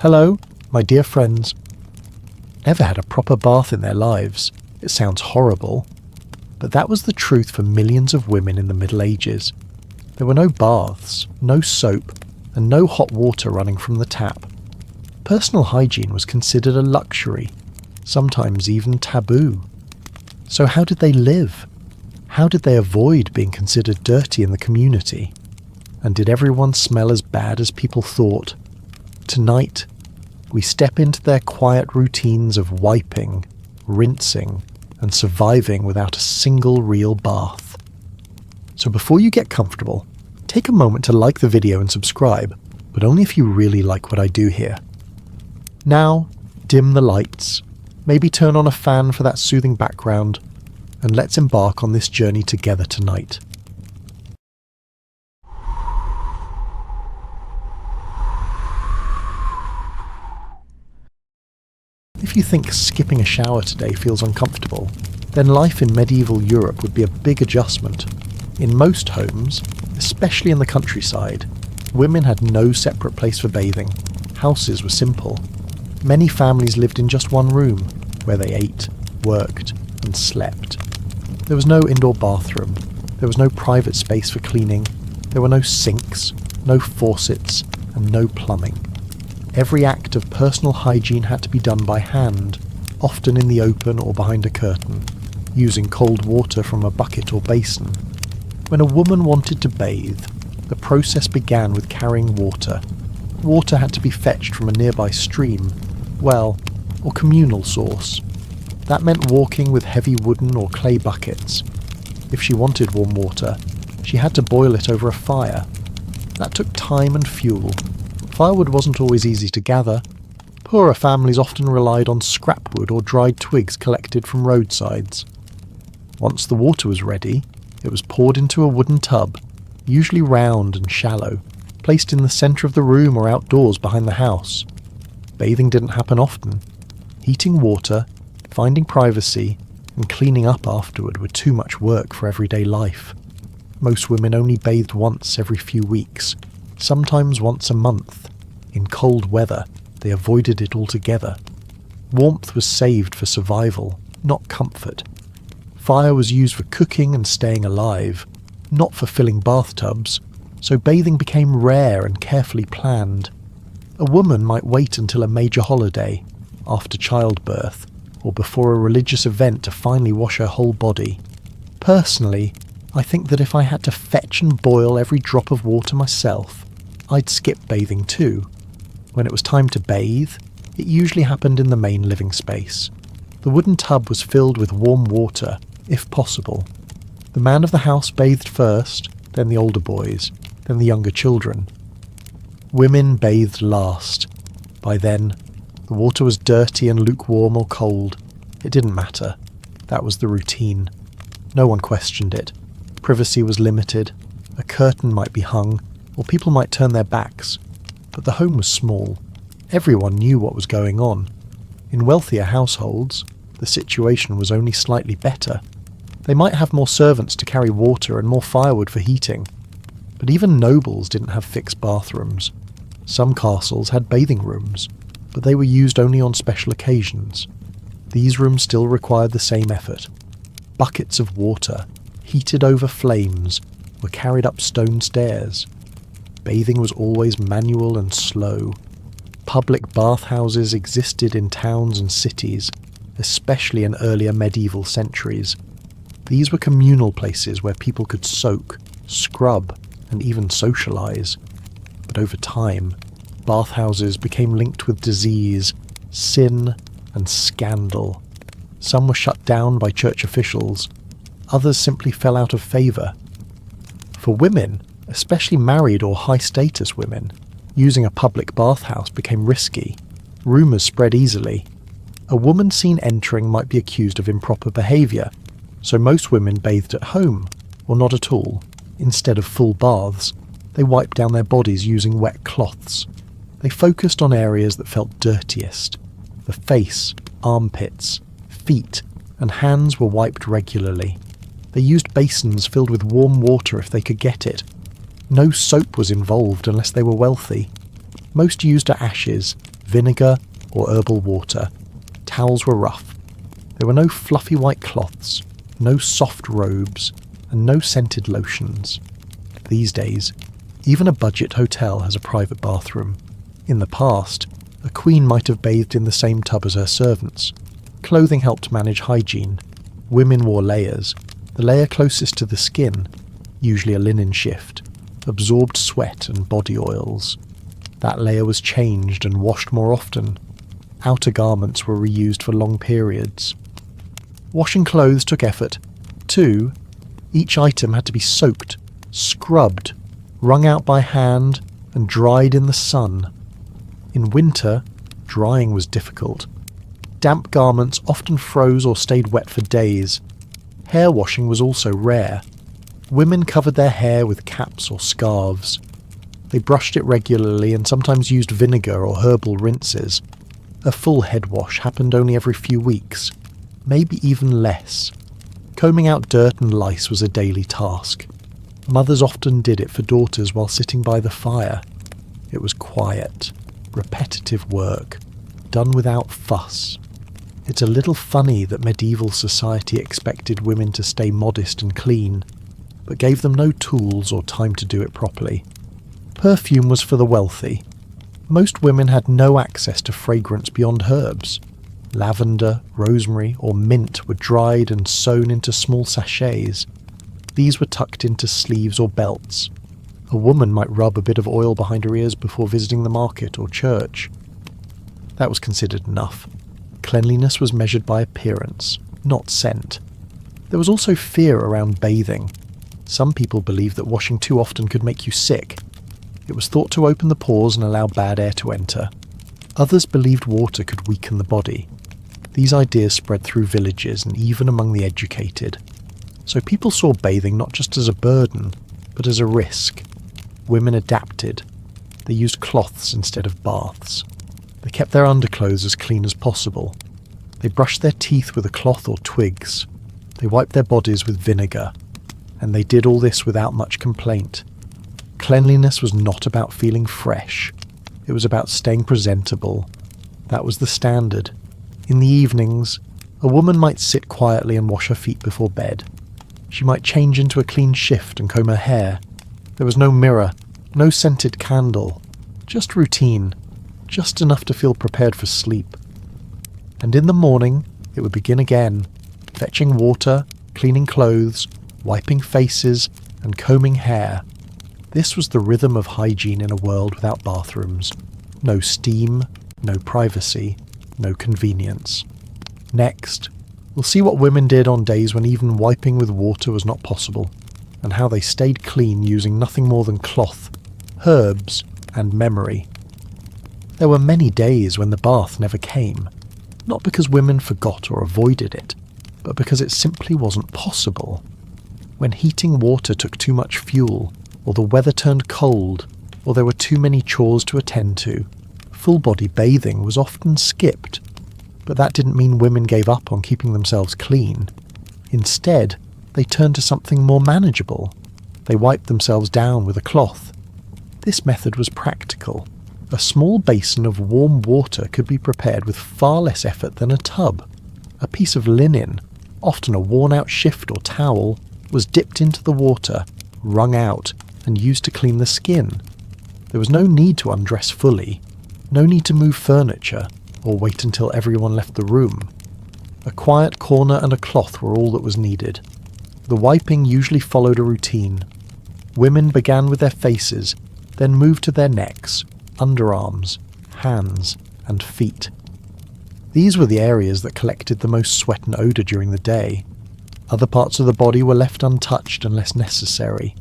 Hello, my dear friends. Never had a proper bath in their lives. It sounds horrible. But that was the truth for millions of women in the Middle Ages. There were no baths, no soap, and no hot water running from the tap. Personal hygiene was considered a luxury, sometimes even taboo. So how did they live? How did they avoid being considered dirty in the community? And did everyone smell as bad as people thought? Tonight, we step into their quiet routines of wiping, rinsing, and surviving without a single real bath. So before you get comfortable, take a moment to like the video and subscribe, but only if you really like what I do here. Now, dim the lights, maybe turn on a fan for that soothing background, and let's embark on this journey together tonight. If you think skipping a shower today feels uncomfortable, then life in medieval Europe would be a big adjustment. In most homes, especially in the countryside, women had no separate place for bathing. Houses were simple. Many families lived in just one room, where they ate, worked, and slept. There was no indoor bathroom. There was no private space for cleaning. There were no sinks, no faucets, and no plumbing. Every act of personal hygiene had to be done by hand, often in the open or behind a curtain, using cold water from a bucket or basin. When a woman wanted to bathe, the process began with carrying water. Water had to be fetched from a nearby stream, well, or communal source. That meant walking with heavy wooden or clay buckets. If she wanted warm water, she had to boil it over a fire. That took time and fuel. Firewood wasn't always easy to gather. Poorer families often relied on scrap wood or dried twigs collected from roadsides. Once the water was ready, it was poured into a wooden tub, usually round and shallow, placed in the centre of the room or outdoors behind the house. Bathing didn't happen often. Heating water, finding privacy, and cleaning up afterward were too much work for everyday life. Most women only bathed once every few weeks, sometimes once a month. In cold weather, they avoided it altogether. Warmth was saved for survival, not comfort. Fire was used for cooking and staying alive, not for filling bathtubs, so bathing became rare and carefully planned. A woman might wait until a major holiday, after childbirth, or before a religious event to finally wash her whole body. Personally, I think that if I had to fetch and boil every drop of water myself, I'd skip bathing too. When it was time to bathe, it usually happened in the main living space. The wooden tub was filled with warm water, if possible. The man of the house bathed first, then the older boys, then the younger children. Women bathed last. By then, the water was dirty and lukewarm or cold. It didn't matter. That was the routine. No one questioned it. Privacy was limited. A curtain might be hung, or people might turn their backs. But the home was small. Everyone knew what was going on. In wealthier households, the situation was only slightly better. They might have more servants to carry water and more firewood for heating. But even nobles didn't have fixed bathrooms. Some castles had bathing rooms, but they were used only on special occasions. These rooms still required the same effort. Buckets of water, heated over flames, were carried up stone stairs. Bathing was always manual and slow. Public bathhouses existed in towns and cities, especially in earlier medieval centuries. These were communal places where people could soak, scrub, and even socialize. But over time, bathhouses became linked with disease, sin, and scandal. Some were shut down by church officials. Others simply fell out of favor. For women, especially married or high-status women, using a public bathhouse became risky. Rumors spread easily. A woman seen entering might be accused of improper behavior, so most women bathed at home, or not at all. Instead of full baths, they wiped down their bodies using wet cloths. They focused on areas that felt dirtiest. The face, armpits, feet, and hands were wiped regularly. They used basins filled with warm water if they could get it. No soap was involved unless they were wealthy. Most used ashes, vinegar or herbal water. Towels were rough. There were no fluffy white cloths, no soft robes, and no scented lotions. These days, even a budget hotel has a private bathroom. In the past, a queen might have bathed in the same tub as her servants. Clothing helped manage hygiene. Women wore layers. The layer closest to the skin, usually a linen shift, absorbed sweat and body oils. That layer was changed and washed more often. Outer garments were reused for long periods. Washing clothes took effort. Too, each item had to be soaked, scrubbed, wrung out by hand, and dried in the sun. In winter, drying was difficult. Damp garments often froze or stayed wet for days. Hair washing was also rare. Women covered their hair with caps or scarves. They brushed it regularly and sometimes used vinegar or herbal rinses. A full head wash happened only every few weeks, maybe even less. Combing out dirt and lice was a daily task. Mothers often did it for daughters while sitting by the fire. It was quiet, repetitive work, done without fuss. It's a little funny that medieval society expected women to stay modest and clean, but gave them no tools or time to do it properly. Perfume was for the wealthy. Most women had no access to fragrance beyond herbs. Lavender, rosemary, or mint were dried and sewn into small sachets. These were tucked into sleeves or belts. A woman might rub a bit of oil behind her ears before visiting the market or church. That was considered enough. Cleanliness was measured by appearance, not scent. There was also fear around bathing. Some people believed that washing too often could make you sick. It was thought to open the pores and allow bad air to enter. Others believed water could weaken the body. These ideas spread through villages and even among the educated. So people saw bathing not just as a burden, but as a risk. Women adapted. They used cloths instead of baths. They kept their underclothes as clean as possible. They brushed their teeth with a cloth or twigs. They wiped their bodies with vinegar. And they did all this without much complaint. Cleanliness was not about feeling fresh. It was about staying presentable. That was the standard. In the evenings, a woman might sit quietly and wash her feet before bed. She might change into a clean shift and comb her hair. There was no mirror, no scented candle, just routine, just enough to feel prepared for sleep. And in the morning, it would begin again, fetching water, cleaning clothes, wiping faces, and combing hair. This was the rhythm of hygiene in a world without bathrooms. No steam, no privacy, no convenience. Next, we'll see what women did on days when even wiping with water was not possible, and how they stayed clean using nothing more than cloth, herbs, and memory. There were many days when the bath never came, not because women forgot or avoided it, but because it simply wasn't possible. When heating water took too much fuel, or the weather turned cold, or there were too many chores to attend to, full-body bathing was often skipped. But that didn't mean women gave up on keeping themselves clean. Instead, they turned to something more manageable. They wiped themselves down with a cloth. This method was practical. A small basin of warm water could be prepared with far less effort than a tub. A piece of linen, often a worn-out shift or towel, was dipped into the water, wrung out, and used to clean the skin. There was no need to undress fully, no need to move furniture, or wait until everyone left the room. A quiet corner and a cloth were all that was needed. The wiping usually followed a routine. Women began with their faces, then moved to their necks, underarms, hands, and feet. These were the areas that collected the most sweat and odour during the day. Other parts of the body were left untouched unless necessary,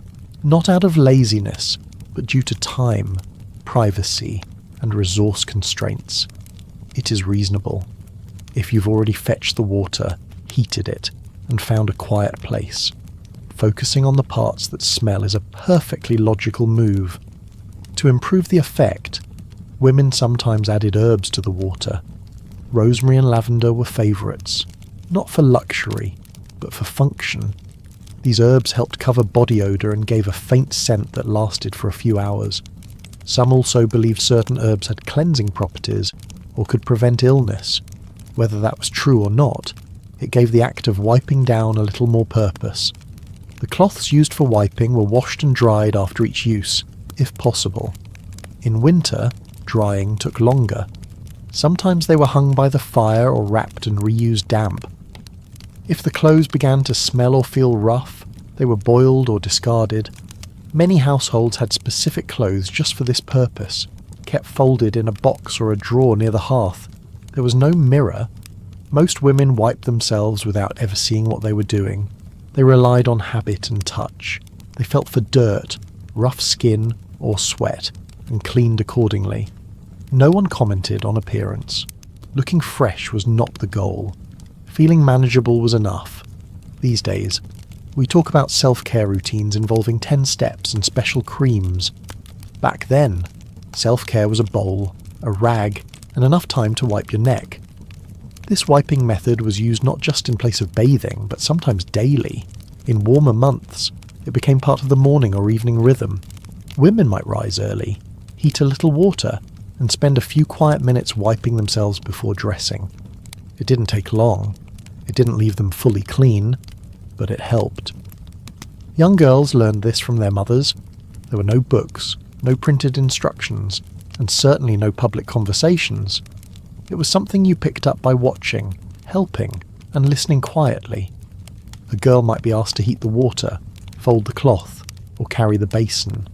not out of laziness, but due to time, privacy, and resource constraints. It is reasonable. If you've already fetched the water, heated it, and found a quiet place, focusing on the parts that smell is a perfectly logical move. To improve the effect, women sometimes added herbs to the water. Rosemary and lavender were favourites, not for luxury, but for function. These herbs helped cover body odour and gave a faint scent that lasted for a few hours. Some also believed certain herbs had cleansing properties or could prevent illness. Whether that was true or not, it gave the act of wiping down a little more purpose. The cloths used for wiping were washed and dried after each use, if possible. In winter, drying took longer. Sometimes they were hung by the fire or wrapped and reused damp. If the clothes began to smell or feel rough, they were boiled or discarded. Many households had specific clothes just for this purpose, kept folded in a box or a drawer near the hearth. There was no mirror. Most women wiped themselves without ever seeing what they were doing. They relied on habit and touch. They felt for dirt, rough skin, or sweat, and cleaned accordingly. No one commented on appearance. Looking fresh was not the goal. Feeling manageable was enough. These days, we talk about self-care routines involving 10 steps and special creams. Back then, self-care was a bowl, a rag, and enough time to wipe your neck. This wiping method was used not just in place of bathing, but sometimes daily. In warmer months, it became part of the morning or evening rhythm. Women might rise early, heat a little water, and spend a few quiet minutes wiping themselves before dressing. It didn't take long. It didn't leave them fully clean, but it helped. Young girls learned this from their mothers. There were no books, no printed instructions, and certainly no public conversations. It was something you picked up by watching, helping, and listening quietly. A girl might be asked to heat the water, fold the cloth, or carry the basin.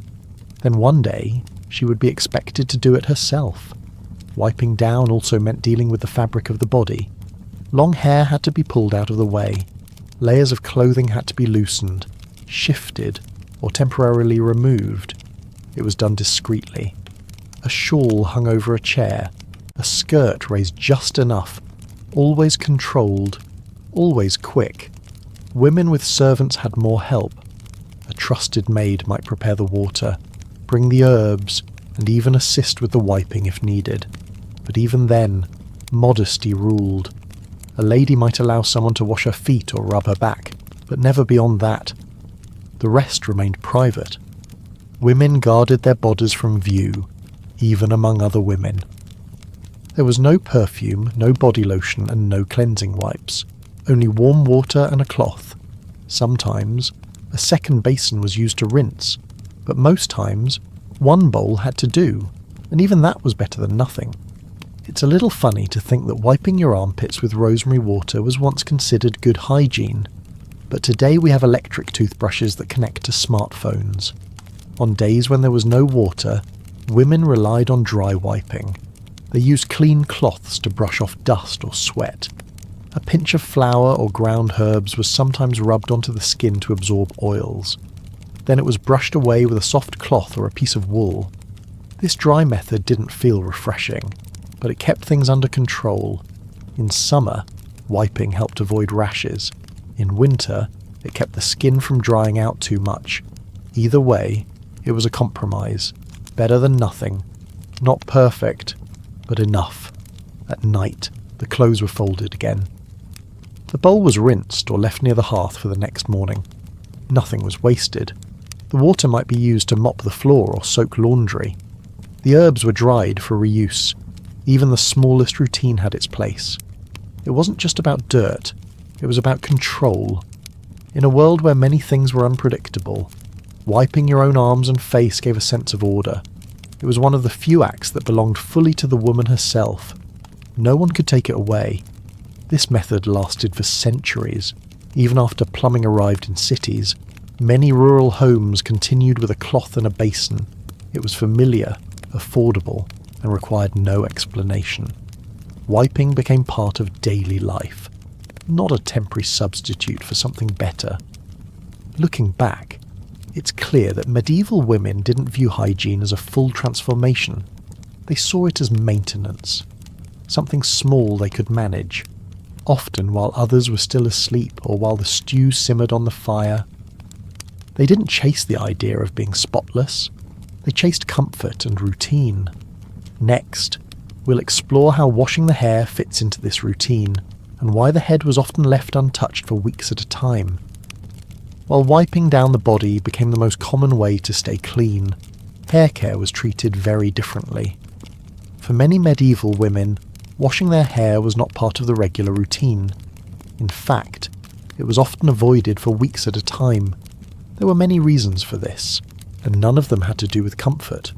Then one day, she would be expected to do it herself. Wiping down also meant dealing with the fabric of the body. Long hair had to be pulled out of the way. Layers of clothing had to be loosened, shifted, or temporarily removed. It was done discreetly. A shawl hung over a chair, a skirt raised just enough, always controlled, always quick. Women with servants had more help. A trusted maid might prepare the water, bring the herbs, and even assist with the wiping if needed. But even then, modesty ruled. A lady might allow someone to wash her feet or rub her back, but never beyond that. The rest remained private. Women guarded their bodies from view, even among other women. There was no perfume, no body lotion, and no cleansing wipes. Only warm water and a cloth. Sometimes, a second basin was used to rinse, but most times, one bowl had to do, and even that was better than nothing. It's a little funny to think that wiping your armpits with rosemary water was once considered good hygiene, but today we have electric toothbrushes that connect to smartphones. On days when there was no water, women relied on dry wiping. They used clean cloths to brush off dust or sweat. A pinch of flour or ground herbs was sometimes rubbed onto the skin to absorb oils. Then it was brushed away with a soft cloth or a piece of wool. This dry method didn't feel refreshing, but it kept things under control. In summer, wiping helped avoid rashes. In winter, it kept the skin from drying out too much. Either way, it was a compromise. Better than nothing. Not perfect, but enough. At night, the clothes were folded again. The bowl was rinsed or left near the hearth for the next morning. Nothing was wasted. The water might be used to mop the floor or soak laundry. The herbs were dried for reuse. Even the smallest routine had its place. It wasn't just about dirt, it was about control. In a world where many things were unpredictable, wiping your own arms and face gave a sense of order. It was one of the few acts that belonged fully to the woman herself. No one could take it away. This method lasted for centuries. Even after plumbing arrived in cities, many rural homes continued with a cloth and a basin. It was familiar, affordable, and required no explanation. Wiping became part of daily life, not a temporary substitute for something better. Looking back, it's clear that medieval women didn't view hygiene as a full transformation. They saw it as maintenance, something small they could manage, often while others were still asleep or while the stew simmered on the fire. They didn't chase the idea of being spotless. They chased comfort and routine. Next, we'll explore how washing the hair fits into this routine, and why the head was often left untouched for weeks at a time. While wiping down the body became the most common way to stay clean, hair care was treated very differently. For many medieval women, washing their hair was not part of the regular routine. In fact, it was often avoided for weeks at a time. There were many reasons for this, and none of them had to do with comfort.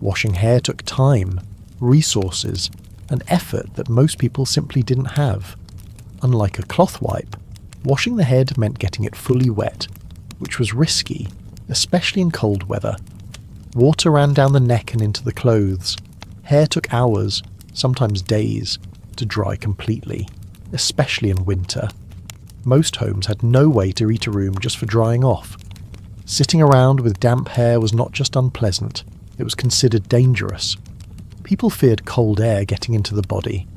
Washing hair took time, resources, and effort that most people simply didn't have. Unlike a cloth wipe, washing the head meant getting it fully wet, which was risky, especially in cold weather. Water ran down the neck and into the clothes. Hair took hours, sometimes days, to dry completely, especially in winter. Most homes had no way to heat a room just for drying off. Sitting around with damp hair was not just unpleasant, it was considered dangerous. People feared cold air getting into the body.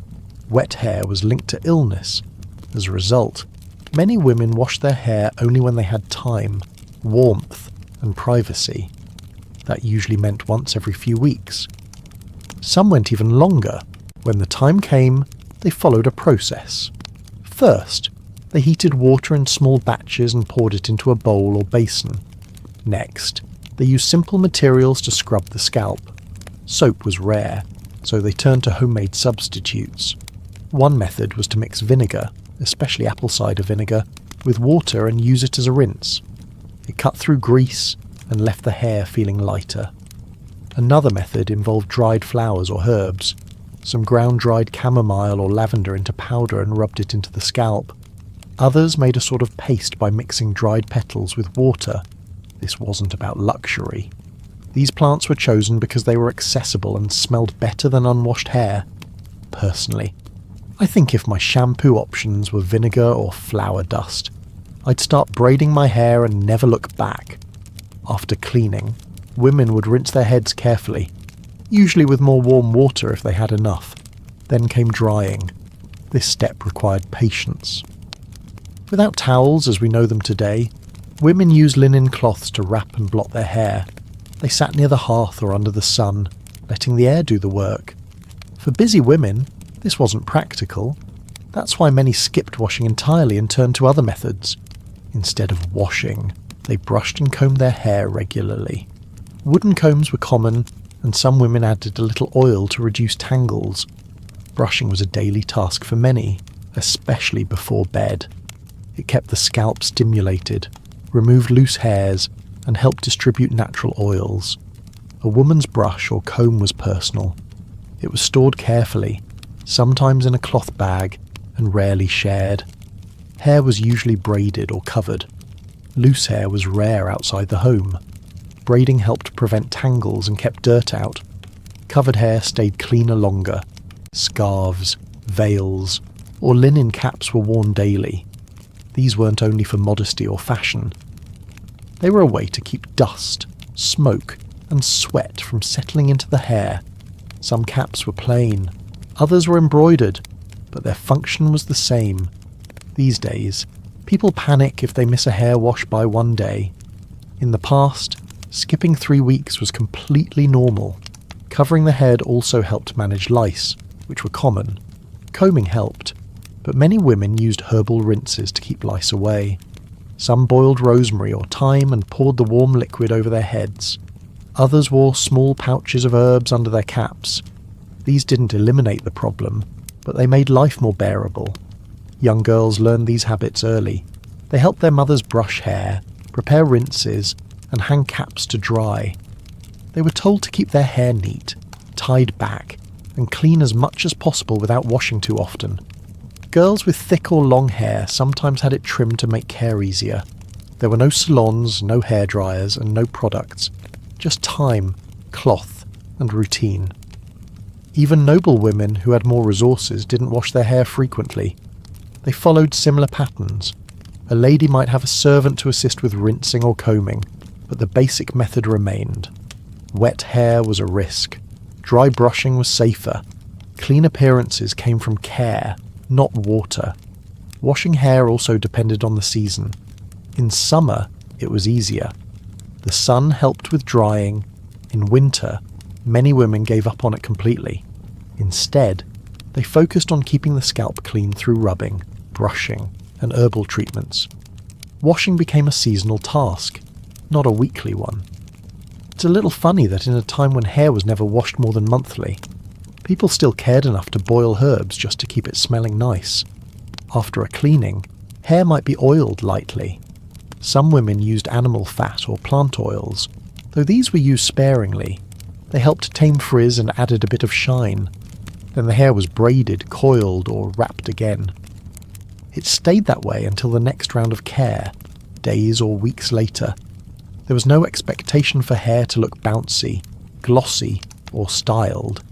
Wet hair was linked to illness. As a result, many women washed their hair only when they had time, warmth, and privacy. That usually meant once every few weeks. Some went even longer. When the time came, they followed a process. First, they heated water in small batches and poured it into a bowl or basin. Next, they used simple materials to scrub the scalp. Soap was rare, so they turned to homemade substitutes. One method was to mix vinegar, especially apple cider vinegar, with water and use it as a rinse. It cut through grease and left the hair feeling lighter. Another method involved dried flowers or herbs. Some ground dried chamomile or lavender into powder and rubbed it into the scalp. Others made a sort of paste by mixing dried petals with water. This wasn't about luxury. These plants were chosen because they were accessible and smelled better than unwashed hair. Personally, I think if my shampoo options were vinegar or flower dust, I'd start braiding my hair and never look back. After cleaning, women would rinse their heads carefully, usually with more warm water if they had enough. Then came drying. This step required patience. Without towels as we know them today, women used linen cloths to wrap and blot their hair. They sat near the hearth or under the sun, letting the air do the work. For busy women, this wasn't practical. That's why many skipped washing entirely and turned to other methods. Instead of washing, they brushed and combed their hair regularly. Wooden combs were common, and some women added a little oil to reduce tangles. Brushing was a daily task for many, especially before bed. It kept the scalp stimulated, removed loose hairs, and helped distribute natural oils. A woman's brush or comb was personal. It was stored carefully, sometimes in a cloth bag, and rarely shared. Hair was usually braided or covered. Loose hair was rare outside the home. Braiding helped prevent tangles and kept dirt out. Covered hair stayed cleaner longer. Scarves, veils, or linen caps were worn daily. These weren't only for modesty or fashion. They were a way to keep dust, smoke, and sweat from settling into the hair. Some caps were plain, others were embroidered, but their function was the same. These days, people panic if they miss a hair wash by one day. In the past, skipping 3 weeks was completely normal. Covering the head also helped manage lice, which were common. Combing helped, but many women used herbal rinses to keep lice away. Some boiled rosemary or thyme and poured the warm liquid over their heads. Others wore small pouches of herbs under their caps. These didn't eliminate the problem, but they made life more bearable. Young girls learned these habits early. They helped their mothers brush hair, prepare rinses, and hang caps to dry. They were told to keep their hair neat, tied back, and clean as much as possible without washing too often. Girls with thick or long hair sometimes had it trimmed to make care easier. There were no salons, no hair dryers, and no products. Just time, cloth, and routine. Even noble women who had more resources didn't wash their hair frequently. They followed similar patterns. A lady might have a servant to assist with rinsing or combing, but the basic method remained. Wet hair was a risk. Dry brushing was safer. Clean appearances came from care, not water. Washing hair also depended on the season. In summer, it was easier. The sun helped with drying. In winter, many women gave up on it completely. Instead, they focused on keeping the scalp clean through rubbing, brushing, and herbal treatments. Washing became a seasonal task, not a weekly one. It's a little funny that in a time when hair was never washed more than monthly, people still cared enough to boil herbs just to keep it smelling nice. After a cleaning, hair might be oiled lightly. Some women used animal fat or plant oils, though these were used sparingly. They helped tame frizz and added a bit of shine. Then the hair was braided, coiled, or wrapped again. It stayed that way until the next round of care, days or weeks later. There was no expectation for hair to look bouncy, glossy, or styled.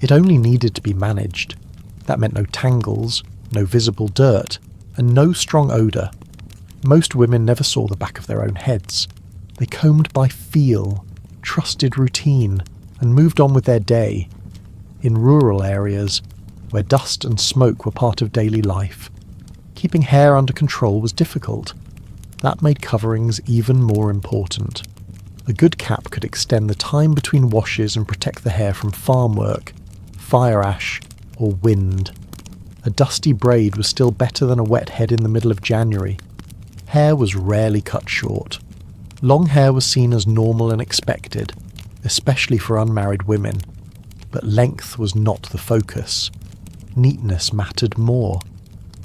It only needed to be managed. That meant no tangles, no visible dirt, and no strong odour. Most women never saw the back of their own heads. They combed by feel, trusted routine, and moved on with their day. In rural areas, where dust and smoke were part of daily life, keeping hair under control was difficult. That made coverings even more important. A good cap could extend the time between washes and protect the hair from farm work, fire ash, or wind. A dusty braid was still better than a wet head in the middle of January. Hair was rarely cut short. Long hair was seen as normal and expected, especially for unmarried women. But length was not the focus. Neatness mattered more.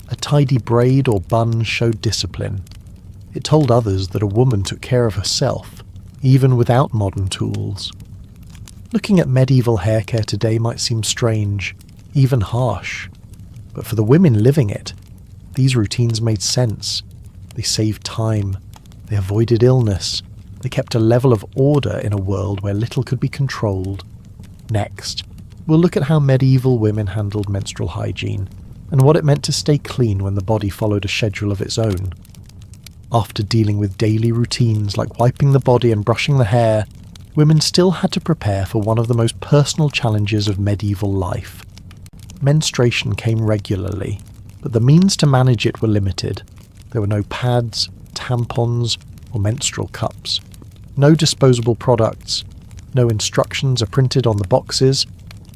A tidy braid or bun showed discipline. It told others that a woman took care of herself, even without modern tools. Looking at medieval hair care today might seem strange, even harsh. But for the women living it, these routines made sense. They saved time. They avoided illness. They kept a level of order in a world where little could be controlled. Next, we'll look at how medieval women handled menstrual hygiene, and what it meant to stay clean when the body followed a schedule of its own. After dealing with daily routines like wiping the body and brushing the hair, women still had to prepare for one of the most personal challenges of medieval life. Menstruation came regularly, but the means to manage it were limited. There were no pads, tampons, or menstrual cups. No disposable products. No instructions are printed on the boxes.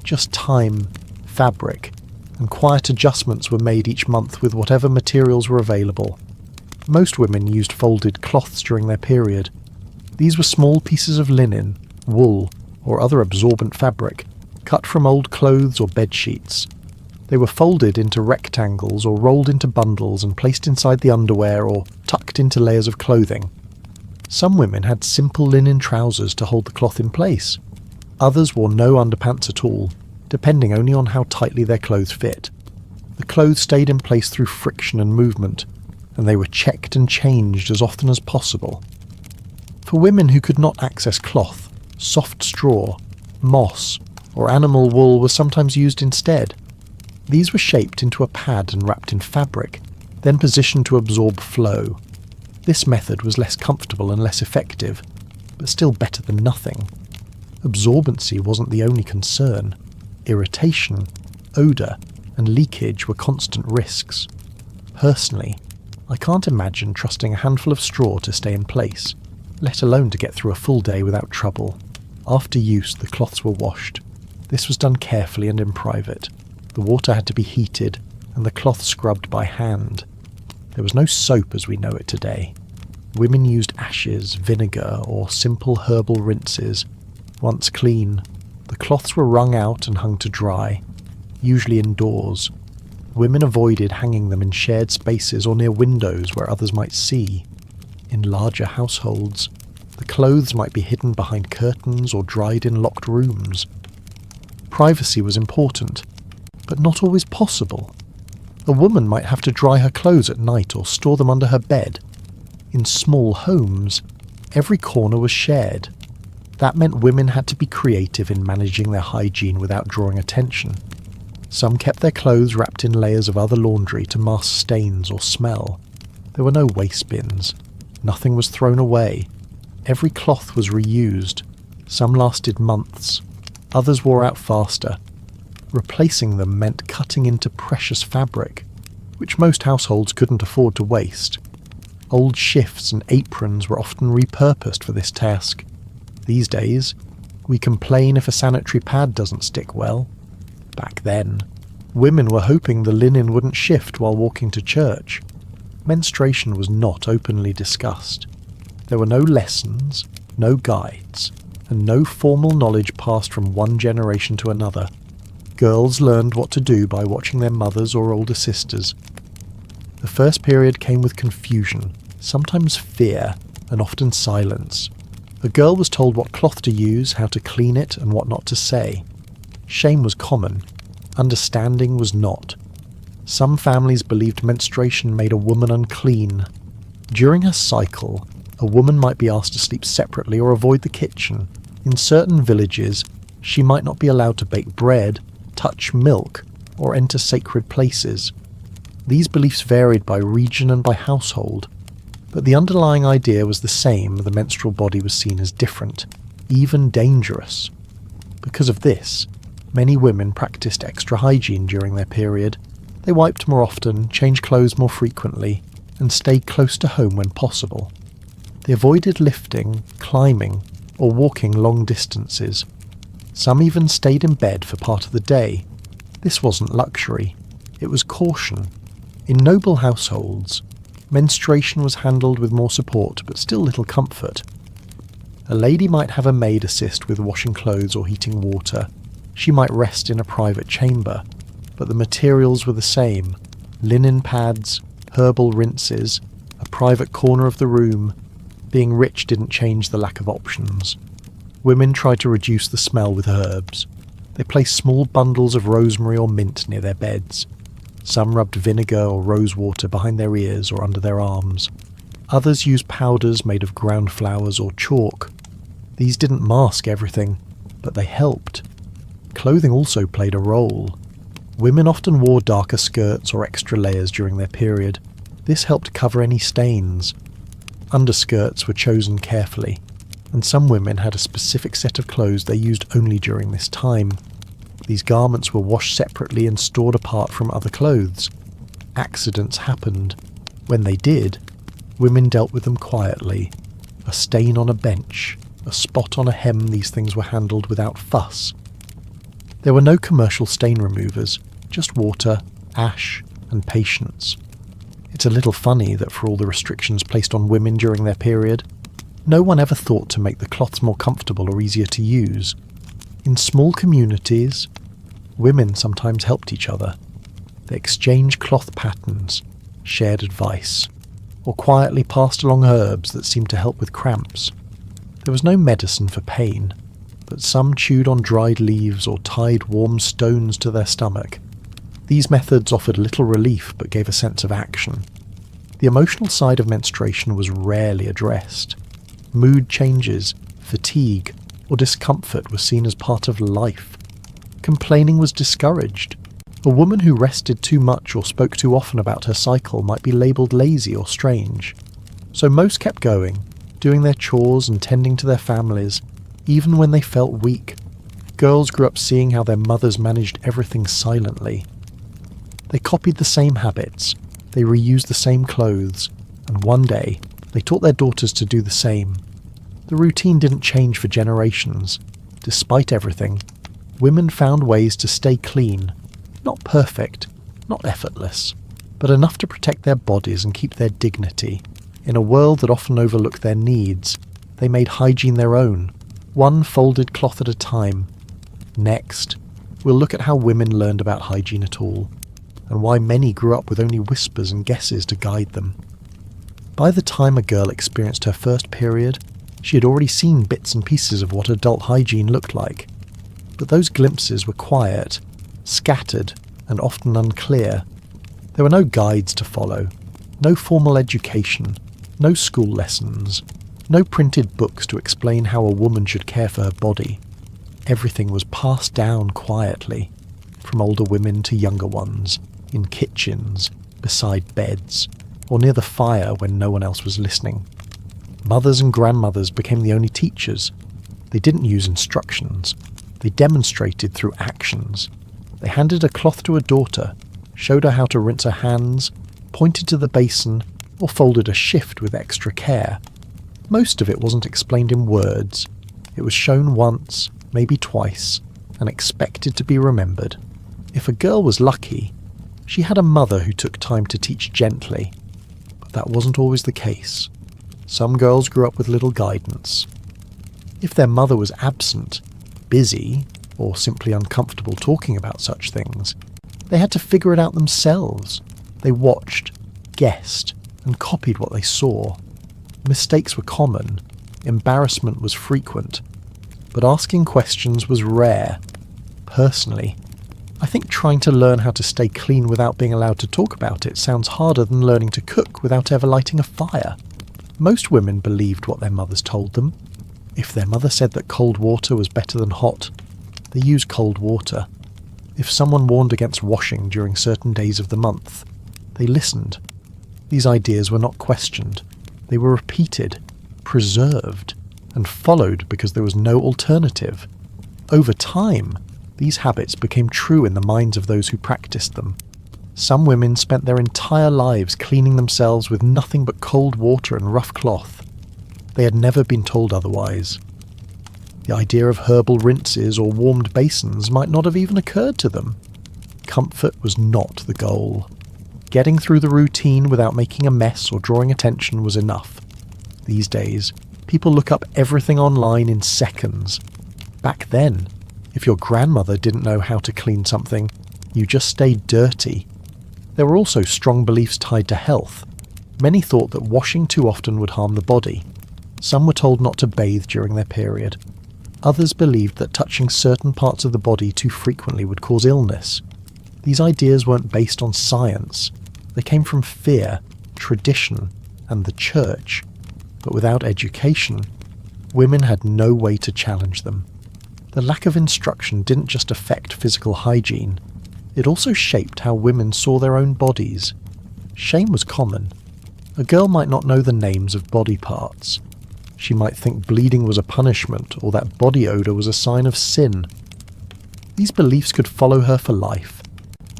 Just time, fabric, and quiet adjustments were made each month with whatever materials were available. Most women used folded cloths during their period. These were small pieces of linen, wool, or other absorbent fabric, cut from old clothes or bed sheets. They were folded into rectangles or rolled into bundles and placed inside the underwear or tucked into layers of clothing. Some women had simple linen trousers to hold the cloth in place. Others wore no underpants at all, depending only on how tightly their clothes fit. The clothes stayed in place through friction and movement, and they were checked and changed as often as possible. For women who could not access cloth, soft straw, moss, or animal wool was sometimes used instead. These were shaped into a pad and wrapped in fabric, then positioned to absorb flow. This method was less comfortable and less effective, but still better than nothing. Absorbency wasn't the only concern. Irritation, odour, and leakage were constant risks. Personally, I can't imagine trusting a handful of straw to stay in place, let alone to get through a full day without trouble. After use, the cloths were washed. This was done carefully and in private. The water had to be heated, and the cloth scrubbed by hand. There was no soap as we know it today. Women used ashes, vinegar, or simple herbal rinses. Once clean, the cloths were wrung out and hung to dry, usually indoors. Women avoided hanging them in shared spaces or near windows where others might see. In larger households, the clothes might be hidden behind curtains or dried in locked rooms. Privacy was important, but not always possible. A woman might have to dry her clothes at night or store them under her bed. In small homes, every corner was shared. That meant women had to be creative in managing their hygiene without drawing attention. Some kept their clothes wrapped in layers of other laundry to mask stains or smell. There were no waste bins. Nothing was thrown away. Every cloth was reused. Some lasted months. Others wore out faster. Replacing them meant cutting into precious fabric, which most households couldn't afford to waste. Old shifts and aprons were often repurposed for this task. These days, we complain if a sanitary pad doesn't stick well. Back then, women were hoping the linen wouldn't shift while walking to church. Menstruation was not openly discussed. There were no lessons, no guides, and no formal knowledge passed from one generation to another. Girls learned what to do by watching their mothers or older sisters. The first period came with confusion, sometimes fear, and often silence. A girl was told what cloth to use, how to clean it, and what not to say. Shame was common. Understanding was not. Some families believed menstruation made a woman unclean. During her cycle, a woman might be asked to sleep separately or avoid the kitchen. In certain villages, she might not be allowed to bake bread, touch milk, or enter sacred places. These beliefs varied by region and by household, but the underlying idea was the same: the menstrual body was seen as different, even dangerous. Because of this, many women practiced extra hygiene during their period. They wiped more often, changed clothes more frequently, and stayed close to home when possible. They avoided lifting, climbing, or walking long distances. Some even stayed in bed for part of the day. This wasn't luxury, it was caution. In noble households, menstruation was handled with more support but still little comfort. A lady might have a maid assist with washing clothes or heating water. She might rest in a private chamber, but the materials were the same: linen pads, herbal rinses, a private corner of the room. Being rich didn't change the lack of options. Women tried to reduce the smell with herbs. They placed small bundles of rosemary or mint near their beds. Some rubbed vinegar or rose water behind their ears or under their arms. Others used powders made of ground flowers or chalk. These didn't mask everything, but they helped. Clothing also played a role. Women often wore darker skirts or extra layers during their period. This helped cover any stains. Underskirts were chosen carefully, and some women had a specific set of clothes they used only during this time. These garments were washed separately and stored apart from other clothes. Accidents happened. When they did, women dealt with them quietly. A stain on a bench, a spot on a hem, these things were handled without fuss. There were no commercial stain removers, just water, ash, and patience. It's a little funny that for all the restrictions placed on women during their period, no one ever thought to make the cloths more comfortable or easier to use. In small communities, women sometimes helped each other. They exchanged cloth patterns, shared advice, or quietly passed along herbs that seemed to help with cramps. There was no medicine for pain, but some chewed on dried leaves or tied warm stones to their stomach. These methods offered little relief but gave a sense of action. The emotional side of menstruation was rarely addressed. Mood changes, fatigue, or discomfort were seen as part of life. Complaining was discouraged. A woman who rested too much or spoke too often about her cycle might be labelled lazy or strange. So most kept going, doing their chores and tending to their families, even when they felt weak. Girls grew up seeing how their mothers managed everything silently. They copied the same habits, they reused the same clothes, and one day they taught their daughters to do the same. The routine didn't change for generations. Despite everything, women found ways to stay clean. Not perfect, not effortless, but enough to protect their bodies and keep their dignity. In a world that often overlooked their needs, they made hygiene their own, one folded cloth at a time. Next, we'll look at how women learned about hygiene at all, and why many grew up with only whispers and guesses to guide them. By the time a girl experienced her first period, she had already seen bits and pieces of what adult hygiene looked like. But those glimpses were quiet, scattered, and often unclear. There were no guides to follow, no formal education, no school lessons, no printed books to explain how a woman should care for her body. Everything was passed down quietly, from older women to younger ones, in kitchens, beside beds, or near the fire when no one else was listening. Mothers and grandmothers became the only teachers. They didn't use instructions. They demonstrated through actions. They handed a cloth to a daughter, showed her how to rinse her hands, pointed to the basin, or folded a shift with extra care. Most of it wasn't explained in words. It was shown once, maybe twice, and expected to be remembered. If a girl was lucky, she had a mother who took time to teach gently. But that wasn't always the case. Some girls grew up with little guidance. If their mother was absent, busy, or simply uncomfortable talking about such things, they had to figure it out themselves. They watched, guessed, and copied what they saw. Mistakes were common, embarrassment was frequent, but asking questions was rare. Personally, I think trying to learn how to stay clean without being allowed to talk about it sounds harder than learning to cook without ever lighting a fire. Most women believed what their mothers told them. If their mother said that cold water was better than hot, they used cold water. If someone warned against washing during certain days of the month, they listened. These ideas were not questioned. They were repeated, preserved, and followed because there was no alternative. Over time, these habits became true in the minds of those who practiced them. Some women spent their entire lives cleaning themselves with nothing but cold water and rough cloth. They had never been told otherwise. The idea of herbal rinses or warmed basins might not have even occurred to them. Comfort was not the goal. Getting through the routine without making a mess or drawing attention was enough. These days, people look up everything online in seconds. Back then, if your grandmother didn't know how to clean something, you just stayed dirty. There were also strong beliefs tied to health. Many thought that washing too often would harm the body. Some were told not to bathe during their period. Others believed that touching certain parts of the body too frequently would cause illness. These ideas weren't based on science. They came from fear, tradition, and the church. But without education, women had no way to challenge them. The lack of instruction didn't just affect physical hygiene. It also shaped how women saw their own bodies. Shame was common. A girl might not know the names of body parts. She might think bleeding was a punishment or that body odour was a sign of sin. These beliefs could follow her for life.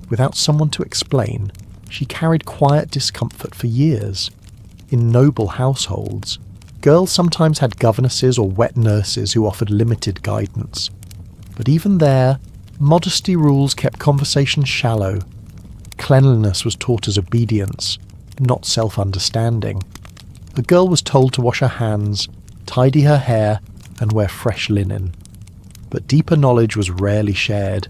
Without someone to explain, she carried quiet discomfort for years. In noble households, girls sometimes had governesses or wet nurses who offered limited guidance. But even there, modesty rules kept conversation shallow. Cleanliness was taught as obedience, not self-understanding. A girl was told to wash her hands, tidy her hair, and wear fresh linen. But deeper knowledge was rarely shared.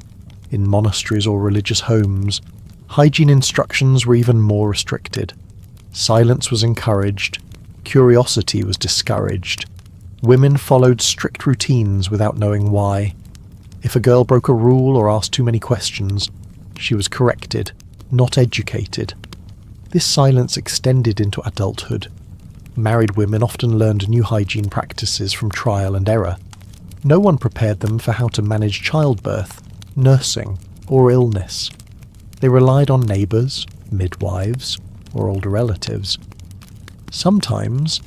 In monasteries or religious homes, hygiene instructions were even more restricted. Silence was encouraged. Curiosity was discouraged. Women followed strict routines without knowing why. If a girl broke a rule or asked too many questions, she was corrected, not educated. This silence extended into adulthood. Married women often learned new hygiene practices from trial and error. No one prepared them for how to manage childbirth, nursing, or illness. They relied on neighbours, midwives, or older relatives. Sometimes,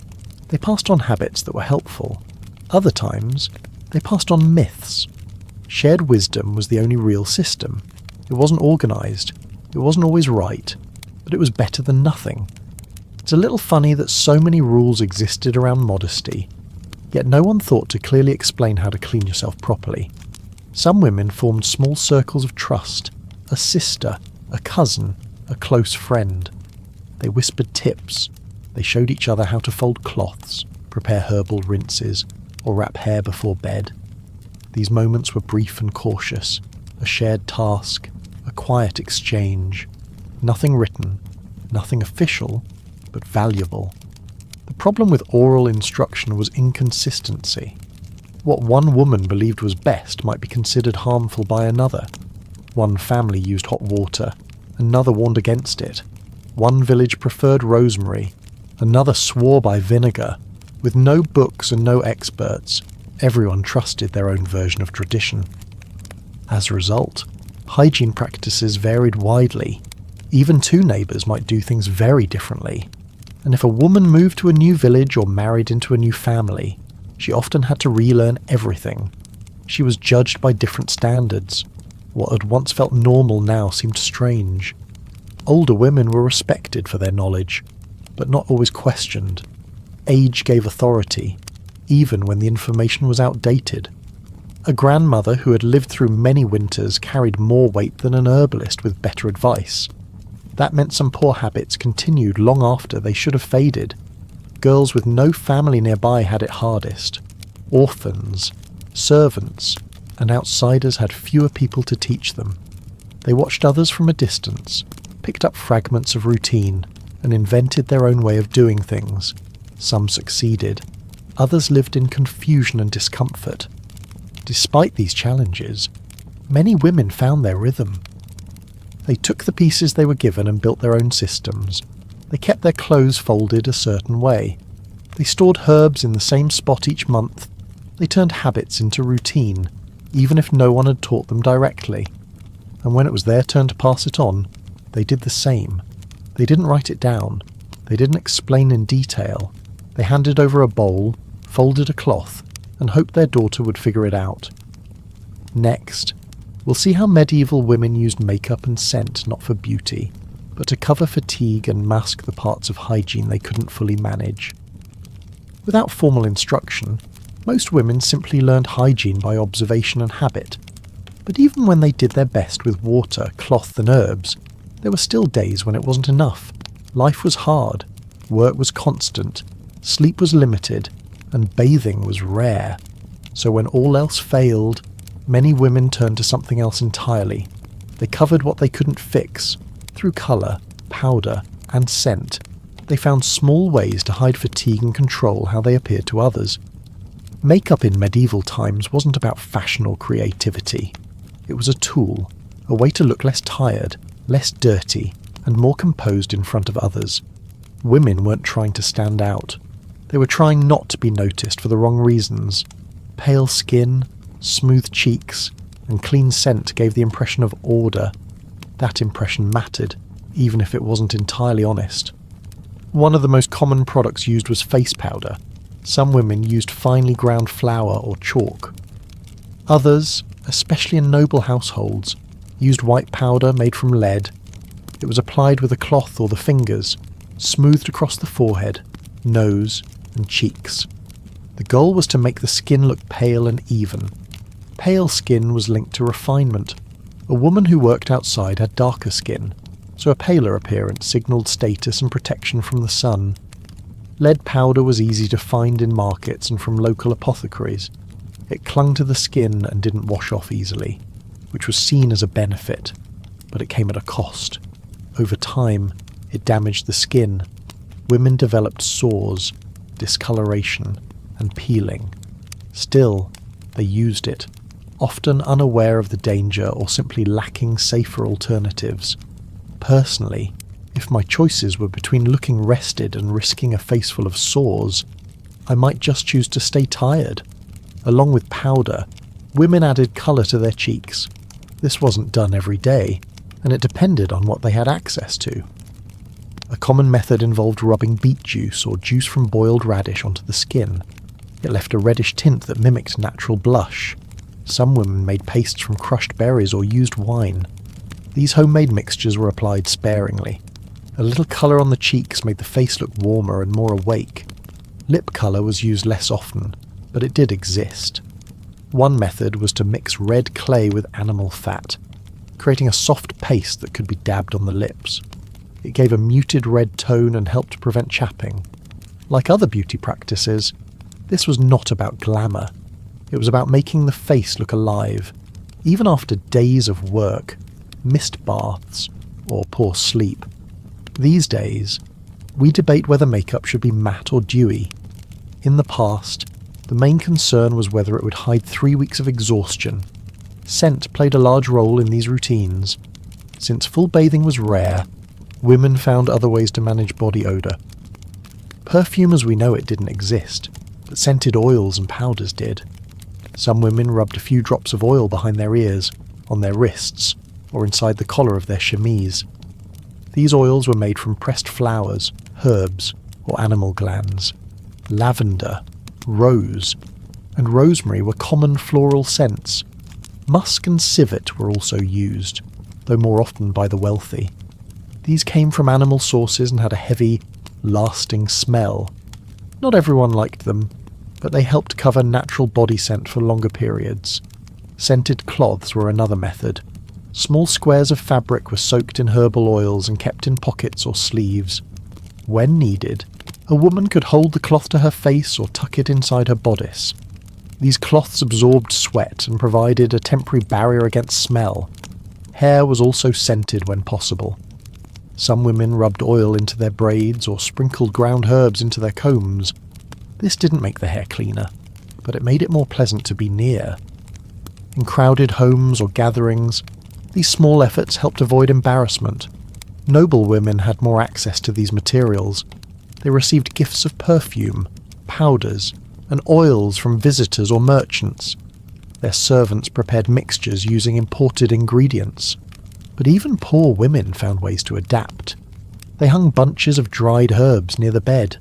they passed on habits that were helpful. Other times, they passed on myths. Shared wisdom was the only real system. It wasn't organised, it wasn't always right, but it was better than nothing. It's a little funny that so many rules existed around modesty, yet no one thought to clearly explain how to clean yourself properly. Some women formed small circles of trust, a sister, a cousin, a close friend. They whispered tips. They showed each other how to fold cloths, prepare herbal rinses, or wrap hair before bed. These moments were brief and cautious, a shared task, a quiet exchange. Nothing written, nothing official, but valuable. The problem with oral instruction was inconsistency. What one woman believed was best might be considered harmful by another. One family used hot water, another warned against it. One village preferred rosemary, another swore by vinegar. With no books and no experts, everyone trusted their own version of tradition. As a result, hygiene practices varied widely. Even two neighbours might do things very differently. And if a woman moved to a new village or married into a new family, she often had to relearn everything. She was judged by different standards. What had once felt normal now seemed strange. Older women were respected for their knowledge, but not always questioned. Age gave authority, even when the information was outdated. A grandmother who had lived through many winters carried more weight than an herbalist with better advice. That meant some poor habits continued long after they should have faded. Girls with no family nearby had it hardest. Orphans, servants, and outsiders had fewer people to teach them. They watched others from a distance, picked up fragments of routine, and invented their own way of doing things. Some succeeded. Others lived in confusion and discomfort. Despite these challenges, many women found their rhythm. They took the pieces they were given and built their own systems. They kept their clothes folded a certain way. They stored herbs in the same spot each month. They turned habits into routine, even if no one had taught them directly. And when it was their turn to pass it on, they did the same. They didn't write it down. They didn't explain in detail. They handed over a bowl, folded a cloth, and hoped their daughter would figure it out. Next, we'll see how medieval women used makeup and scent not for beauty, but to cover fatigue and mask the parts of hygiene they couldn't fully manage. Without formal instruction, most women simply learned hygiene by observation and habit. But even when they did their best with water, cloth and herbs, there were still days when it wasn't enough. Life was hard, work was constant, sleep was limited, and bathing was rare. So when all else failed, many women turned to something else entirely. They covered what they couldn't fix. Through colour, powder, and scent, they found small ways to hide fatigue and control how they appeared to others. Makeup in medieval times wasn't about fashion or creativity. It was a tool, a way to look less tired, less dirty, and more composed in front of others. Women weren't trying to stand out. They were trying not to be noticed for the wrong reasons. Pale skin, smooth cheeks, and clean scent gave the impression of order. That impression mattered, even if it wasn't entirely honest. One of the most common products used was face powder. Some women used finely ground flour or chalk. Others, especially in noble households, used white powder made from lead. It was applied with a cloth or the fingers, smoothed across the forehead, nose, and cheeks. The goal was to make the skin look pale and even. Pale skin was linked to refinement. A woman who worked outside had darker skin, so a paler appearance signalled status and protection from the sun. Lead powder was easy to find in markets and from local apothecaries. It clung to the skin and didn't wash off easily, which was seen as a benefit, but it came at a cost. Over time, it damaged the skin. Women developed sores, discoloration, and peeling. Still, they used it, often unaware of the danger or simply lacking safer alternatives. Personally, if my choices were between looking rested and risking a face full of sores, I might just choose to stay tired. Along with powder, women added colour to their cheeks. This wasn't done every day, and it depended on what they had access to. A common method involved rubbing beet juice or juice from boiled radish onto the skin. It left a reddish tint that mimicked natural blush. Some women made pastes from crushed berries or used wine. These homemade mixtures were applied sparingly. A little colour on the cheeks made the face look warmer and more awake. Lip colour was used less often, but it did exist. One method was to mix red clay with animal fat, creating a soft paste that could be dabbed on the lips. It gave a muted red tone and helped prevent chapping. Like other beauty practices, this was not about glamour. It was about making the face look alive, even after days of work, mist baths, or poor sleep. These days, we debate whether makeup should be matte or dewy. In the past, the main concern was whether it would hide 3 weeks of exhaustion. Scent played a large role in these routines. Since full bathing was rare, women found other ways to manage body odour. Perfume as we know it didn't exist, but scented oils and powders did. Some women rubbed a few drops of oil behind their ears, on their wrists, or inside the collar of their chemise. These oils were made from pressed flowers, herbs, or animal glands. Lavender, rose, and rosemary were common floral scents. Musk and civet were also used, though more often by the wealthy. These came from animal sources and had a heavy, lasting smell. Not everyone liked them, but they helped cover natural body scent for longer periods. Scented cloths were another method. Small squares of fabric were soaked in herbal oils and kept in pockets or sleeves. When needed, a woman could hold the cloth to her face or tuck it inside her bodice. These cloths absorbed sweat and provided a temporary barrier against smell. Hair was also scented when possible. Some women rubbed oil into their braids or sprinkled ground herbs into their combs. This didn't make the hair cleaner, but it made it more pleasant to be near. In crowded homes or gatherings, these small efforts helped avoid embarrassment. Noble women had more access to these materials. They received gifts of perfume, powders, and oils from visitors or merchants. Their servants prepared mixtures using imported ingredients. But even poor women found ways to adapt. They hung bunches of dried herbs near the bed.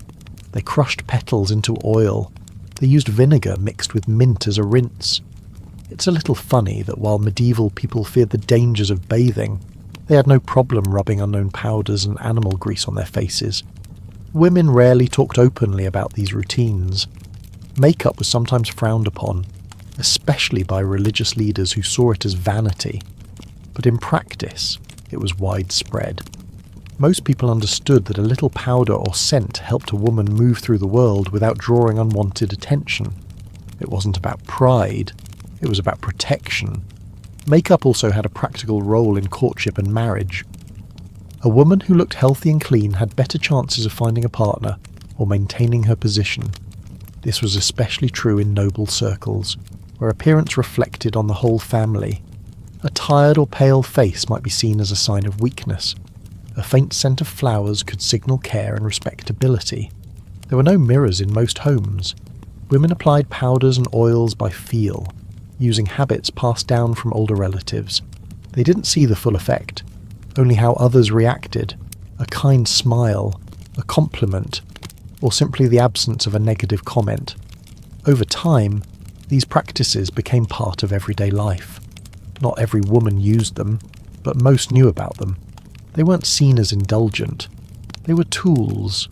They crushed petals into oil. They used vinegar mixed with mint as a rinse. It's a little funny that while medieval people feared the dangers of bathing, they had no problem rubbing unknown powders and animal grease on their faces. Women rarely talked openly about these routines. Makeup was sometimes frowned upon, especially by religious leaders who saw it as vanity. But in practice, it was widespread. Most people understood that a little powder or scent helped a woman move through the world without drawing unwanted attention. It wasn't about pride, it was about protection. Makeup also had a practical role in courtship and marriage. A woman who looked healthy and clean had better chances of finding a partner or maintaining her position. This was especially true in noble circles, where appearance reflected on the whole family. A tired or pale face might be seen as a sign of weakness. A faint scent of flowers could signal care and respectability. There were no mirrors in most homes. Women applied powders and oils by feel, using habits passed down from older relatives. They didn't see the full effect, only how others reacted, a kind smile, a compliment, or simply the absence of a negative comment. Over time, these practices became part of everyday life. Not every woman used them, but most knew about them. They weren't seen as indulgent. They were tools,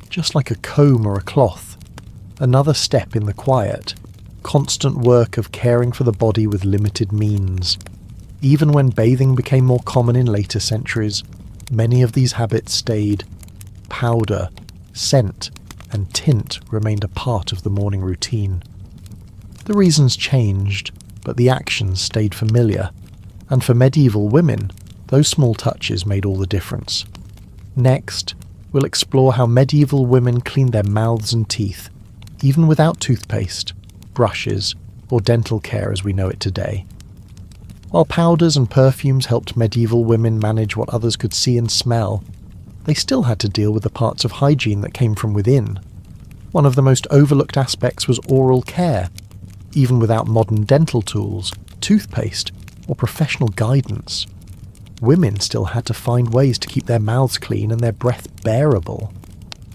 just like a comb or a cloth. Another step in the quiet, constant work of caring for the body with limited means. Even when bathing became more common in later centuries, many of these habits stayed. Powder, scent, and tint remained a part of the morning routine. The reasons changed, but the actions stayed familiar, and for medieval women, those small touches made all the difference. Next, we'll explore how medieval women cleaned their mouths and teeth, even without toothpaste, brushes, or dental care as we know it today. While powders and perfumes helped medieval women manage what others could see and smell, they still had to deal with the parts of hygiene that came from within. One of the most overlooked aspects was oral care. Even without modern dental tools, toothpaste, or professional guidance, women still had to find ways to keep their mouths clean and their breath bearable.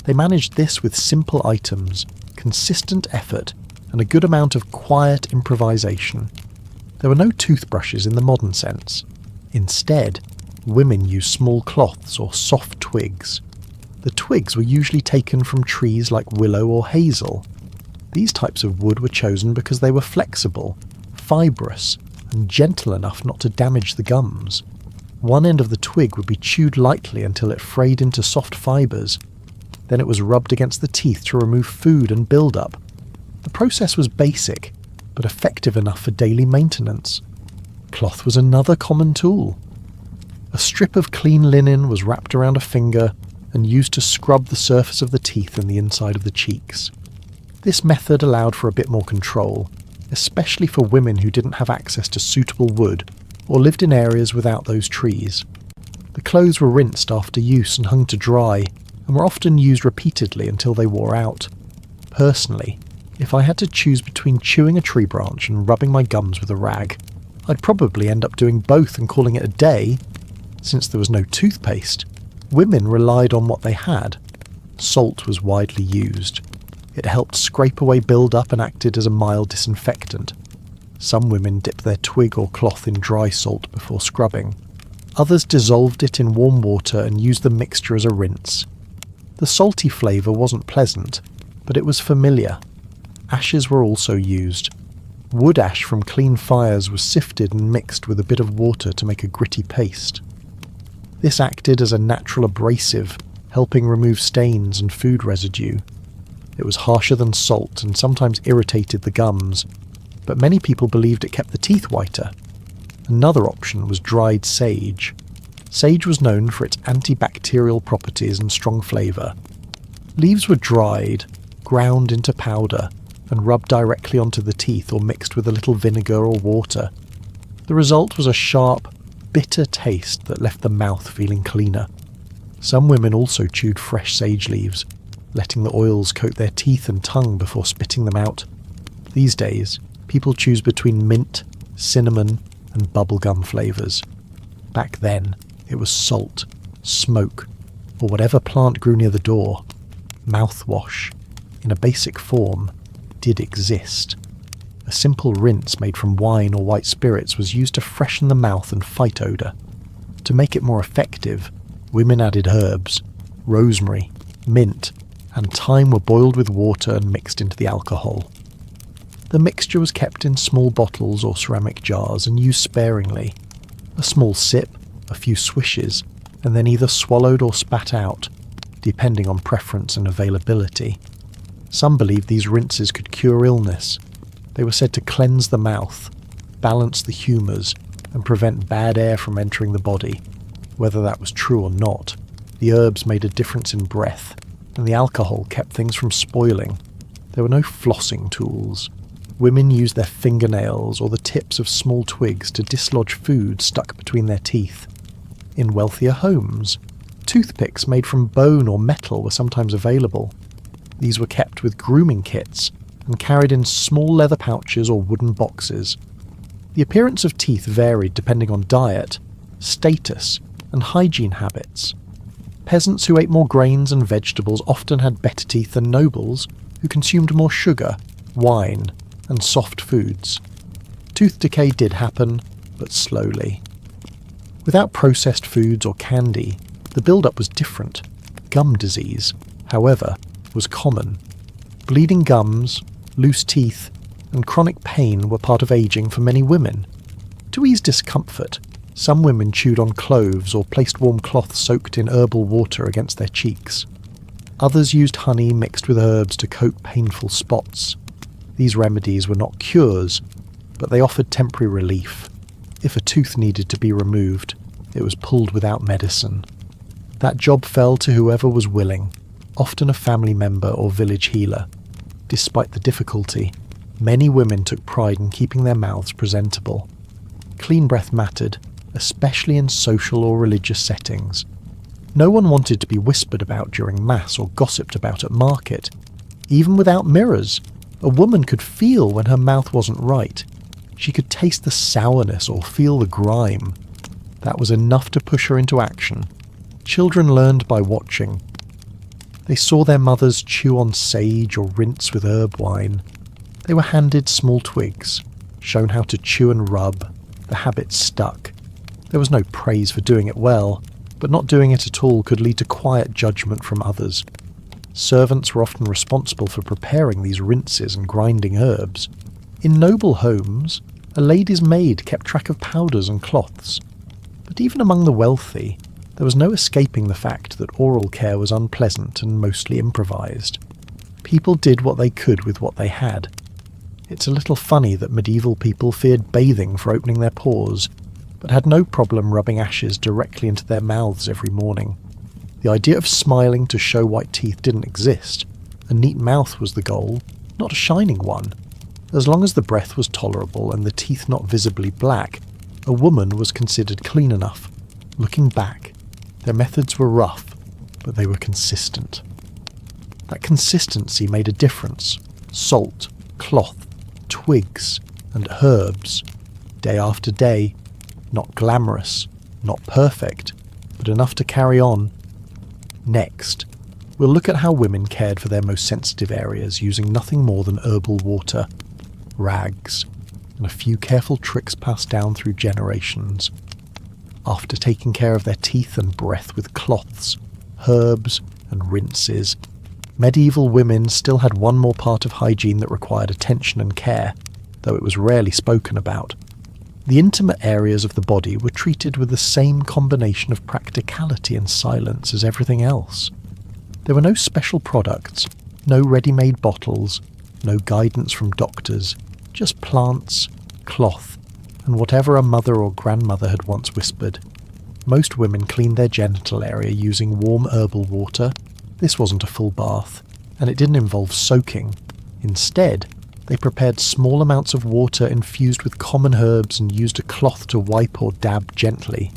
They managed this with simple items, consistent effort, and a good amount of quiet improvisation. There were no toothbrushes in the modern sense. Instead, women used small cloths or soft twigs. The twigs were usually taken from trees like willow or hazel. These types of wood were chosen because they were flexible, fibrous, and gentle enough not to damage the gums. One end of the twig would be chewed lightly until it frayed into soft fibres. Then it was rubbed against the teeth to remove food and build-up. The process was basic, but effective enough for daily maintenance. Cloth was another common tool. A strip of clean linen was wrapped around a finger and used to scrub the surface of the teeth and the inside of the cheeks. This method allowed for a bit more control, especially for women who didn't have access to suitable wood or lived in areas without those trees. The clothes were rinsed after use and hung to dry, and were often used repeatedly until they wore out. Personally, if I had to choose between chewing a tree branch and rubbing my gums with a rag, I'd probably end up doing both and calling it a day. Since there was no toothpaste, women relied on what they had. Salt was widely used. It helped scrape away build-up and acted as a mild disinfectant. Some women dipped their twig or cloth in dry salt before scrubbing. Others dissolved it in warm water and used the mixture as a rinse. The salty flavour wasn't pleasant, but it was familiar. Ashes were also used. Wood ash from clean fires was sifted and mixed with a bit of water to make a gritty paste. This acted as a natural abrasive, helping remove stains and food residue. It was harsher than salt and sometimes irritated the gums, but many people believed it kept the teeth whiter. Another option was dried sage. Sage was known for its antibacterial properties and strong flavour. Leaves were dried, ground into powder, and rubbed directly onto the teeth or mixed with a little vinegar or water. The result was a sharp, bitter taste that left the mouth feeling cleaner. Some women also chewed fresh sage leaves, letting the oils coat their teeth and tongue before spitting them out. These days, people choose between mint, cinnamon, and bubblegum flavours. Back then, it was salt, smoke, or whatever plant grew near the door. Mouthwash, in a basic form, did exist. A simple rinse made from wine or white spirits was used to freshen the mouth and fight odour. To make it more effective, women added herbs, rosemary, mint, and thyme were boiled with water and mixed into the alcohol. The mixture was kept in small bottles or ceramic jars and used sparingly. A small sip, a few swishes, and then either swallowed or spat out, depending on preference and availability. Some believed these rinses could cure illness. They were said to cleanse the mouth, balance the humours, and prevent bad air from entering the body. Whether that was true or not, the herbs made a difference in breath, and the alcohol kept things from spoiling. There were no flossing tools. Women used their fingernails or the tips of small twigs to dislodge food stuck between their teeth. In wealthier homes, toothpicks made from bone or metal were sometimes available. These were kept with grooming kits and carried in small leather pouches or wooden boxes. The appearance of teeth varied depending on diet, status, and hygiene habits. Peasants who ate more grains and vegetables often had better teeth than nobles who consumed more sugar, wine, and soft foods. Tooth decay did happen, but slowly. Without processed foods or candy, the build-up was different. Gum disease, however, was common. Bleeding gums, loose teeth, and chronic pain were part of aging for many women. To ease discomfort, some women chewed on cloves or placed warm cloths soaked in herbal water against their cheeks. Others used honey mixed with herbs to coat painful spots. These remedies were not cures, but they offered temporary relief. If a tooth needed to be removed, it was pulled without medicine. That job fell to whoever was willing, often a family member or village healer. Despite the difficulty, many women took pride in keeping their mouths presentable. Clean breath mattered, especially in social or religious settings. No one wanted to be whispered about during mass or gossiped about at market. Even without mirrors, a woman could feel when her mouth wasn't right. She could taste the sourness or feel the grime. That was enough to push her into action. Children learned by watching. They saw their mothers chew on sage or rinse with herb wine. They were handed small twigs, shown how to chew and rub. The habit stuck. There was no praise for doing it well, but not doing it at all could lead to quiet judgment from others. Servants were often responsible for preparing these rinses and grinding herbs. In noble homes, a lady's maid kept track of powders and cloths. But even among the wealthy, there was no escaping the fact that oral care was unpleasant and mostly improvised. People did what they could with what they had. It's a little funny that medieval people feared bathing for opening their pores, but had no problem rubbing ashes directly into their mouths every morning. The idea of smiling to show white teeth didn't exist. A neat mouth was the goal, not a shining one. As long as the breath was tolerable and the teeth not visibly black, a woman was considered clean enough. Looking back, their methods were rough, but they were consistent. That consistency made a difference. Salt, cloth, twigs, and herbs. Day after day, not glamorous, not perfect, but enough to carry on. Next, we'll look at how women cared for their most sensitive areas using nothing more than herbal water, rags, and a few careful tricks passed down through generations. After taking care of their teeth and breath with cloths, herbs, and rinses, medieval women still had one more part of hygiene that required attention and care, though it was rarely spoken about. The intimate areas of the body were treated with the same combination of practicality and silence as everything else. There were no special products, no ready-made bottles, no guidance from doctors, Just plants, cloth, and whatever a mother or grandmother had once whispered. Most women cleaned their genital area using warm herbal water. This wasn't a full bath, and it didn't involve soaking. Instead, they prepared small amounts of water infused with common herbs and used a cloth to wipe or dab gently.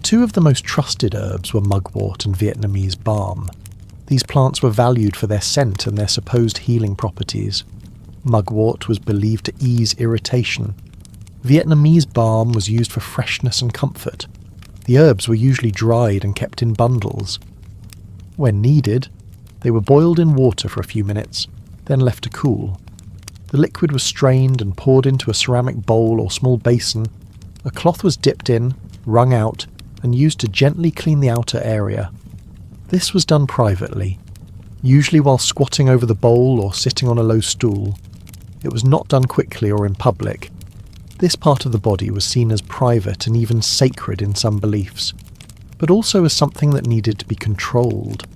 Two of the most trusted herbs were mugwort and Vietnamese balm. These plants were valued for their scent and their supposed healing properties. Mugwort was believed to ease irritation. Vietnamese balm was used for freshness and comfort. The herbs were usually dried and kept in bundles. When needed, they were boiled in water for a few minutes, then left to cool. The liquid was strained and poured into a ceramic bowl or small basin. A cloth was dipped in, wrung out, and used to gently clean the outer area. This was done privately, usually while squatting over the bowl or sitting on a low stool. It was not done quickly or in public. This part of the body was seen as private and even sacred in some beliefs, but also as something that needed to be controlled.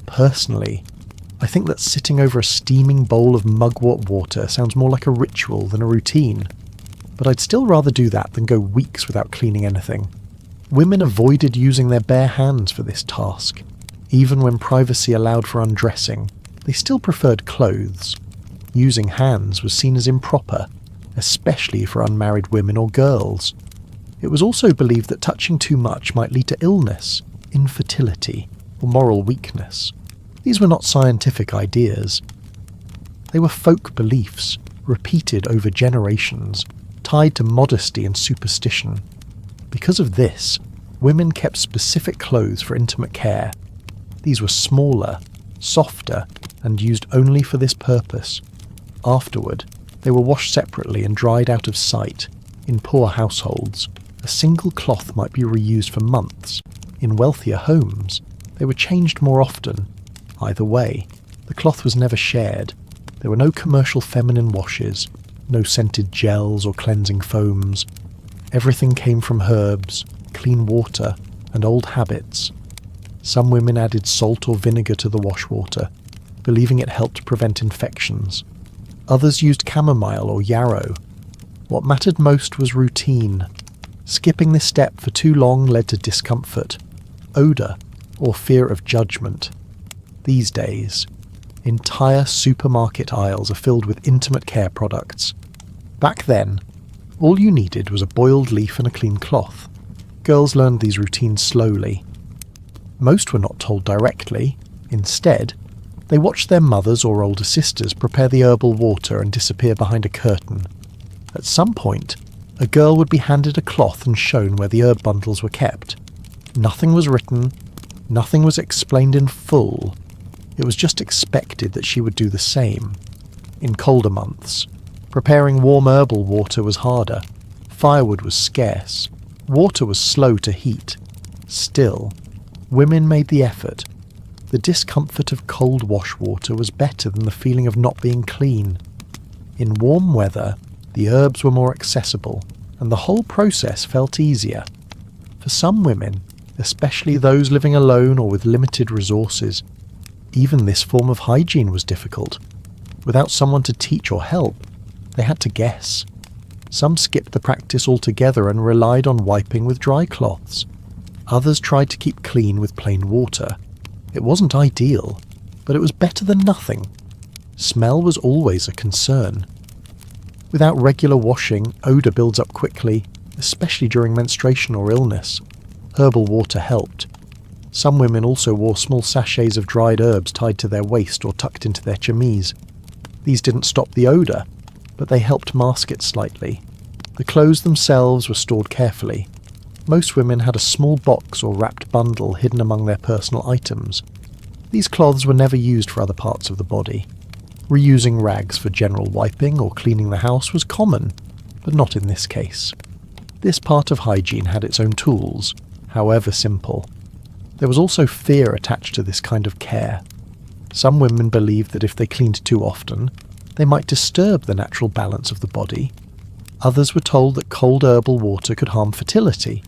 Personally, I think that sitting over a steaming bowl of mugwort water sounds more like a ritual than a routine, but I'd still rather do that than go weeks without cleaning anything. Women avoided using their bare hands for this task. Even when privacy allowed for undressing, they still preferred clothes. Using hands was seen as improper, especially for unmarried women or girls. It was also believed that touching too much might lead to illness, infertility, or moral weakness. These were not scientific ideas. They were folk beliefs, repeated over generations, tied to modesty and superstition. Because of this, women kept specific clothes for intimate care. These were smaller, softer, and used only for this purpose. Afterward, they were washed separately and dried out of sight. In poor households, a single cloth might be reused for months. In wealthier homes, they were changed more often. Either way, the cloth was never shared. There were no commercial feminine washes, no scented gels or cleansing foams. Everything came from herbs, clean water, and old habits. Some women added salt or vinegar to the wash water, believing it helped prevent infections. Others used chamomile or yarrow. What mattered most was routine. Skipping this step for too long led to discomfort, odour, or fear of judgment. These days, entire supermarket aisles are filled with intimate care products. Back then, all you needed was a boiled leaf and a clean cloth. Girls learned these routines slowly. Most were not told directly. Instead, they watched their mothers or older sisters prepare the herbal water and disappear behind a curtain. At some point, a girl would be handed a cloth and shown where the herb bundles were kept. Nothing was written, nothing was explained in full. It was just expected that she would do the same. In colder months, preparing warm herbal water was harder. Firewood was scarce. Water was slow to heat. Still, women made the effort. The discomfort of cold wash water was better than the feeling of not being clean. In warm weather, the herbs were more accessible, and the whole process felt easier. For some women, especially those living alone or with limited resources, even this form of hygiene was difficult. Without someone to teach or help, they had to guess. Some skipped the practice altogether and relied on wiping with dry cloths. Others tried to keep clean with plain water. It wasn't ideal, but it was better than nothing. Smell was always a concern. Without regular washing, odour builds up quickly, especially during menstruation or illness. Herbal water helped. Some women also wore small sachets of dried herbs tied to their waist or tucked into their chemise. These didn't stop the odour, but they helped mask it slightly. The clothes themselves were stored carefully. Most women had a small box or wrapped bundle hidden among their personal items. These cloths were never used for other parts of the body. Reusing rags for general wiping or cleaning the house was common, but not in this case. This part of hygiene had its own tools, however simple. There was also fear attached to this kind of care. Some women believed that if they cleaned too often, they might disturb the natural balance of the body. Others were told that cold herbal water could harm fertility.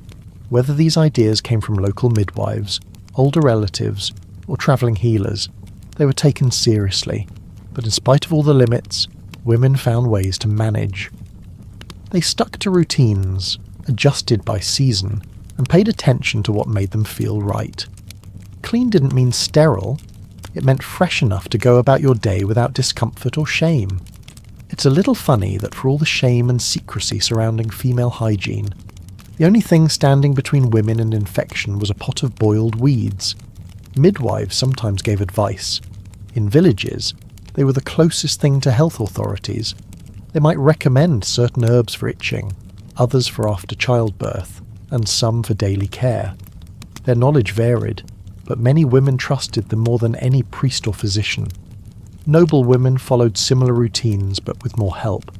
Whether these ideas came from local midwives, older relatives, or travelling healers, they were taken seriously. But in spite of all the limits, women found ways to manage. They stuck to routines, adjusted by season, and paid attention to what made them feel right. Clean didn't mean sterile, it meant fresh enough to go about your day without discomfort or shame. It's a little funny that for all the shame and secrecy surrounding female hygiene, the only thing standing between women and infection was a pot of boiled weeds. Midwives sometimes gave advice. In villages, they were the closest thing to health authorities. They might recommend certain herbs for itching, others for after childbirth, and some for daily care. Their knowledge varied, but many women trusted them more than any priest or physician. Noble women followed similar routines but with more help.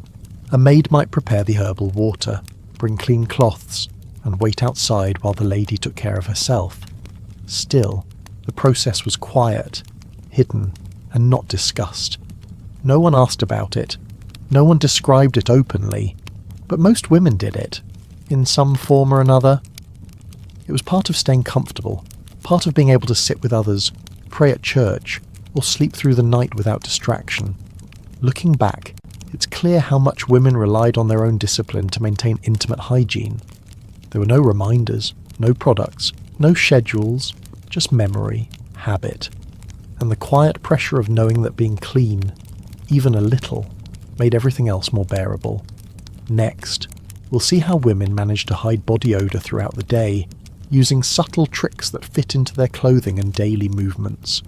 A maid might prepare the herbal water, bring clean cloths, and wait outside while the lady took care of herself. Still, the process was quiet, hidden, and not discussed. No one asked about it. No one described it openly. But most women did it, in some form or another. It was part of staying comfortable, part of being able to sit with others, pray at church, or sleep through the night without distraction. Looking back, it's clear how much women relied on their own discipline to maintain intimate hygiene. There were no reminders, no products, no schedules, just memory, habit, and the quiet pressure of knowing that being clean, even a little, made everything else more bearable. Next, we'll see how women managed to hide body odour throughout the day, using subtle tricks that fit into their clothing and daily movements.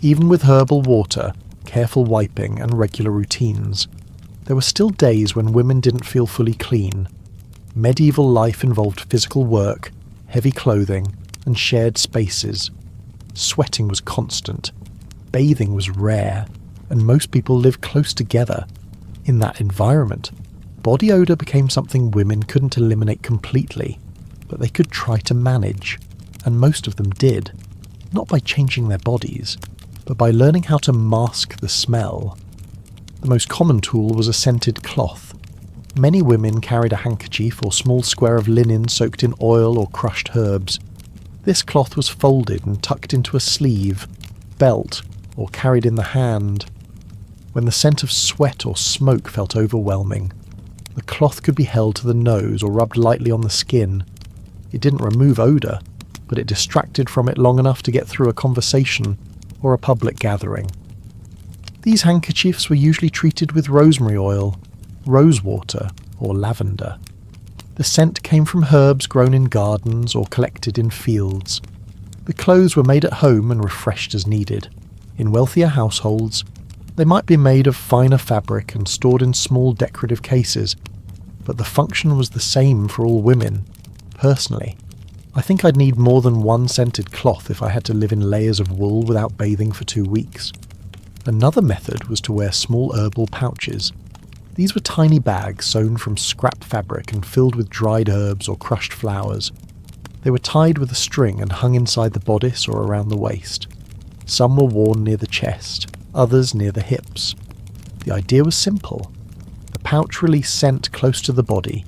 Even with herbal water, careful wiping, and regular routines, there were still days when women didn't feel fully clean. Medieval life involved physical work, heavy clothing, and shared spaces. Sweating was constant, bathing was rare, and most people lived close together. In that environment, body odour became something women couldn't eliminate completely, but they could try to manage, and most of them did, not by changing their bodies, but by learning how to mask the smell. The most common tool was a scented cloth. Many women carried a handkerchief or small square of linen soaked in oil or crushed herbs. This cloth was folded and tucked into a sleeve, belt, or carried in the hand. When the scent of sweat or smoke felt overwhelming, the cloth could be held to the nose or rubbed lightly on the skin. It didn't remove odour, but it distracted from it long enough to get through a conversation or a public gathering. These handkerchiefs were usually treated with rosemary oil, rosewater, or lavender. The scent came from herbs grown in gardens or collected in fields. The clothes were made at home and refreshed as needed. In wealthier households, they might be made of finer fabric and stored in small decorative cases, but the function was the same for all women. Personally, I think I'd need more than one scented cloth if I had to live in layers of wool without bathing for 2 weeks. Another method was to wear small herbal pouches. These were tiny bags sewn from scrap fabric and filled with dried herbs or crushed flowers. They were tied with a string and hung inside the bodice or around the waist. Some were worn near the chest, others near the hips. The idea was simple. The pouch released scent close to the body,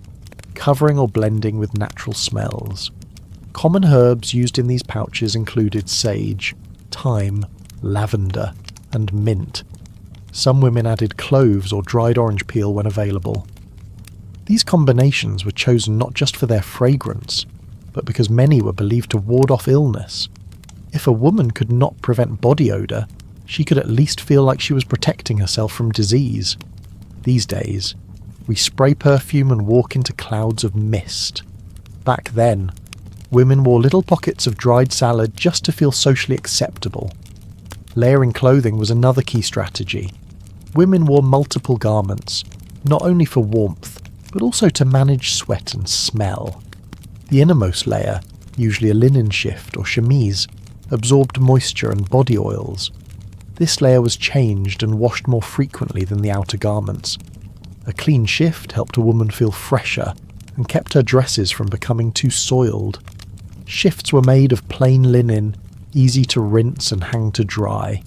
covering or blending with natural smells. Common herbs used in these pouches included sage, thyme, lavender, and mint. Some women added cloves or dried orange peel when available. These combinations were chosen not just for their fragrance, but because many were believed to ward off illness. If a woman could not prevent body odour, she could at least feel like she was protecting herself from disease. These days, we spray perfume and walk into clouds of mist. Back then, women wore little pockets of dried salad just to feel socially acceptable. Layering clothing was another key strategy. Women wore multiple garments, not only for warmth, but also to manage sweat and smell. The innermost layer, usually a linen shift or chemise, absorbed moisture and body oils. This layer was changed and washed more frequently than the outer garments. A clean shift helped a woman feel fresher and kept her dresses from becoming too soiled. Shifts were made of plain linen, easy to rinse and hang to dry.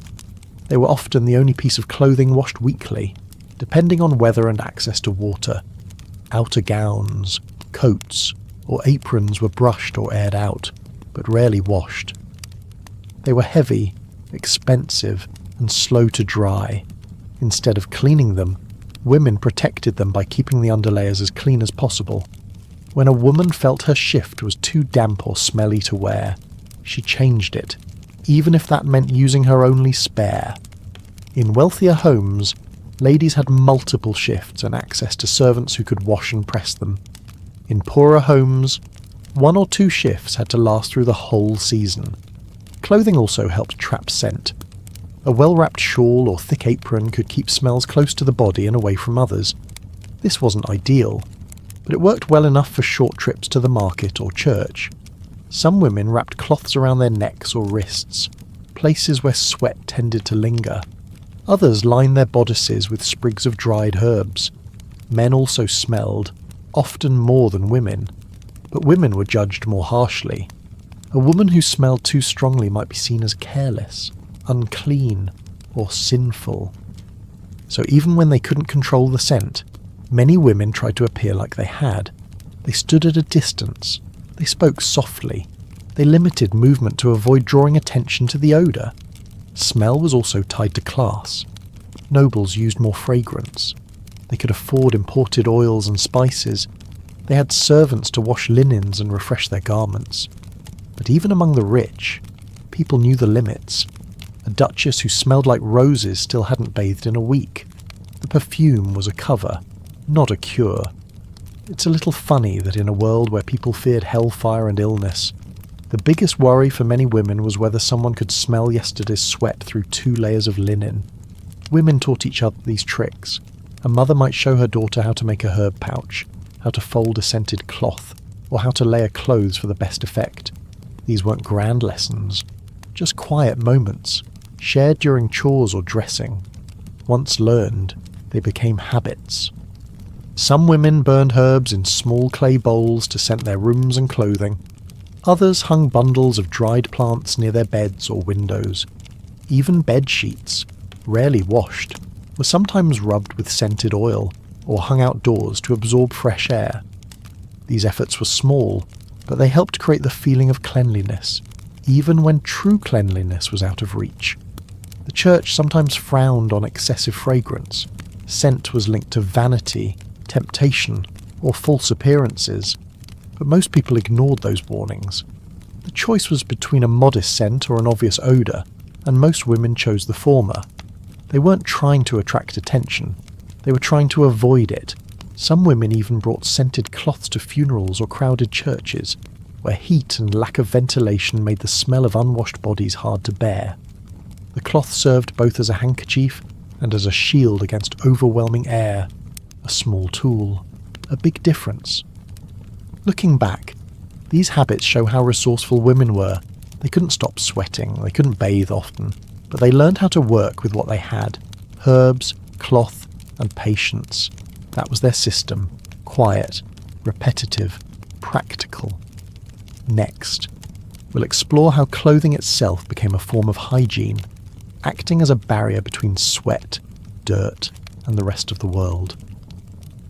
They were often the only piece of clothing washed weekly, depending on weather and access to water. Outer gowns, coats, or aprons were brushed or aired out, but rarely washed. They were heavy, expensive, and slow to dry. Instead of cleaning them, Women protected them by keeping the underlayers as clean as possible. When a woman felt her shift was too damp or smelly to wear, she changed it, even if that meant using her only spare. In wealthier homes, ladies had multiple shifts and access to servants who could wash and press them. In poorer homes, 1 or 2 shifts had to last through the whole season. Clothing also helped trap scent. A well-wrapped shawl or thick apron could keep smells close to the body and away from others. This wasn't ideal, but it worked well enough for short trips to the market or church. Some women wrapped cloths around their necks or wrists, places where sweat tended to linger. Others lined their bodices with sprigs of dried herbs. Men also smelled, often more than women, but women were judged more harshly. A woman who smelled too strongly might be seen as careless, unclean, or sinful. So even when they couldn't control the scent, many women tried to appear like they had. They stood at a distance. They spoke softly. They limited movement to avoid drawing attention to the odour. Smell was also tied to class. Nobles used more fragrance. They could afford imported oils and spices. They had servants to wash linens and refresh their garments. But even among the rich, people knew the limits. A duchess who smelled like roses still hadn't bathed in a week. The perfume was a cover, not a cure. It's a little funny that in a world where people feared hellfire and illness, the biggest worry for many women was whether someone could smell yesterday's sweat through 2 layers of linen. Women taught each other these tricks. A mother might show her daughter how to make a herb pouch, how to fold a scented cloth, or how to layer clothes for the best effect. These weren't grand lessons, just quiet moments, shared during chores or dressing. Once learned, they became habits. Some women burned herbs in small clay bowls to scent their rooms and clothing. Others hung bundles of dried plants near their beds or windows. Even bed sheets, rarely washed, were sometimes rubbed with scented oil or hung outdoors to absorb fresh air. These efforts were small, but they helped create the feeling of cleanliness, even when true cleanliness was out of reach. The church sometimes frowned on excessive fragrance. Scent was linked to vanity, temptation, or false appearances, but most people ignored those warnings. The choice was between a modest scent or an obvious odour, and most women chose the former. They weren't trying to attract attention, they were trying to avoid it. Some women even brought scented cloths to funerals or crowded churches, where heat and lack of ventilation made the smell of unwashed bodies hard to bear. The cloth served both as a handkerchief and as a shield against overwhelming air. A small tool, a big difference. Looking back, these habits show how resourceful women were. They couldn't stop sweating, they couldn't bathe often, but they learned how to work with what they had: herbs, cloth, and patience. That was their system: quiet, repetitive, practical. Next, we'll explore how clothing itself became a form of hygiene, acting as a barrier between sweat, dirt, and the rest of the world.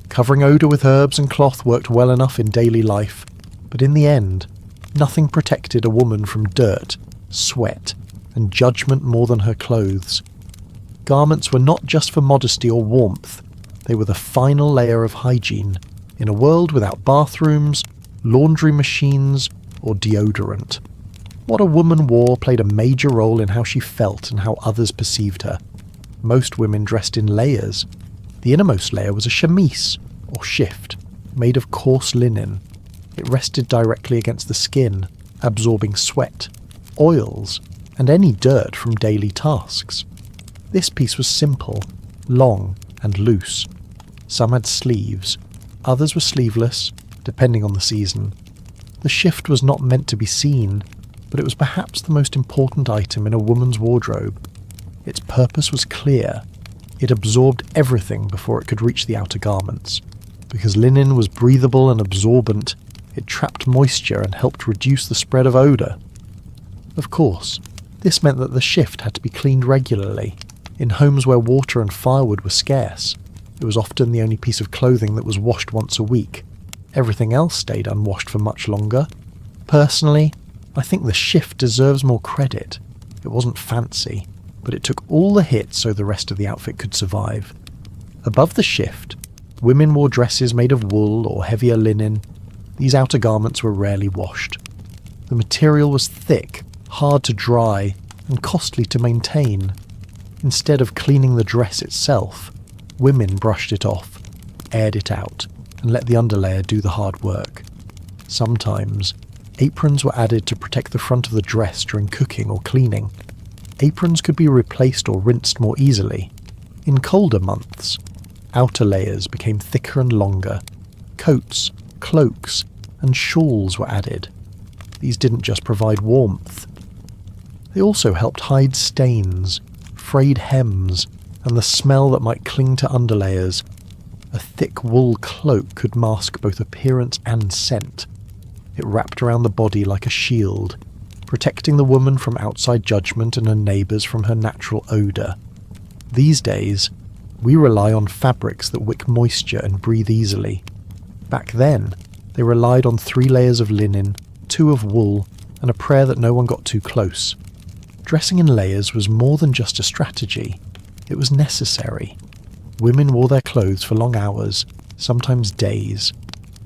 Covering odour with herbs and cloth worked well enough in daily life, but in the end, nothing protected a woman from dirt, sweat, and judgment more than her clothes. Garments were not just for modesty or warmth, they were the final layer of hygiene, in a world without bathrooms, laundry machines, or deodorant. What a woman wore played a major role in how she felt and how others perceived her. Most women dressed in layers. The innermost layer was a chemise, or shift, made of coarse linen. It rested directly against the skin, absorbing sweat, oils, and any dirt from daily tasks. This piece was simple, long, and loose. Some had sleeves, others were sleeveless, depending on the season. The shift was not meant to be seen, but it was perhaps the most important item in a woman's wardrobe. Its purpose was clear. It absorbed everything before it could reach the outer garments. Because linen was breathable and absorbent, it trapped moisture and helped reduce the spread of odour. Of course, this meant that the shift had to be cleaned regularly. In homes where water and firewood were scarce, it was often the only piece of clothing that was washed once a week. Everything else stayed unwashed for much longer. Personally, I think the shift deserves more credit. It wasn't fancy, but it took all the hits so the rest of the outfit could survive. Above the shift, women wore dresses made of wool or heavier linen. These outer garments were rarely washed. The material was thick, hard to dry, and costly to maintain. Instead of cleaning the dress itself, women brushed it off, aired it out, and let the underlayer do the hard work. Sometimes, aprons were added to protect the front of the dress during cooking or cleaning. Aprons could be replaced or rinsed more easily. In colder months, outer layers became thicker and longer. Coats, cloaks, and shawls were added. These didn't just provide warmth. They also helped hide stains, frayed hems, and the smell that might cling to underlayers. A thick wool cloak could mask both appearance and scent. It wrapped around the body like a shield, protecting the woman from outside judgment and her neighbours from her natural odour. These days, we rely on fabrics that wick moisture and breathe easily. Back then, they relied on 3 layers of linen, 2 of wool, and a prayer that no one got too close. Dressing in layers was more than just a strategy. It was necessary. Women wore their clothes for long hours, sometimes days.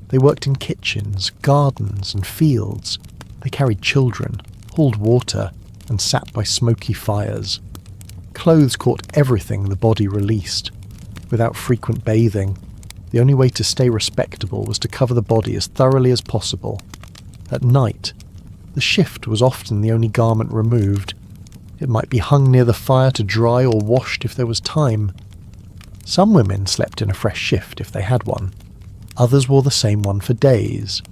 They worked in kitchens, gardens, and fields. They carried children, hauled water, and sat by smoky fires. Clothes caught everything the body released. Without frequent bathing, the only way to stay respectable was to cover the body as thoroughly as possible. At night, the shift was often the only garment removed. It might be hung near the fire to dry or washed if there was time. Some women slept in a fresh shift if they had one. Others wore the same one for days.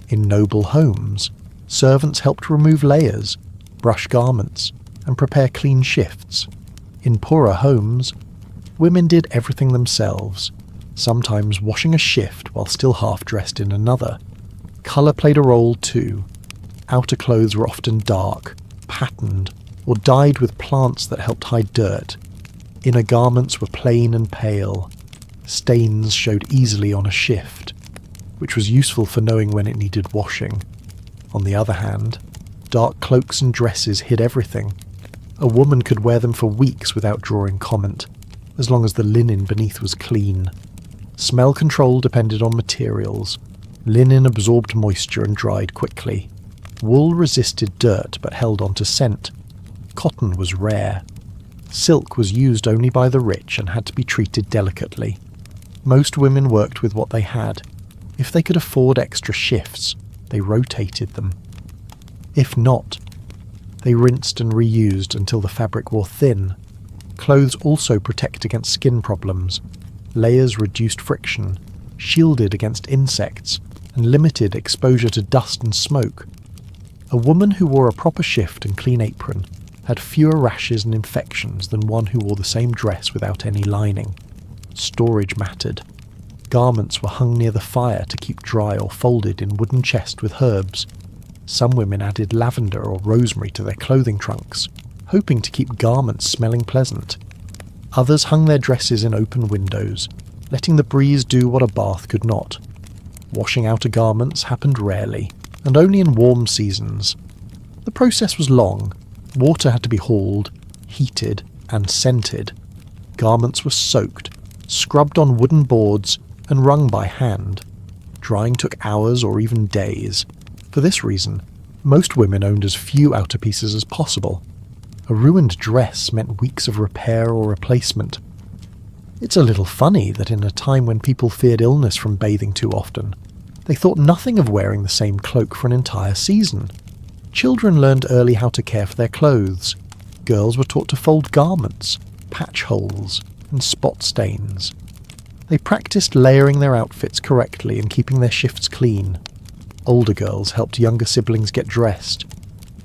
In noble homes, servants helped remove layers, brush garments, and prepare clean shifts. In poorer homes, women did everything themselves, sometimes washing a shift while still half-dressed in another. Colour played a role too. Outer clothes were often dark, patterned, or dyed with plants that helped hide dirt. Inner garments were plain and pale. Stains showed easily on a shift, which was useful for knowing when it needed washing. On the other hand, dark cloaks and dresses hid everything. A woman could wear them for weeks without drawing comment, as long as the linen beneath was clean. Smell control depended on materials. Linen absorbed moisture and dried quickly. Wool resisted dirt but held on to scent. Cotton was rare. Silk was used only by the rich and had to be treated delicately. Most women worked with what they had. If they could afford extra shifts, they rotated them. If not, they rinsed and reused until the fabric wore thin. Clothes also protect against skin problems. Layers reduced friction, shielded against insects, and limited exposure to dust and smoke. A woman who wore a proper shift and clean apron had fewer rashes and infections than one who wore the same dress without any lining. Storage mattered. Garments were hung near the fire to keep dry or folded in wooden chests with herbs. Some women added lavender or rosemary to their clothing trunks, hoping to keep garments smelling pleasant. Others hung their dresses in open windows, letting the breeze do what a bath could not. Washing outer garments happened rarely, and only in warm seasons. The process was long. Water had to be hauled, heated, and scented. Garments were soaked, scrubbed on wooden boards, and wrung by hand. Drying took hours or even days. For this reason, most women owned as few outer pieces as possible. A ruined dress meant weeks of repair or replacement. It's a little funny that in a time when people feared illness from bathing too often, they thought nothing of wearing the same cloak for an entire season. Children learned early how to care for their clothes. Girls were taught to fold garments, patch holes, and spot stains. They practiced layering their outfits correctly and keeping their shifts clean. Older girls helped younger siblings get dressed.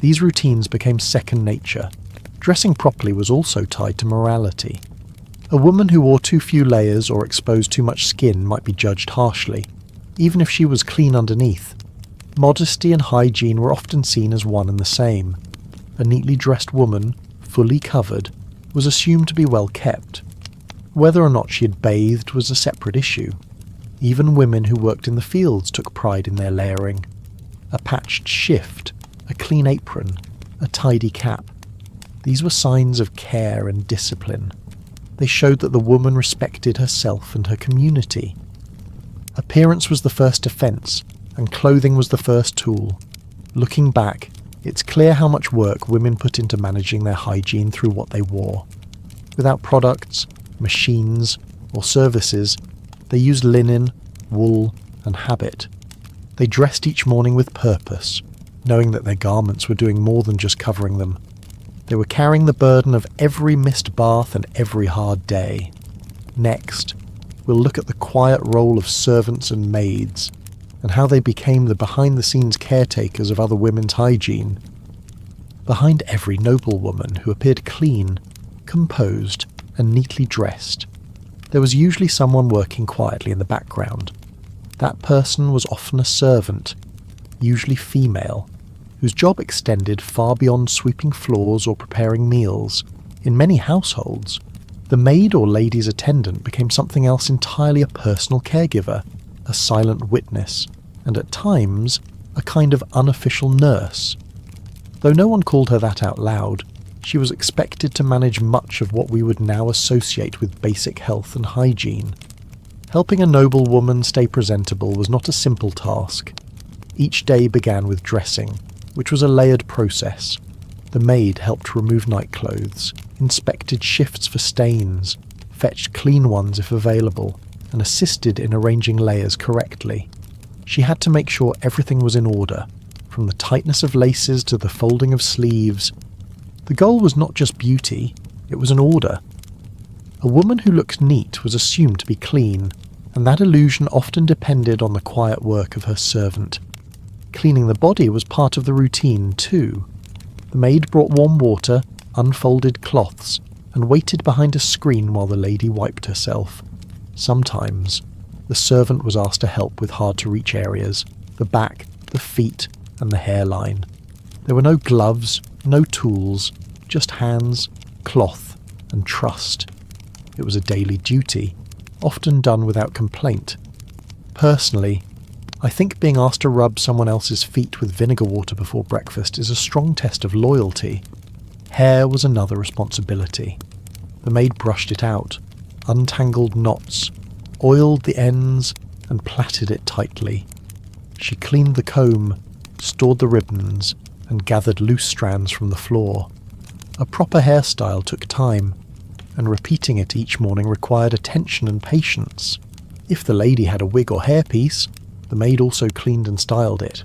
These routines became second nature. Dressing properly was also tied to morality. A woman who wore too few layers or exposed too much skin might be judged harshly, even if she was clean underneath. Modesty and hygiene were often seen as one and the same. A neatly dressed woman, fully covered, was assumed to be well kept. Whether or not she had bathed was a separate issue. Even women who worked in the fields took pride in their layering. A patched shift, a clean apron, a tidy cap. These were signs of care and discipline. They showed that the woman respected herself and her community. Appearance was the first defence, and clothing was the first tool. Looking back, it's clear how much work women put into managing their hygiene through what they wore. Without products, machines, or services, they used linen, wool, and habit. They dressed each morning with purpose, knowing that their garments were doing more than just covering them. They were carrying the burden of every missed bath and every hard day. Next, we'll look at the quiet role of servants and maids, and how they became the behind-the-scenes caretakers of other women's hygiene. Behind every noblewoman who appeared clean, composed, and neatly dressed, there was usually someone working quietly in the background. That person was often a servant, usually female, whose job extended far beyond sweeping floors or preparing meals. In many households, the maid or lady's attendant became something else entirely: a personal caregiver, a silent witness, and at times, a kind of unofficial nurse. Though no one called her that out loud, she was expected to manage much of what we would now associate with basic health and hygiene. Helping a noblewoman stay presentable was not a simple task. Each day began with dressing, which was a layered process. The maid helped remove nightclothes, inspected shifts for stains, fetched clean ones if available, and assisted in arranging layers correctly. She had to make sure everything was in order, from the tightness of laces to the folding of sleeves. The goal was not just beauty, it was an order. A woman who looked neat was assumed to be clean, and that illusion often depended on the quiet work of her servant. Cleaning the body was part of the routine too. The maid brought warm water, unfolded cloths, and waited behind a screen while the lady wiped herself. Sometimes, the servant was asked to help with hard-to-reach areas: the back, the feet, and the hairline. There were no gloves, no tools, just hands, cloth, and trust. It was a daily duty, often done without complaint. Personally, I think being asked to rub someone else's feet with vinegar water before breakfast is a strong test of loyalty. Hair was another responsibility. The maid brushed it out, untangled knots, oiled the ends, and plaited it tightly. She cleaned the comb, stored the ribbons, and gathered loose strands from the floor. A proper hairstyle took time, and repeating it each morning required attention and patience. If the lady had a wig or hairpiece, the maid also cleaned and styled it.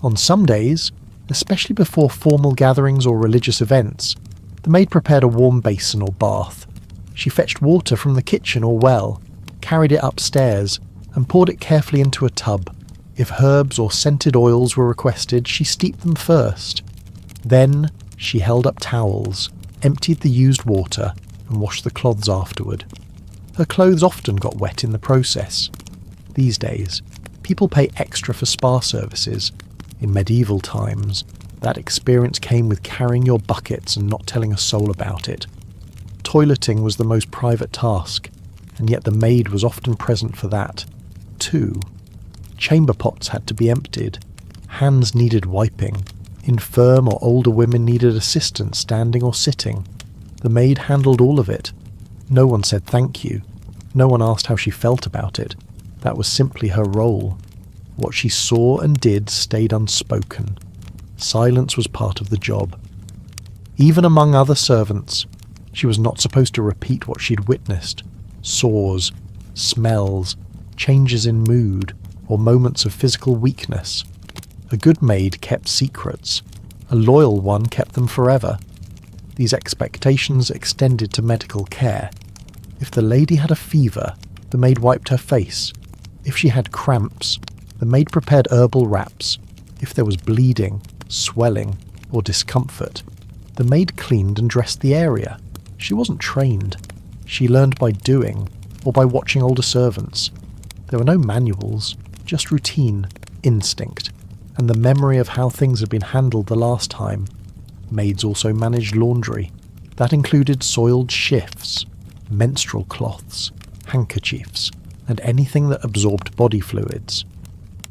On some days, especially before formal gatherings or religious events, the maid prepared a warm basin or bath. She fetched water from the kitchen or well, carried it upstairs, and poured it carefully into a tub. If herbs or scented oils were requested, she steeped them first. Then she held up towels, emptied the used water, and washed the cloths afterward. Her clothes often got wet in the process. These days, people pay extra for spa services. In medieval times, that experience came with carrying your buckets and not telling a soul about it. Toileting was the most private task, and yet the maid was often present for that, too. Chamber pots had to be emptied. Hands needed wiping. Infirm or older women needed assistance standing or sitting. The maid handled all of it. No one said thank you. No one asked how she felt about it. That was simply her role. What she saw and did stayed unspoken. Silence was part of the job. Even among other servants, she was not supposed to repeat what she'd witnessed. Sores, smells, changes in mood, or moments of physical weakness. A good maid kept secrets. A loyal one kept them forever. These expectations extended to medical care. If the lady had a fever, the maid wiped her face. If she had cramps, the maid prepared herbal wraps. If there was bleeding, swelling, or discomfort, the maid cleaned and dressed the area. She wasn't trained. She learned by doing, or by watching older servants. There were no manuals, just routine, instinct, and the memory of how things had been handled the last time. Maids also managed laundry. That included soiled shifts, menstrual cloths, handkerchiefs, and anything that absorbed body fluids.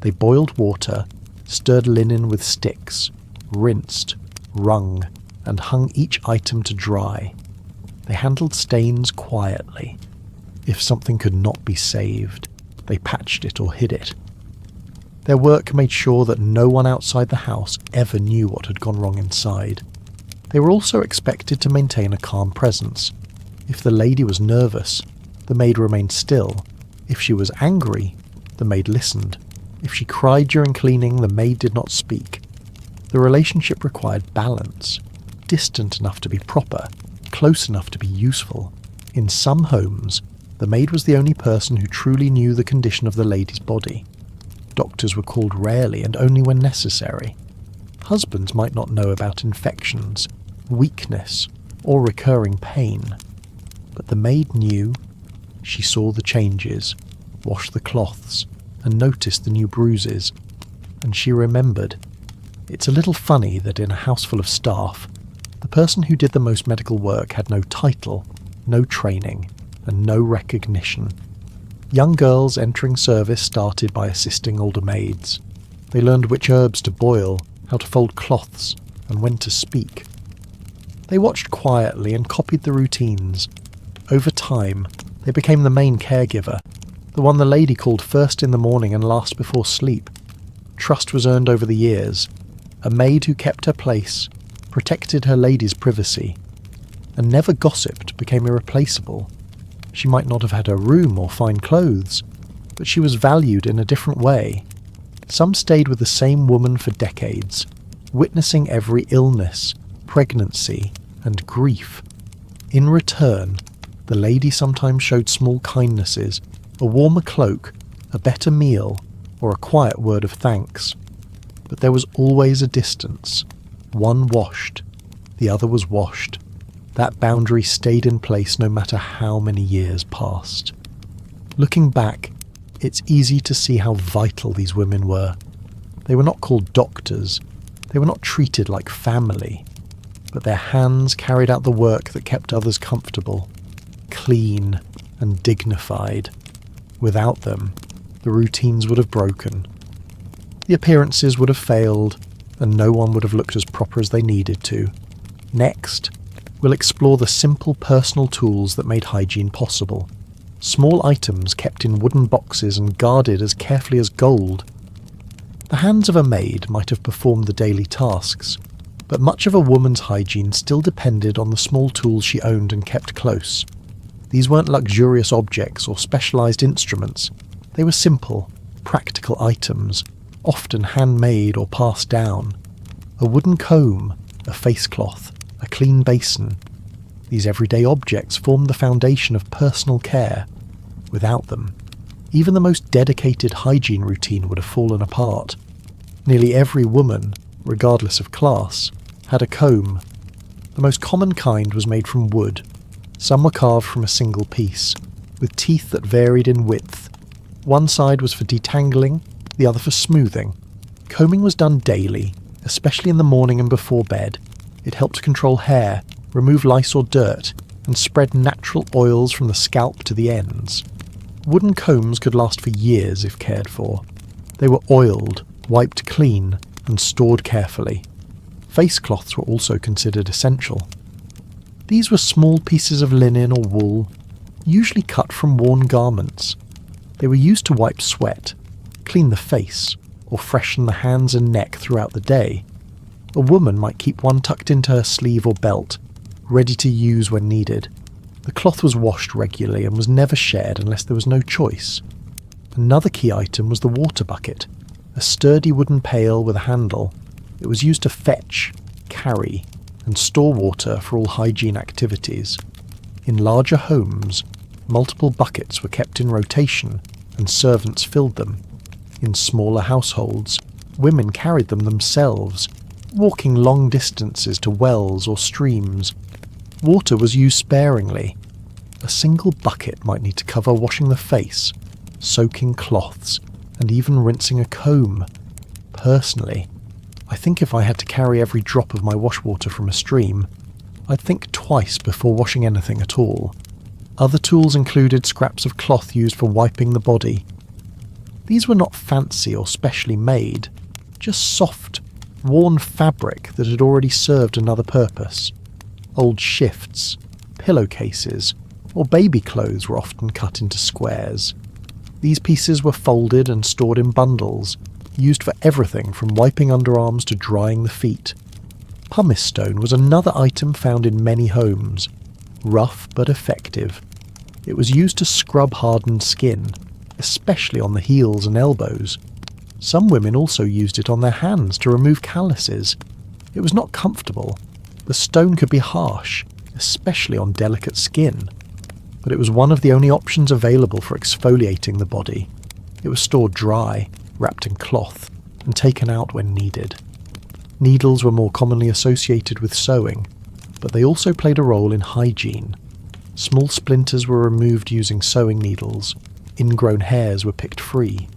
They boiled water, stirred linen with sticks, rinsed, wrung, and hung each item to dry. They handled stains quietly. If something could not be saved, they patched it or hid it. Their work made sure that no one outside the house ever knew what had gone wrong inside. They were also expected to maintain a calm presence. If the lady was nervous, the maid remained still. If she was angry, the maid listened. If she cried during cleaning, the maid did not speak. The relationship required balance, distant enough to be proper, close enough to be useful. In some homes, the maid was the only person who truly knew the condition of the lady's body. Doctors were called rarely and only when necessary. Husbands might not know about infections, weakness, or recurring pain. But the maid knew. She saw the changes, washed the cloths, and noticed the new bruises. And she remembered. It's a little funny that in a house full of staff, the person who did the most medical work had no title, no training, and no recognition. Young girls entering service started by assisting older maids. They learned which herbs to boil, how to fold cloths, and when to speak. They watched quietly and copied the routines. Over time, they became the main caregiver, the one the lady called first in the morning and last before sleep. Trust was earned over the years. A maid who kept her place, protected her lady's privacy, and never gossiped became irreplaceable. She might not have had a room or fine clothes, but she was valued in a different way. Some stayed with the same woman for decades, witnessing every illness, pregnancy, and grief. In return, the lady sometimes showed small kindnesses, a warmer cloak, a better meal, or a quiet word of thanks. But there was always a distance. One washed, the other was washed. That boundary stayed in place no matter how many years passed. Looking back, it's easy to see how vital these women were. They were not called doctors. They were not treated like family. But their hands carried out the work that kept others comfortable, clean and dignified. Without them, the routines would have broken. The appearances would have failed, and no one would have looked as proper as they needed to. Next, we'll explore the simple personal tools that made hygiene possible. Small items kept in wooden boxes and guarded as carefully as gold. The hands of a maid might have performed the daily tasks, but much of a woman's hygiene still depended on the small tools she owned and kept close. These weren't luxurious objects or specialised instruments. They were simple, practical items, often handmade or passed down. A wooden comb, a face cloth, a clean basin. These everyday objects formed the foundation of personal care. Without them, even the most dedicated hygiene routine would have fallen apart. Nearly every woman, regardless of class, had a comb. The most common kind was made from wood. Some were carved from a single piece, with teeth that varied in width. One side was for detangling, the other for smoothing. Combing was done daily, especially in the morning and before bed. It helped control hair, remove lice or dirt, and spread natural oils from the scalp to the ends. Wooden combs could last for years if cared for. They were oiled, wiped clean, and stored carefully. Face cloths were also considered essential. These were small pieces of linen or wool, usually cut from worn garments. They were used to wipe sweat, clean the face, or freshen the hands and neck throughout the day. A woman might keep one tucked into her sleeve or belt, ready to use when needed. The cloth was washed regularly and was never shared unless there was no choice. Another key item was the water bucket, a sturdy wooden pail with a handle. It was used to fetch, carry, and store water for all hygiene activities. In larger homes, multiple buckets were kept in rotation and servants filled them. In smaller households, women carried them themselves, walking long distances to wells or streams. Water was used sparingly. A single bucket might need to cover washing the face, soaking cloths, and even rinsing a comb. Personally, I think if I had to carry every drop of my wash water from a stream, I'd think twice before washing anything at all. Other tools included scraps of cloth used for wiping the body. These were not fancy or specially made, just soft, worn fabric that had already served another purpose. Old shifts, pillowcases, or baby clothes were often cut into squares. These pieces were folded and stored in bundles, used for everything from wiping underarms to drying the feet. Pumice stone was another item found in many homes, rough but effective. It was used to scrub hardened skin, especially on the heels and elbows. Some women also used it on their hands to remove calluses. It was not comfortable. The stone could be harsh, especially on delicate skin, but it was one of the only options available for exfoliating the body. It was stored dry, wrapped in cloth, and taken out when needed. Needles were more commonly associated with sewing, but they also played a role in hygiene. Small splinters were removed using sewing needles. Ingrown hairs were picked free.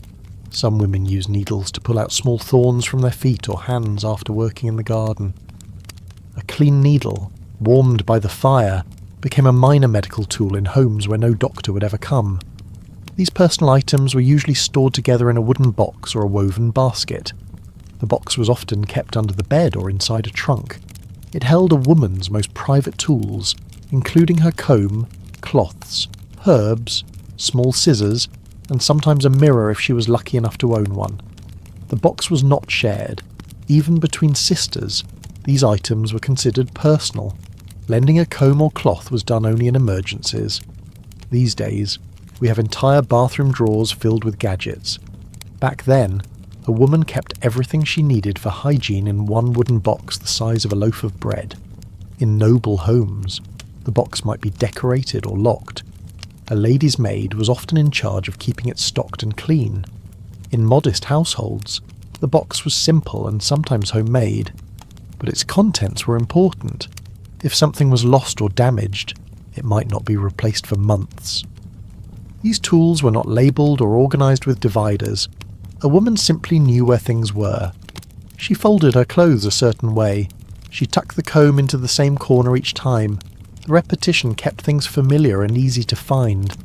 Some women used needles to pull out small thorns from their feet or hands after working in the garden. A clean needle, warmed by the fire, became a minor medical tool in homes where no doctor would ever come. These personal items were usually stored together in a wooden box or a woven basket. The box was often kept under the bed or inside a trunk. It held a woman's most private tools, including her comb, cloths, herbs, small scissors, and sometimes a mirror if she was lucky enough to own one. The box was not shared. Even between sisters, these items were considered personal. Lending a comb or cloth was done only in emergencies. These days, we have entire bathroom drawers filled with gadgets. Back then, a woman kept everything she needed for hygiene in one wooden box the size of a loaf of bread. In noble homes, the box might be decorated or locked. A lady's maid was often in charge of keeping it stocked and clean. In modest households, the box was simple and sometimes homemade, but its contents were important. If something was lost or damaged, it might not be replaced for months. These tools were not labelled or organised with dividers. A woman simply knew where things were. She folded her clothes a certain way. She tucked the comb into the same corner each time. The repetition kept things familiar and easy to find.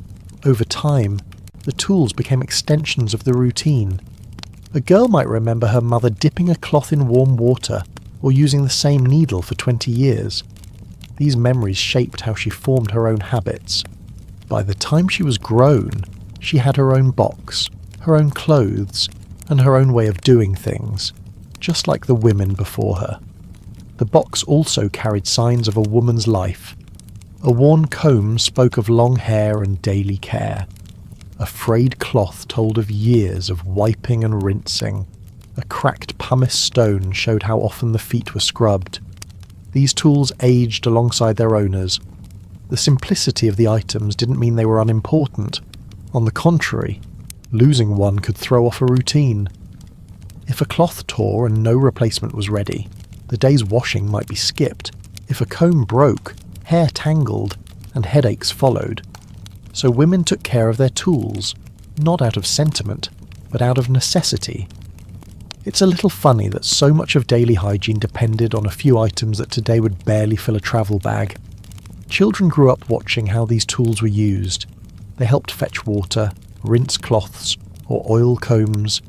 Over time, the tools became extensions of the routine. A girl might remember her mother dipping a cloth in warm water or using the same needle for 20 years. These memories shaped how she formed her own habits. By the time she was grown, she had her own box, her own clothes, and her own way of doing things, just like the women before her. The box also carried signs of a woman's life. A worn comb spoke of long hair and daily care. A frayed cloth told of years of wiping and rinsing. A cracked pumice stone showed how often the feet were scrubbed. These tools aged alongside their owners. The simplicity of the items didn't mean they were unimportant. On the contrary, losing one could throw off a routine. If a cloth tore and no replacement was ready, the day's washing might be skipped. If a comb broke, hair tangled, and headaches followed. So women took care of their tools, not out of sentiment, but out of necessity. It's a little funny that so much of daily hygiene depended on a few items that today would barely fill a travel bag. Children grew up watching how these tools were used. They helped fetch water, rinse cloths, or oil combs.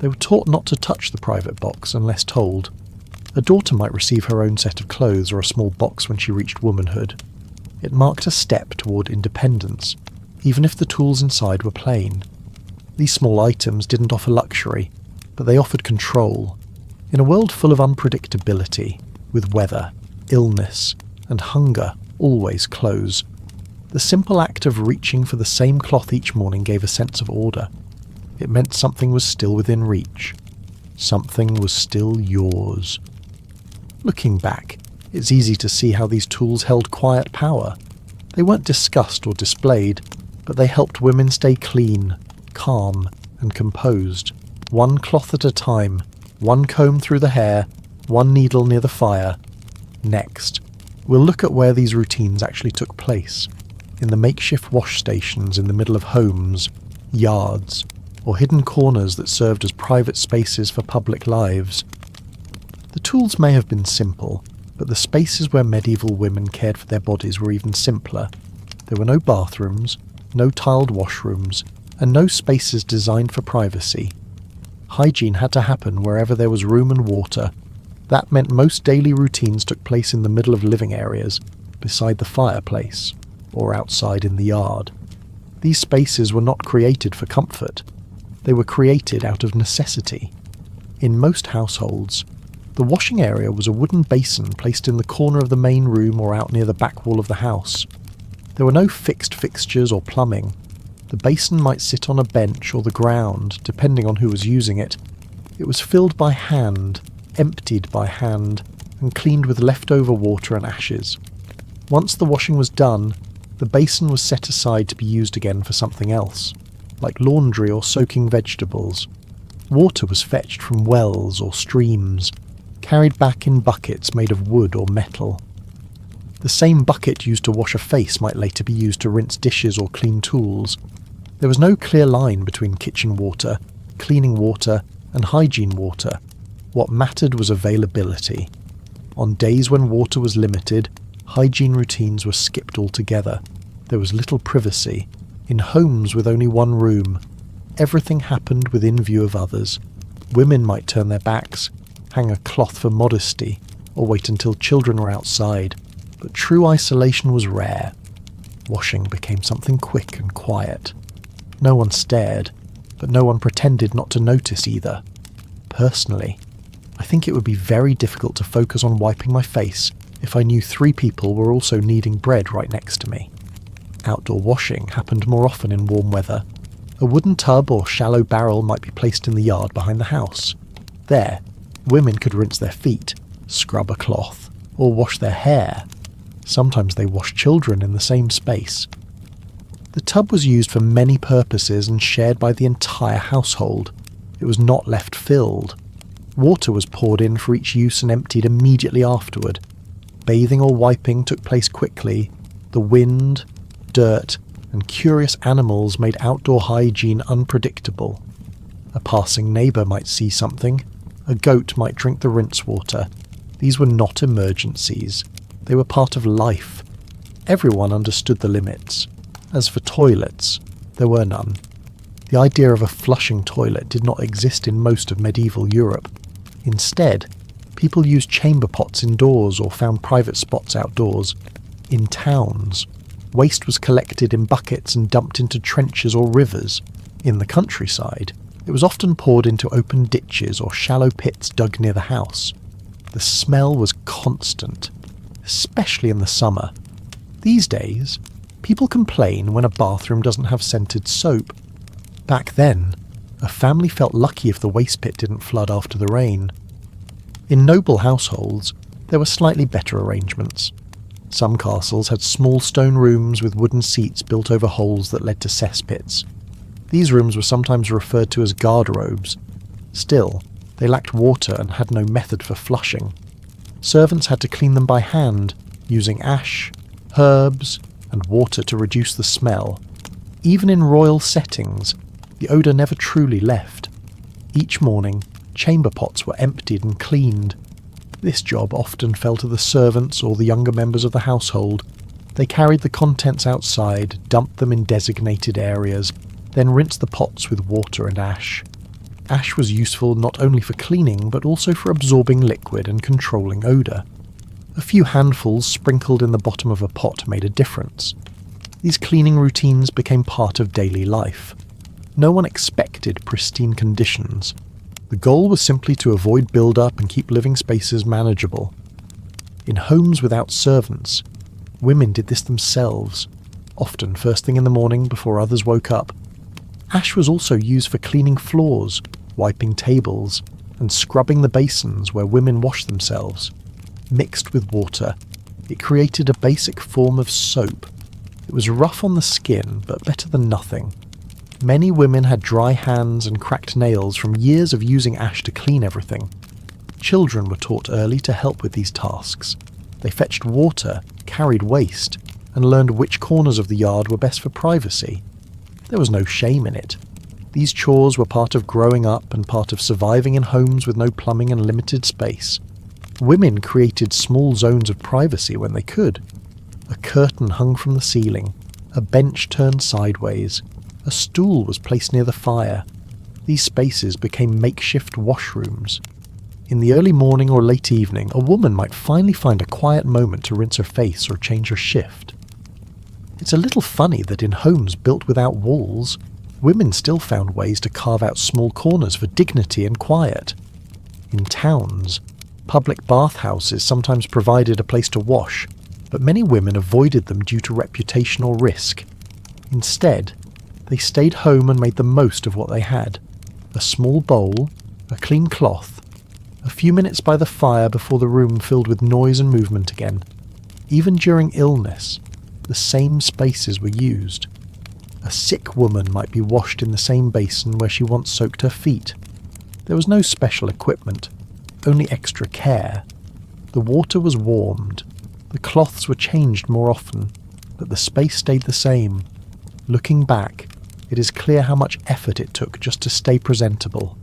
They were taught not to touch the private box unless told. A daughter might receive her own set of clothes or a small box when she reached womanhood. It marked a step toward independence, even if the tools inside were plain. These small items didn't offer luxury, but they offered control. In a world full of unpredictability, with weather, illness, and hunger always close, the simple act of reaching for the same cloth each morning gave a sense of order. It meant something was still within reach. Something was still yours. Looking back, it's easy to see how these tools held quiet power. They weren't discussed or displayed, but they helped women stay clean, calm, and composed. One cloth at a time, one comb through the hair, one needle near the fire. Next, we'll look at where these routines actually took place. In the makeshift wash stations in the middle of homes, yards, or hidden corners that served as private spaces for public lives. The tools may have been simple, but the spaces where medieval women cared for their bodies were even simpler. There were no bathrooms, no tiled washrooms, and no spaces designed for privacy. Hygiene had to happen wherever there was room and water. That meant most daily routines took place in the middle of living areas, beside the fireplace or outside in the yard. These spaces were not created for comfort. They were created out of necessity. In most households, the washing area was a wooden basin placed in the corner of the main room or out near the back wall of the house. There were no fixed fixtures or plumbing. The basin might sit on a bench or the ground, depending on who was using it. It was filled by hand, emptied by hand, and cleaned with leftover water and ashes. Once the washing was done, the basin was set aside to be used again for something else, like laundry or soaking vegetables. Water was fetched from wells or streams, carried back in buckets made of wood or metal. The same bucket used to wash a face might later be used to rinse dishes or clean tools. There was no clear line between kitchen water, cleaning water, and hygiene water. What mattered was availability. On days when water was limited, hygiene routines were skipped altogether. There was little privacy. In homes with only one room, everything happened within view of others. Women might turn their backs, hang a cloth for modesty, or wait until children were outside. But true isolation was rare. Washing became something quick and quiet. No one stared, but no one pretended not to notice either. Personally, I think it would be very difficult to focus on wiping my face if I knew 3 people were also kneading bread right next to me. Outdoor washing happened more often in warm weather. A wooden tub or shallow barrel might be placed in the yard behind the house. There, women could rinse their feet, scrub a cloth, or wash their hair. Sometimes they washed children in the same space. The tub was used for many purposes and shared by the entire household. It was not left filled. Water was poured in for each use and emptied immediately afterward. Bathing or wiping took place quickly. The wind, dirt, and curious animals made outdoor hygiene unpredictable. A passing neighbour might see something. A goat might drink the rinse water. These were not emergencies. They were part of life. Everyone understood the limits. As for toilets, there were none. The idea of a flushing toilet did not exist in most of medieval Europe. Instead, people used chamber pots indoors or found private spots outdoors. In towns, waste was collected in buckets and dumped into trenches or rivers. In the countryside, it was often poured into open ditches or shallow pits dug near the house. The smell was constant, especially in the summer. These days, people complain when a bathroom doesn't have scented soap. Back then, a family felt lucky if the waste pit didn't flood after the rain. In noble households, there were slightly better arrangements. Some castles had small stone rooms with wooden seats built over holes that led to cesspits. These rooms were sometimes referred to as garderobes. Still, they lacked water and had no method for flushing. Servants had to clean them by hand, using ash, herbs, and water to reduce the smell. Even in royal settings, the odour never truly left. Each morning, chamber pots were emptied and cleaned. This job often fell to the servants or the younger members of the household. They carried the contents outside, dumped them in designated areas, then rinsed the pots with water and ash. Ash was useful not only for cleaning, but also for absorbing liquid and controlling odour. A few handfuls sprinkled in the bottom of a pot made a difference. These cleaning routines became part of daily life. No one expected pristine conditions. The goal was simply to avoid build-up and keep living spaces manageable. In homes without servants, women did this themselves, often first thing in the morning before others woke up. Ash was also used for cleaning floors, wiping tables, and scrubbing the basins where women washed themselves. Mixed with water, it created a basic form of soap. It was rough on the skin, but better than nothing. Many women had dry hands and cracked nails from years of using ash to clean everything. Children were taught early to help with these tasks. They fetched water, carried waste, and learned which corners of the yard were best for privacy. There was no shame in it. These chores were part of growing up and part of surviving in homes with no plumbing and limited space. Women created small zones of privacy when they could. A curtain hung from the ceiling, a bench turned sideways, a stool was placed near the fire. These spaces became makeshift washrooms. In the early morning or late evening, a woman might finally find a quiet moment to rinse her face or change her shift. It's a little funny that in homes built without walls, women still found ways to carve out small corners for dignity and quiet. In towns, public bathhouses sometimes provided a place to wash, but many women avoided them due to reputational risk. Instead, they stayed home and made the most of what they had: a small bowl, a clean cloth, a few minutes by the fire before the room filled with noise and movement again. Even during illness, the same spaces were used. A sick woman might be washed in the same basin where she once soaked her feet. There was no special equipment, only extra care. The water was warmed, the cloths were changed more often, but the space stayed the same. Looking back, it is clear how much effort it took just to stay presentable.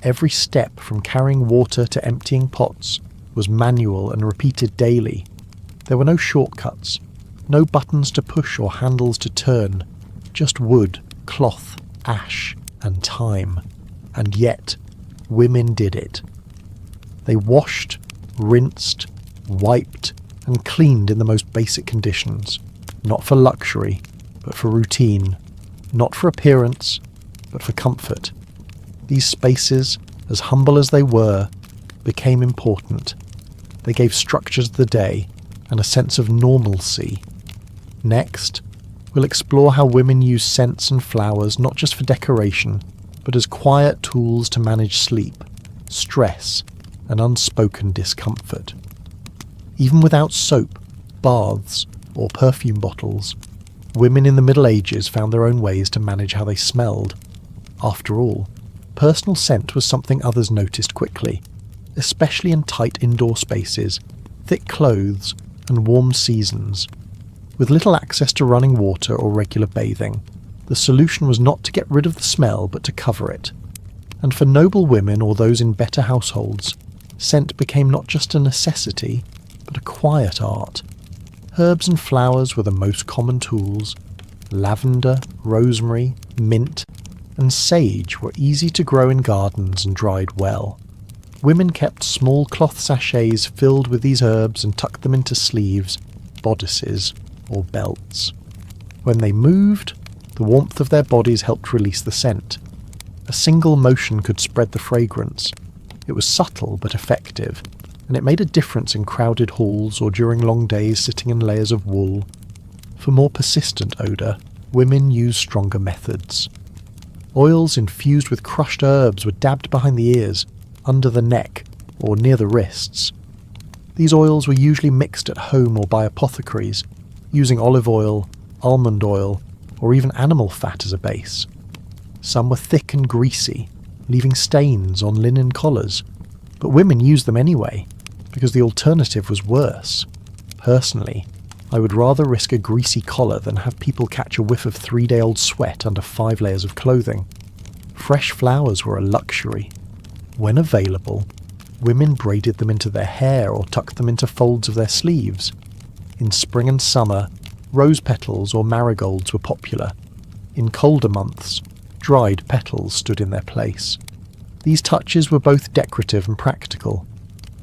Every step from carrying water to emptying pots was manual and repeated daily. There were no shortcuts, no buttons to push or handles to turn, just wood, cloth, ash, and time. And yet, women did it. They washed, rinsed, wiped, and cleaned in the most basic conditions, not for luxury, but for routine, not for appearance, but for comfort. These spaces, as humble as they were, became important. They gave structure to the day and a sense of normalcy. Next, we'll explore how women use scents and flowers not just for decoration, but as quiet tools to manage sleep, stress, and unspoken discomfort. Even without soap, baths, or perfume bottles, women in the Middle Ages found their own ways to manage how they smelled. After all, personal scent was something others noticed quickly, especially in tight indoor spaces, thick clothes, and warm seasons. With little access to running water or regular bathing, the solution was not to get rid of the smell but to cover it. And for noble women or those in better households, scent became not just a necessity, but a quiet art. Herbs and flowers were the most common tools. Lavender, rosemary, mint, and sage were easy to grow in gardens and dried well. Women kept small cloth sachets filled with these herbs and tucked them into sleeves, bodices, or belts. When they moved, the warmth of their bodies helped release the scent. A single motion could spread the fragrance. It was subtle but effective, and it made a difference in crowded halls or during long days sitting in layers of wool. For more persistent odour, women used stronger methods. Oils infused with crushed herbs were dabbed behind the ears, under the neck, or near the wrists. These oils were usually mixed at home or by apothecaries, using olive oil, almond oil, or even animal fat as a base. Some were thick and greasy, leaving stains on linen collars, but women used them anyway, because the alternative was worse. Personally, I would rather risk a greasy collar than have people catch a whiff of 3-day-old sweat under 5 layers of clothing. Fresh flowers were a luxury. When available, women braided them into their hair or tucked them into folds of their sleeves. In spring and summer, rose petals or marigolds were popular. In colder months, dried petals stood in their place. These touches were both decorative and practical.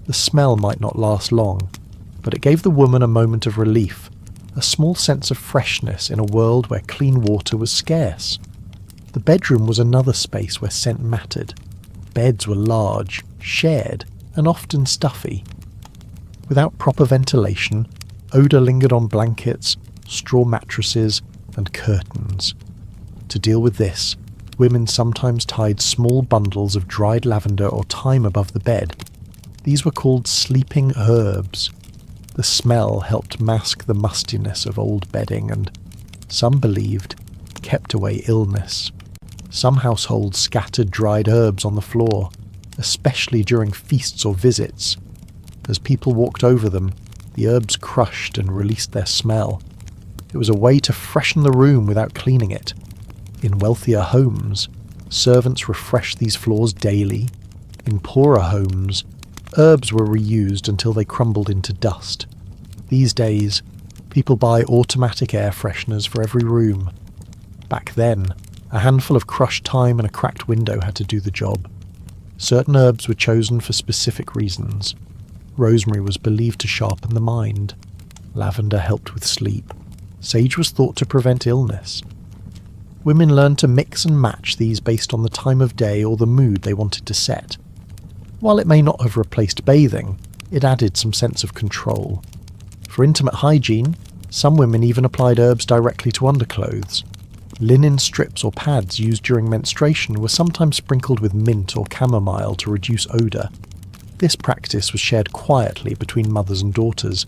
The smell might not last long, but it gave the woman a moment of relief, a small sense of freshness in a world where clean water was scarce. The bedroom was another space where scent mattered. Beds were large, shared, and often stuffy. Without proper ventilation, odour lingered on blankets, straw mattresses, and curtains. To deal with this, women sometimes tied small bundles of dried lavender or thyme above the bed. These were called sleeping herbs. The smell helped mask the mustiness of old bedding and, some believed, kept away illness. Some households scattered dried herbs on the floor, especially during feasts or visits. As people walked over them, the herbs crushed and released their smell. It was a way to freshen the room without cleaning it. In wealthier homes, servants refreshed these floors daily. In poorer homes, herbs were reused until they crumbled into dust. These days, people buy automatic air fresheners for every room. Back then, a handful of crushed thyme and a cracked window had to do the job. Certain herbs were chosen for specific reasons. Rosemary was believed to sharpen the mind. Lavender helped with sleep. Sage was thought to prevent illness. Women learned to mix and match these based on the time of day or the mood they wanted to set. While it may not have replaced bathing, it added some sense of control. For intimate hygiene, some women even applied herbs directly to underclothes. Linen strips or pads used during menstruation were sometimes sprinkled with mint or chamomile to reduce odour. This practice was shared quietly between mothers and daughters,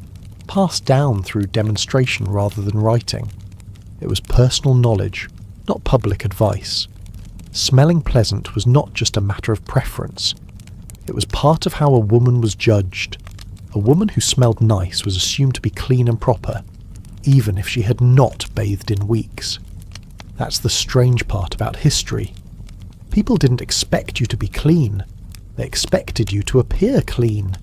passed down through demonstration rather than writing. It was personal knowledge, not public advice. Smelling pleasant was not just a matter of preference. It was part of how a woman was judged. A woman who smelled nice was assumed to be clean and proper, even if she had not bathed in weeks. That's the strange part about history. People didn't expect you to be clean. They expected you to appear clean.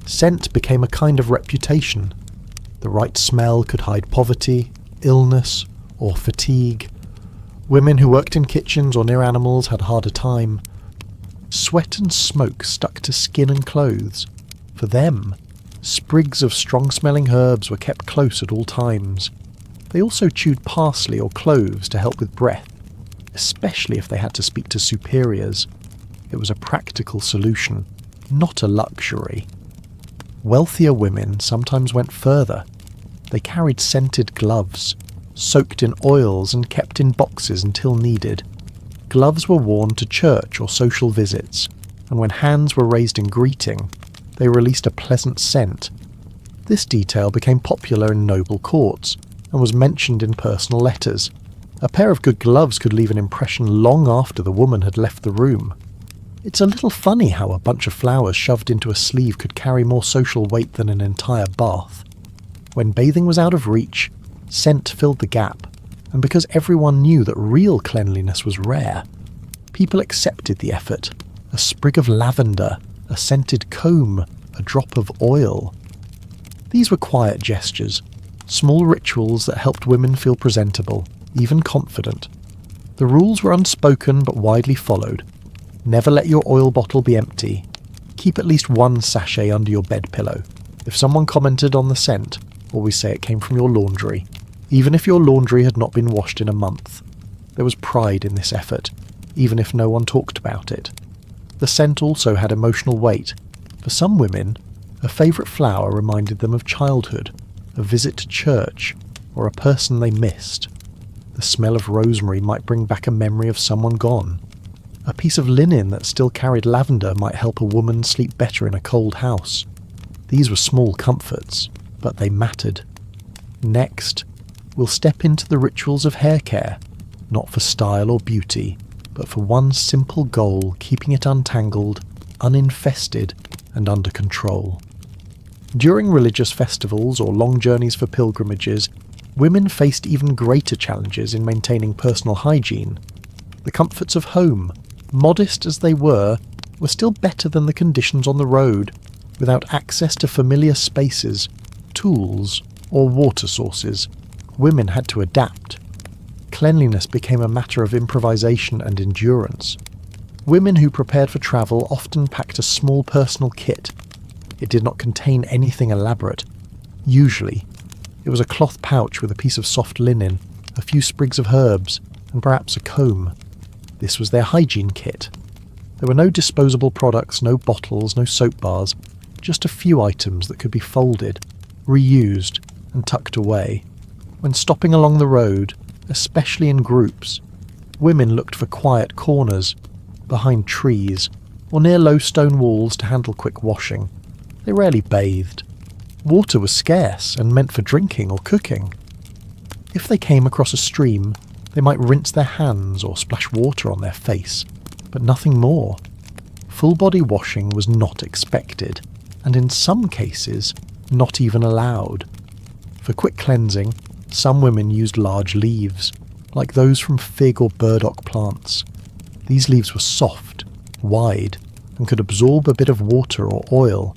Scent became a kind of reputation. The right smell could hide poverty, illness, or fatigue. Women who worked in kitchens or near animals had a harder time. Sweat and smoke stuck to skin and clothes. For them, sprigs of strong-smelling herbs were kept close at all times. They also chewed parsley or cloves to help with breath, especially if they had to speak to superiors. It was a practical solution, not a luxury. Wealthier women sometimes went further. They carried scented gloves, soaked in oils and kept in boxes until needed. Gloves were worn to church or social visits, and when hands were raised in greeting, they released a pleasant scent. This detail became popular in noble courts, and was mentioned in personal letters. A pair of good gloves could leave an impression long after the woman had left the room. It's a little funny how a bunch of flowers shoved into a sleeve could carry more social weight than an entire bath. When bathing was out of reach, scent filled the gap, and because everyone knew that real cleanliness was rare, people accepted the effort. A sprig of lavender, a scented comb, a drop of oil. These were quiet gestures, small rituals that helped women feel presentable, even confident. The rules were unspoken but widely followed. Never let your oil bottle be empty. Keep at least one sachet under your bed pillow. If someone commented on the scent, always say it came from your laundry, even if your laundry had not been washed in a month. There was pride in this effort, even if no one talked about it. The scent also had emotional weight. For some women, a favourite flower reminded them of childhood, a visit to church, or a person they missed. The smell of rosemary might bring back a memory of someone gone. A piece of linen that still carried lavender might help a woman sleep better in a cold house. These were small comforts, but they mattered. Next, we'll step into the rituals of hair care, not for style or beauty, but for one simple goal: keeping it untangled, uninfested, and under control. During religious festivals or long journeys for pilgrimages, women faced even greater challenges in maintaining personal hygiene. The comforts of home, modest as they were still better than the conditions on the road. Without access to familiar spaces, tools, or water sources, women had to adapt. Cleanliness became a matter of improvisation and endurance. Women who prepared for travel often packed a small personal kit. It did not contain anything elaborate. Usually, it was a cloth pouch with a piece of soft linen, a few sprigs of herbs, and perhaps a comb. This was their hygiene kit. There were no disposable products, no bottles, no soap bars, just a few items that could be folded, reused, and tucked away. When stopping along the road, especially in groups, women looked for quiet corners, behind trees, or near low stone walls to handle quick washing. They rarely bathed. Water was scarce and meant for drinking or cooking. If they came across a stream, they might rinse their hands or splash water on their face, but nothing more. Full-body washing was not expected, and in some cases, not even allowed. For quick cleansing, some women used large leaves, like those from fig or burdock plants. These leaves were soft, wide, and could absorb a bit of water or oil.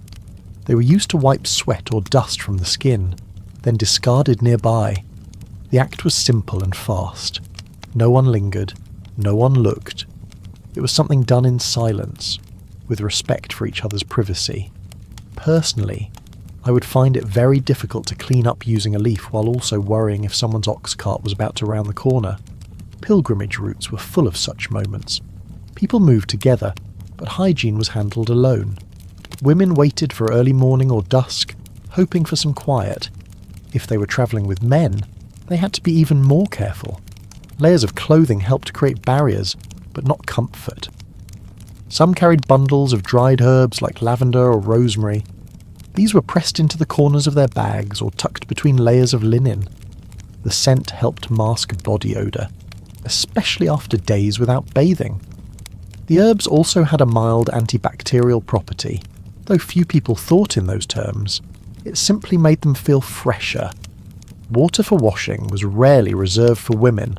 They were used to wipe sweat or dust from the skin, then discarded nearby. The act was simple and fast. No one lingered, no one looked. It was something done in silence, with respect for each other's privacy. Personally, I would find it very difficult to clean up using a leaf while also worrying if someone's ox cart was about to round the corner. Pilgrimage routes were full of such moments. People moved together, but hygiene was handled alone. Women waited for early morning or dusk, hoping for some quiet. If they were travelling with men, they had to be even more careful. Layers of clothing helped create barriers, but not comfort. Some carried bundles of dried herbs like lavender or rosemary. These were pressed into the corners of their bags or tucked between layers of linen. The scent helped mask body odour, especially after days without bathing. The herbs also had a mild antibacterial property, though few people thought in those terms. It simply made them feel fresher. Water for washing was rarely reserved for women.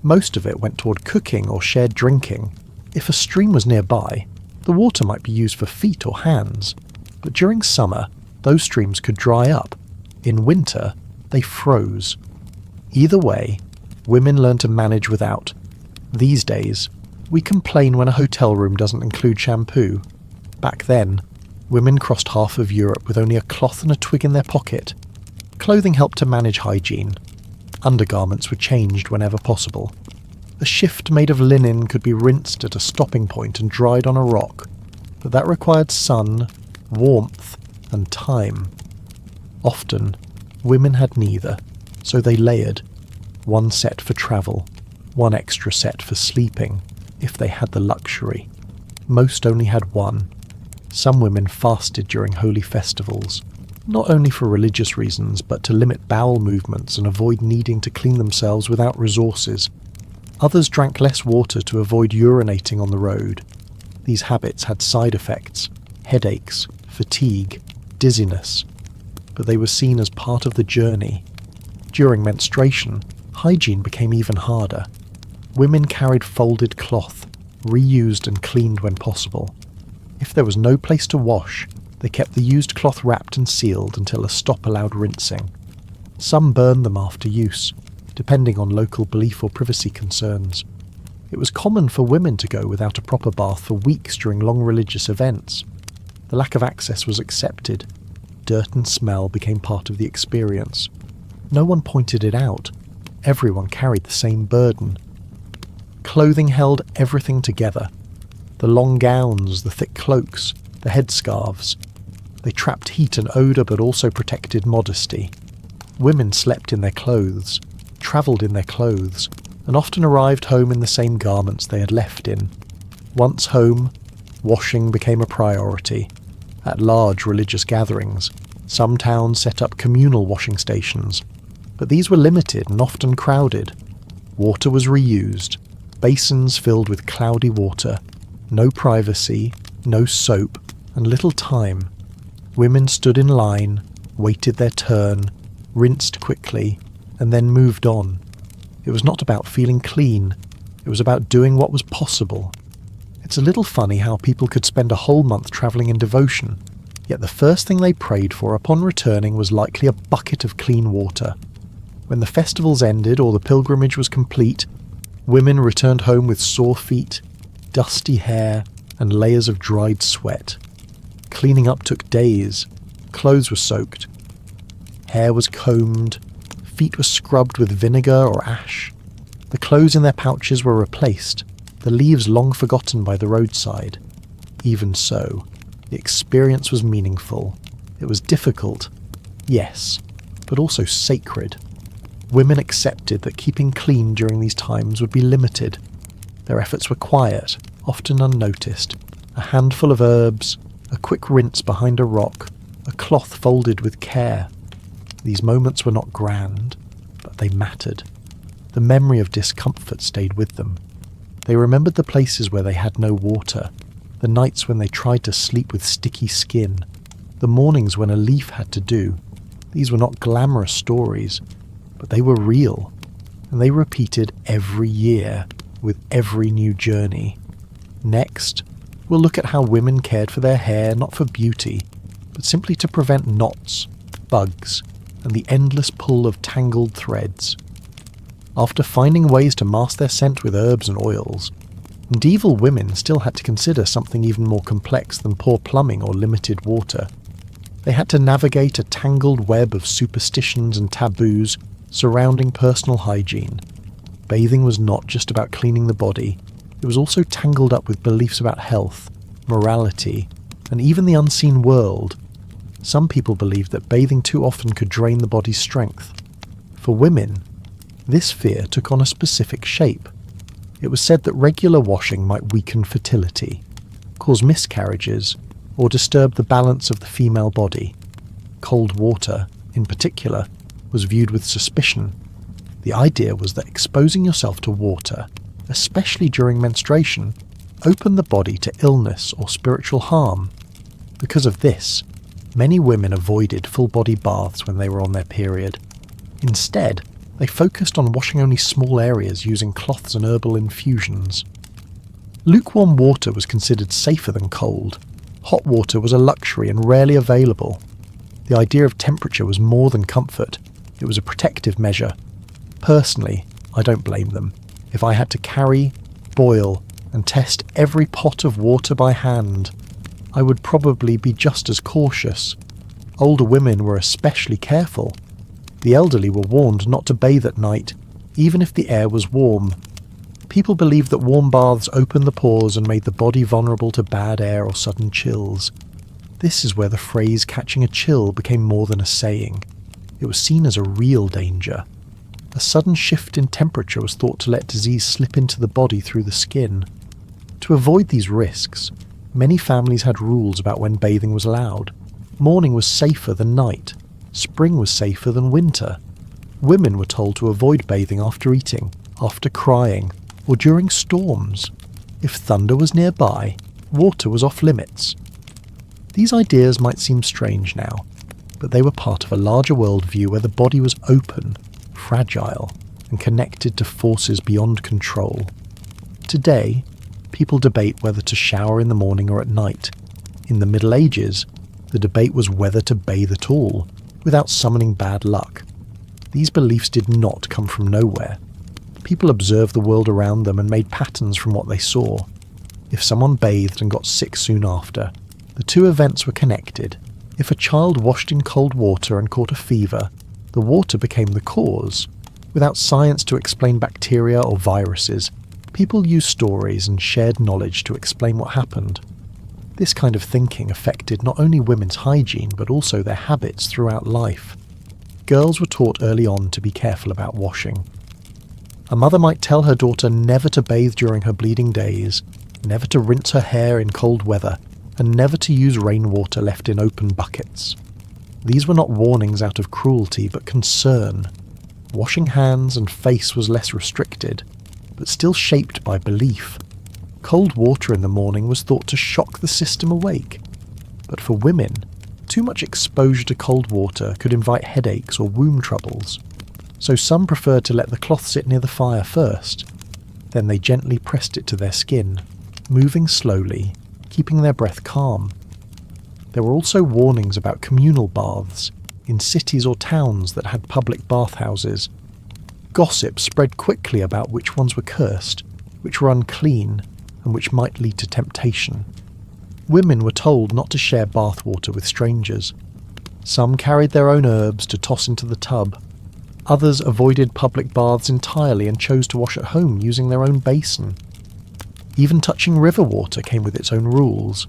Most of it went toward cooking or shared drinking. If a stream was nearby, the water might be used for feet or hands. But during summer, those streams could dry up. In winter, they froze. Either way, women learned to manage without. These days, we complain when a hotel room doesn't include shampoo. Back then, women crossed half of Europe with only a cloth and a twig in their pocket. Clothing helped to manage hygiene. Undergarments were changed whenever possible. A shift made of linen could be rinsed at a stopping point and dried on a rock, but that required sun, warmth, and time. Often, women had neither, so they layered. One set for travel, one extra set for sleeping, if they had the luxury. Most only had one. Some women fasted during holy festivals, not only for religious reasons, but to limit bowel movements and avoid needing to clean themselves without resources. Others drank less water to avoid urinating on the road. These habits had side effects: headaches, fatigue, dizziness, but they were seen as part of the journey. During menstruation, hygiene became even harder. Women carried folded cloth, reused and cleaned when possible. If there was no place to wash, they kept the used cloth wrapped and sealed until a stop allowed rinsing. Some burned them after use, depending on local belief or privacy concerns. It was common for women to go without a proper bath for weeks during long religious events. The lack of access was accepted. Dirt and smell became part of the experience. No one pointed it out. Everyone carried the same burden. Clothing held everything together. The long gowns, the thick cloaks, the headscarves. They trapped heat and odour but also protected modesty. Women slept in their clothes, travelled in their clothes, and often arrived home in the same garments they had left in. Once home, washing became a priority. At large religious gatherings, some towns set up communal washing stations, but these were limited and often crowded. Water was reused, basins filled with cloudy water, no privacy, no soap, and little time. Women stood in line, waited their turn, rinsed quickly, and then moved on. It was not about feeling clean, it was about doing what was possible. It's a little funny how people could spend a whole month travelling in devotion, yet the first thing they prayed for upon returning was likely a bucket of clean water. When the festivals ended or the pilgrimage was complete, women returned home with sore feet, dusty hair, and layers of dried sweat. Cleaning up took days. Clothes were soaked. Hair was combed. Feet were scrubbed with vinegar or ash. The clothes in their pouches were replaced, the leaves long forgotten by the roadside. Even so, the experience was meaningful. It was difficult, yes, but also sacred. Women accepted that keeping clean during these times would be limited. Their efforts were quiet, often unnoticed. A handful of herbs, a quick rinse behind a rock, a cloth folded with care. These moments were not grand, but they mattered. The memory of discomfort stayed with them. They remembered the places where they had no water, the nights when they tried to sleep with sticky skin, the mornings when a leaf had to do. These were not glamorous stories, but they were real, and they repeated every year with every new journey. Next, we'll look at how women cared for their hair not for beauty, but simply to prevent knots, bugs, and the endless pull of tangled threads. After finding ways to mask their scent with herbs and oils, Medieval women still had to consider something even more complex than poor plumbing or limited water. They had to navigate a tangled web of superstitions and taboos surrounding personal hygiene. Bathing was not just about cleaning the body, it was also tangled up with beliefs about health, morality, and even the unseen world. Some people believed that bathing too often could drain the body's strength. For women, this fear took on a specific shape. It was said that regular washing might weaken fertility, cause miscarriages, or disturb the balance of the female body. Cold water, in particular, was viewed with suspicion. The idea was that exposing yourself to water, especially during menstruation, opened the body to illness or spiritual harm. Because of this, many women avoided full-body baths when they were on their period. Instead, they focused on washing only small areas using cloths and herbal infusions. Lukewarm water was considered safer than cold. Hot water was a luxury and rarely available. The idea of temperature was more than comfort. It was a protective measure. Personally, I don't blame them. If I had to carry, boil, and test every pot of water by hand, I would probably be just as cautious. Older women were especially careful. The elderly were warned not to bathe at night, even if the air was warm. People believed that warm baths opened the pores and made the body vulnerable to bad air or sudden chills. This is where the phrase catching a chill became more than a saying. It was seen as a real danger. A sudden shift in temperature was thought to let disease slip into the body through the skin. To avoid these risks, many families had rules about when bathing was allowed. Morning was safer than night. Spring was safer than winter. Women were told to avoid bathing after eating, after crying, or during storms. If thunder was nearby, water was off limits. These ideas might seem strange now, but they were part of a larger worldview where the body was open, fragile, and connected to forces beyond control. Today, people debate whether to shower in the morning or at night. In the Middle Ages, the debate was whether to bathe at all, without summoning bad luck. These beliefs did not come from nowhere. People observed the world around them and made patterns from what they saw. If someone bathed and got sick soon after, the two events were connected. If a child washed in cold water and caught a fever, the water became the cause. Without science to explain bacteria or viruses, people used stories and shared knowledge to explain what happened. This kind of thinking affected not only women's hygiene but also their habits throughout life. Girls were taught early on to be careful about washing. A mother might tell her daughter never to bathe during her bleeding days, never to rinse her hair in cold weather, and never to use rainwater left in open buckets. These were not warnings out of cruelty but concern. Washing hands and face was less restricted, but still shaped by belief. Cold water in the morning was thought to shock the system awake. But for women, too much exposure to cold water could invite headaches or womb troubles. So some preferred to let the cloth sit near the fire first. Then they gently pressed it to their skin, moving slowly, keeping their breath calm. There were also warnings about communal baths in cities or towns that had public bathhouses. Gossip spread quickly about which ones were cursed, which were unclean, and which might lead to temptation. Women were told not to share bathwater with strangers. Some carried their own herbs to toss into the tub. Others avoided public baths entirely and chose to wash at home using their own basin. Even touching river water came with its own rules.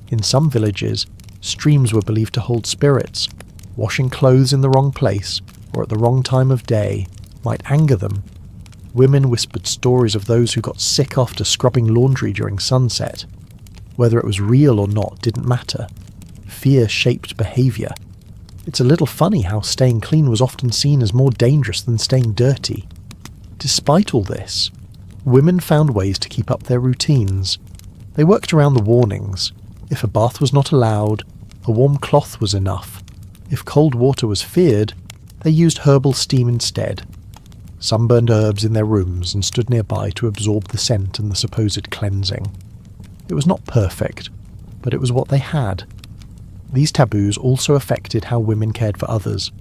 In some villages, streams were believed to hold spirits. Washing clothes in the wrong place or at the wrong time of day might anger them. Women whispered stories of those who got sick after scrubbing laundry during sunset. Whether it was real or not didn't matter. Fear shaped behaviour. It's a little funny how staying clean was often seen as more dangerous than staying dirty. Despite all this, women found ways to keep up their routines. They worked around the warnings. If a bath was not allowed, a warm cloth was enough. If cold water was feared, they used herbal steam instead. Some burned herbs in their rooms and stood nearby to absorb the scent and the supposed cleansing. It was not perfect, but it was what they had. These taboos also affected how women cared for others.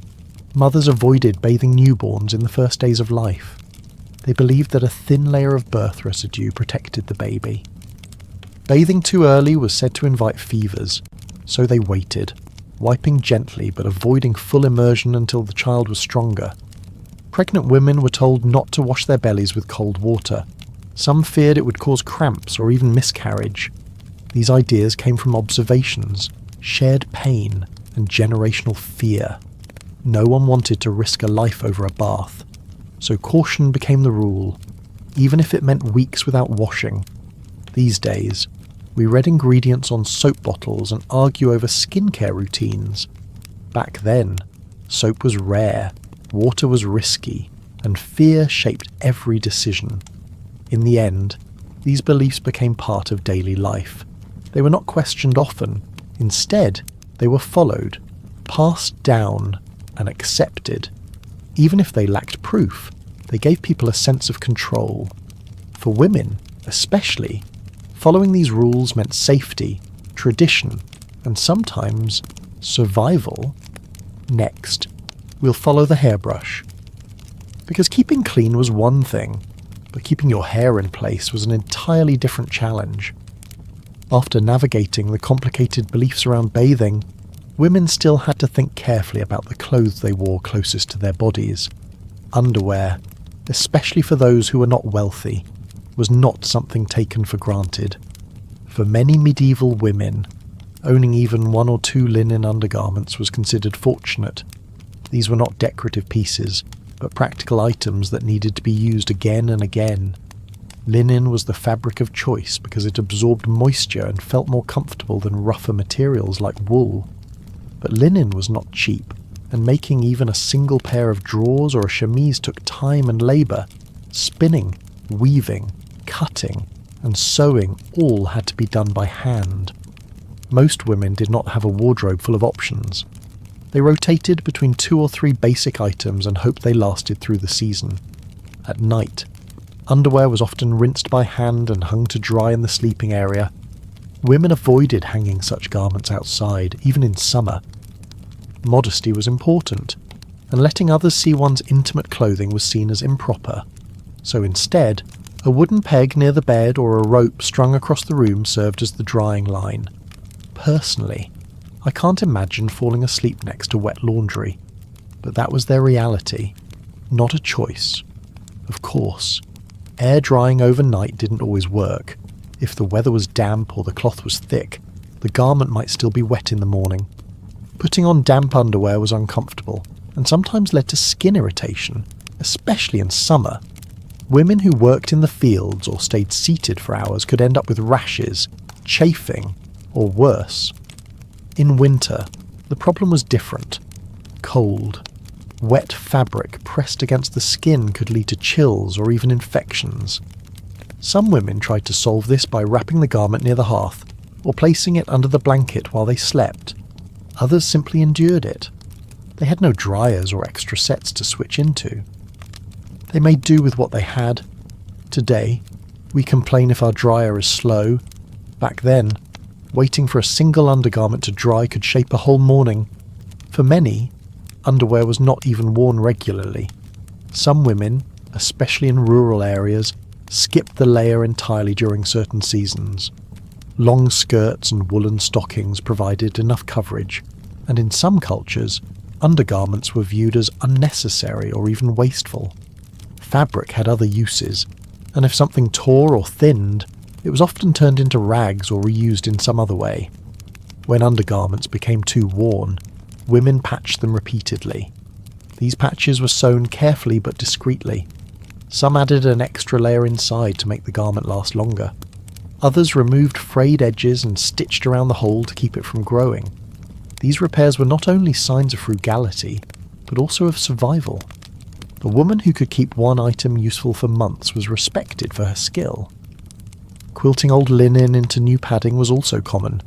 Mothers avoided bathing newborns in the first days of life. They believed that a thin layer of birth residue protected the baby. Bathing too early was said to invite fevers, so they waited, wiping gently but avoiding full immersion until the child was stronger. Pregnant women were told not to wash their bellies with cold water. Some feared it would cause cramps or even miscarriage. These ideas came from observations, shared pain, and generational fear. No one wanted to risk a life over a bath, so caution became the rule, even if it meant weeks without washing. These days, we read ingredients on soap bottles and argue over skincare routines. Back then, soap was rare, water was risky, and fear shaped every decision. In the end, these beliefs became part of daily life. They were not questioned often. Instead, they were followed, passed down, and accepted. Even if they lacked proof, they gave people a sense of control. For women, especially, following these rules meant safety, tradition, and sometimes survival. Next, we'll follow the hairbrush. Because keeping clean was one thing, but keeping your hair in place was an entirely different challenge. After navigating the complicated beliefs around bathing, women still had to think carefully about the clothes they wore closest to their bodies. Underwear, especially for those who were not wealthy, was not something taken for granted. For many medieval women, owning even 1 or 2 linen undergarments was considered fortunate. These were not decorative pieces, but practical items that needed to be used again and again. Linen was the fabric of choice because it absorbed moisture and felt more comfortable than rougher materials like wool. But linen was not cheap, and making even a single pair of drawers or a chemise took time and labour. Spinning, weaving, cutting, and sewing all had to be done by hand. Most women did not have a wardrobe full of options. They rotated between 2 or 3 basic items and hoped they lasted through the season. At night, underwear was often rinsed by hand and hung to dry in the sleeping area. Women avoided hanging such garments outside, even in summer. Modesty was important, and letting others see one's intimate clothing was seen as improper. So instead, a wooden peg near the bed or a rope strung across the room served as the drying line. Personally, I can't imagine falling asleep next to wet laundry, but that was their reality, not a choice. Of course, air drying overnight didn't always work. If the weather was damp or the cloth was thick, the garment might still be wet in the morning. Putting on damp underwear was uncomfortable, and sometimes led to skin irritation, especially in summer. Women who worked in the fields or stayed seated for hours could end up with rashes, chafing, or worse. In winter, the problem was different. Cold, wet fabric pressed against the skin could lead to chills or even infections. Some women tried to solve this by wrapping the garment near the hearth or placing it under the blanket while they slept. Others simply endured it. They had no dryers or extra sets to switch into. They made do with what they had. Today, we complain if our dryer is slow. Back then, waiting for a single undergarment to dry could shape a whole morning. For many, underwear was not even worn regularly. Some women, especially in rural areas, skipped the layer entirely during certain seasons. Long skirts and woolen stockings provided enough coverage, and in some cultures, undergarments were viewed as unnecessary or even wasteful. Fabric had other uses, and if something tore or thinned, it was often turned into rags or reused in some other way. When undergarments became too worn, women patched them repeatedly. These patches were sewn carefully but discreetly. Some added an extra layer inside to make the garment last longer. Others removed frayed edges and stitched around the hole to keep it from growing. These repairs were not only signs of frugality, but also of survival. The woman who could keep one item useful for months was respected for her skill. Quilting old linen into new padding was also common.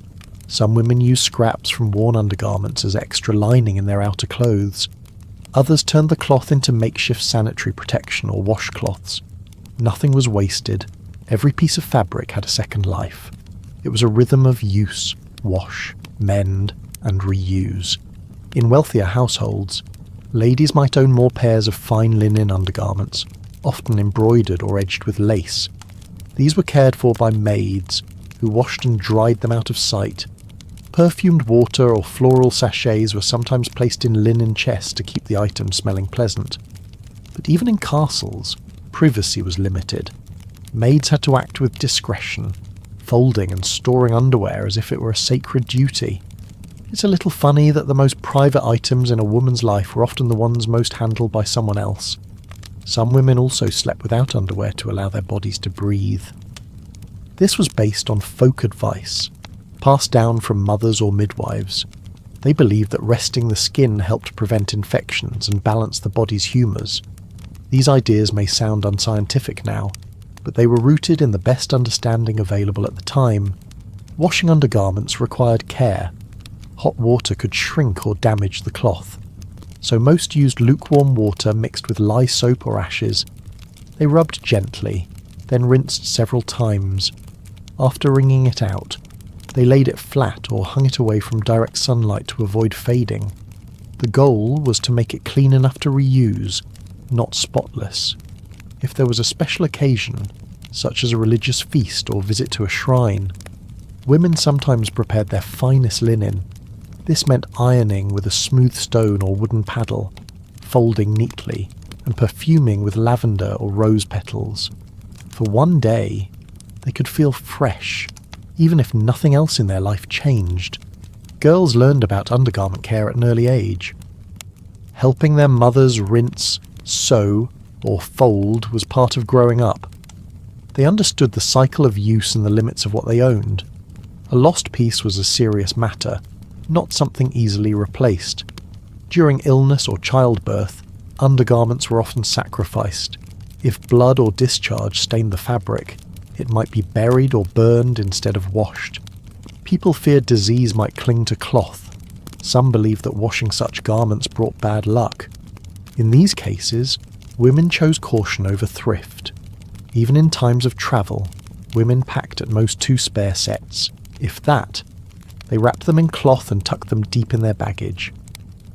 Some women used scraps from worn undergarments as extra lining in their outer clothes. Others turned the cloth into makeshift sanitary protection or washcloths. Nothing was wasted. Every piece of fabric had a second life. It was a rhythm of use, wash, mend, and reuse. In wealthier households, ladies might own more pairs of fine linen undergarments, often embroidered or edged with lace. These were cared for by maids, who washed and dried them out of sight. Perfumed water or floral sachets were sometimes placed in linen chests to keep the items smelling pleasant. But even in castles, privacy was limited. Maids had to act with discretion, folding and storing underwear as if it were a sacred duty. It's a little funny that the most private items in a woman's life were often the ones most handled by someone else. Some women also slept without underwear to allow their bodies to breathe. This was based on folk advice, passed down from mothers or midwives. They believed that resting the skin helped prevent infections and balance the body's humours. These ideas may sound unscientific now, but they were rooted in the best understanding available at the time. Washing undergarments required care. Hot water could shrink or damage the cloth, so most used lukewarm water mixed with lye soap or ashes. They rubbed gently, then rinsed several times. After wringing it out, they laid it flat or hung it away from direct sunlight to avoid fading. The goal was to make it clean enough to reuse, not spotless. If there was a special occasion, such as a religious feast or visit to a shrine, women sometimes prepared their finest linen. This meant ironing with a smooth stone or wooden paddle, folding neatly, and perfuming with lavender or rose petals. For one day, they could feel fresh, even if nothing else in their life changed. Girls learned about undergarment care at an early age. Helping their mothers rinse, sew, or fold was part of growing up. They understood the cycle of use and the limits of what they owned. A lost piece was a serious matter, not something easily replaced. During illness or childbirth, undergarments were often sacrificed. If blood or discharge stained the fabric, it might be buried or burned instead of washed. People feared disease might cling to cloth. Some believed that washing such garments brought bad luck. In these cases, women chose caution over thrift. Even in times of travel, women packed at most 2 spare sets, if that. They wrapped them in cloth and tucked them deep in their baggage.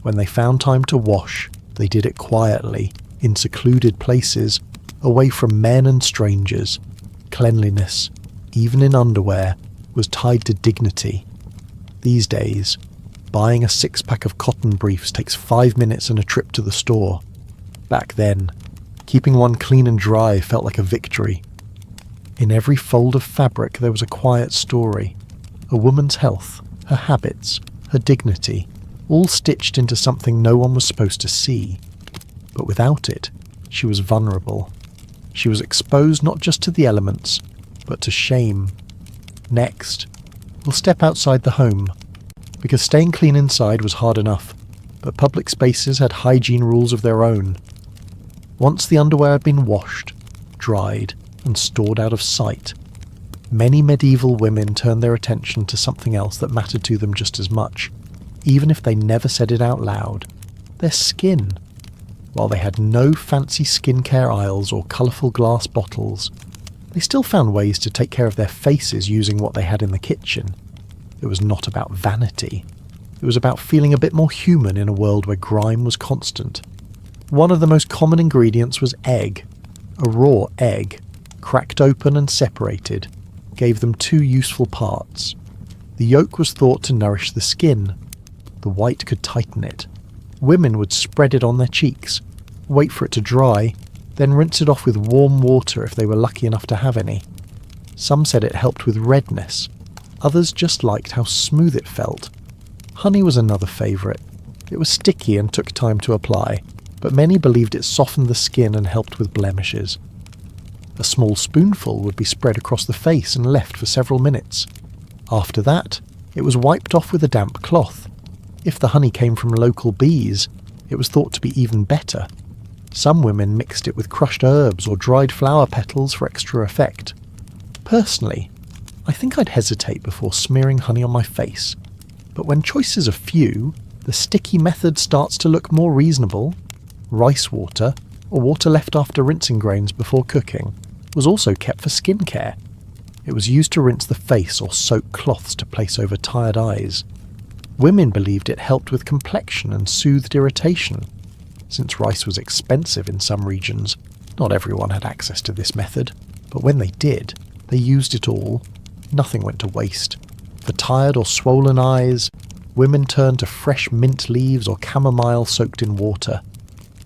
When they found time to wash, they did it quietly, in secluded places, away from men and strangers. Cleanliness, even in underwear, was tied to dignity. These days, buying a 6-pack of cotton briefs takes 5 minutes and a trip to the store. Back then, keeping one clean and dry felt like a victory. In every fold of fabric there was a quiet story. A woman's health, her habits, her dignity, all stitched into something no one was supposed to see. But without it, she was vulnerable. She was exposed not just to the elements, but to shame. Next, we'll step outside the home, because staying clean inside was hard enough, but public spaces had hygiene rules of their own. Once the underwear had been washed, dried, and stored out of sight, many medieval women turned their attention to something else that mattered to them just as much, even if they never said it out loud: their skin. While they had no fancy skincare aisles or colourful glass bottles, they still found ways to take care of their faces using what they had in the kitchen. It was not about vanity. It was about feeling a bit more human in a world where grime was constant. One of the most common ingredients was egg. A raw egg, cracked open and separated, gave them 2 useful parts. The yolk was thought to nourish the skin. The white could tighten it. Women would spread it on their cheeks, wait for it to dry, then rinse it off with warm water if they were lucky enough to have any. Some said it helped with redness. Others just liked how smooth it felt. Honey was another favourite. It was sticky and took time to apply, but many believed it softened the skin and helped with blemishes. A small spoonful would be spread across the face and left for several minutes. After that, it was wiped off with a damp cloth. If the honey came from local bees, it was thought to be even better. Some women mixed it with crushed herbs or dried flower petals for extra effect. Personally, I think I'd hesitate before smearing honey on my face. But when choices are few, the sticky method starts to look more reasonable. Rice water, or water left after rinsing grains before cooking, was also kept for skincare. It was used to rinse the face or soak cloths to place over tired eyes. Women believed it helped with complexion and soothed irritation. Since rice was expensive in some regions, Not everyone had access to this method, but when they did, they used it all. Nothing went to waste. For tired or swollen eyes, women turned to fresh mint leaves or chamomile soaked in water.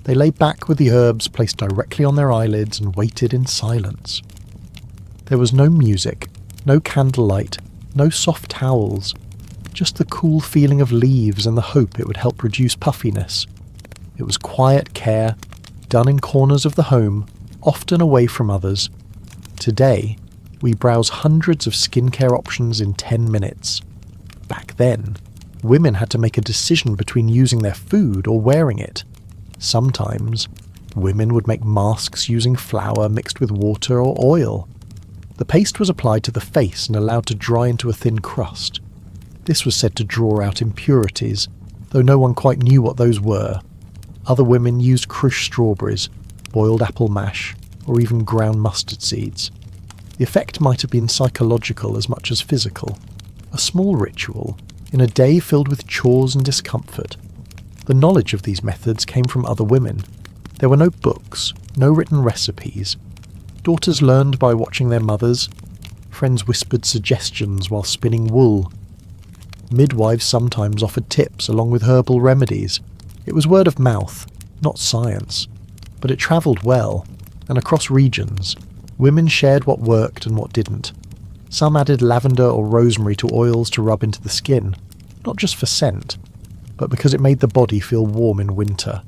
They lay back with the herbs placed directly on their eyelids and waited in silence. There was no music, no candlelight, no soft towels, just the cool feeling of leaves and the hope it would help reduce puffiness. It was quiet care, done in corners of the home, often away from others. Today, we browse hundreds of skincare options in 10 minutes. Back then, women had to make a decision between using their food or wearing it. Sometimes, women would make masks using flour mixed with water or oil. The paste was applied to the face and allowed to dry into a thin crust. This was said to draw out impurities, though no one quite knew what those were. Other women used crushed strawberries, boiled apple mash, or even ground mustard seeds. The effect might have been psychological as much as physical. A small ritual, in a day filled with chores and discomfort. The knowledge of these methods came from other women. There were no books, no written recipes. Daughters learned by watching their mothers. Friends whispered suggestions while spinning wool. Midwives sometimes offered tips along with herbal remedies. It was word of mouth, not science. But it travelled well, and across regions. Women shared what worked and what didn't. Some added lavender or rosemary to oils to rub into the skin, not just for scent, but because it made the body feel warm in winter.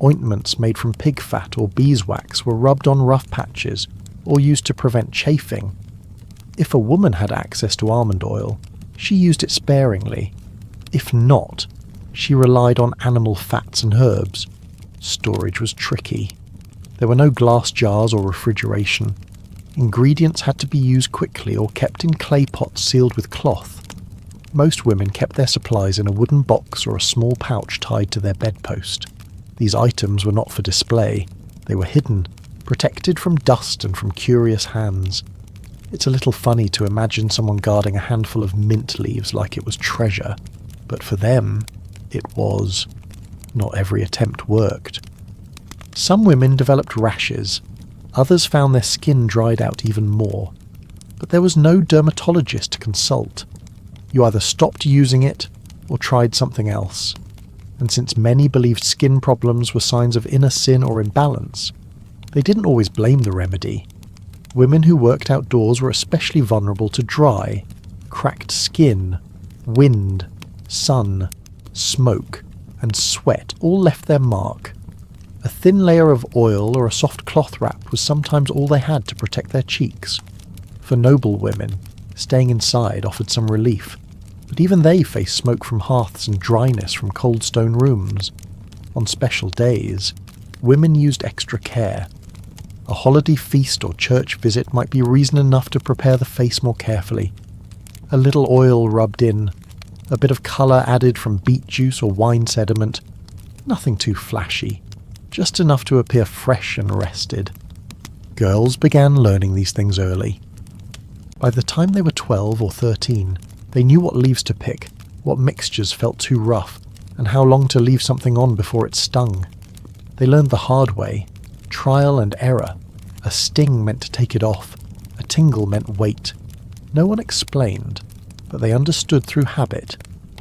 Ointments made from pig fat or beeswax were rubbed on rough patches or used to prevent chafing. If a woman had access to almond oil, she used it sparingly. If not, she relied on animal fats and herbs. Storage was tricky. There were no glass jars or refrigeration. Ingredients had to be used quickly or kept in clay pots sealed with cloth. Most women kept their supplies in a wooden box or a small pouch tied to their bedpost. These items were not for display. They were hidden, protected from dust and from curious hands. It's a little funny to imagine someone guarding a handful of mint leaves like it was treasure, but for them, it was. Not every attempt worked. Some women developed rashes. Others found their skin dried out even more. But there was no dermatologist to consult. You either stopped using it or tried something else. And since many believed skin problems were signs of inner sin or imbalance, they didn't always blame the remedy. Women who worked outdoors were especially vulnerable to dry, cracked skin, wind, sun, smoke, and sweat all left their mark. A thin layer of oil or a soft cloth wrap was sometimes all they had to protect their cheeks. For noble women, staying inside offered some relief, but even they faced smoke from hearths and dryness from cold stone rooms. On special days, women used extra care. A holiday feast or church visit might be reason enough to prepare the face more carefully. A little oil rubbed in, a bit of colour added from beet juice or wine sediment. Nothing too flashy, just enough to appear fresh and rested. Girls began learning these things early. By the time they were 12 or 13, they knew what leaves to pick, what mixtures felt too rough, and how long to leave something on before it stung. They learned the hard way, trial and error. A sting meant to take it off, a tingle meant wait. No one explained, but they understood through habit.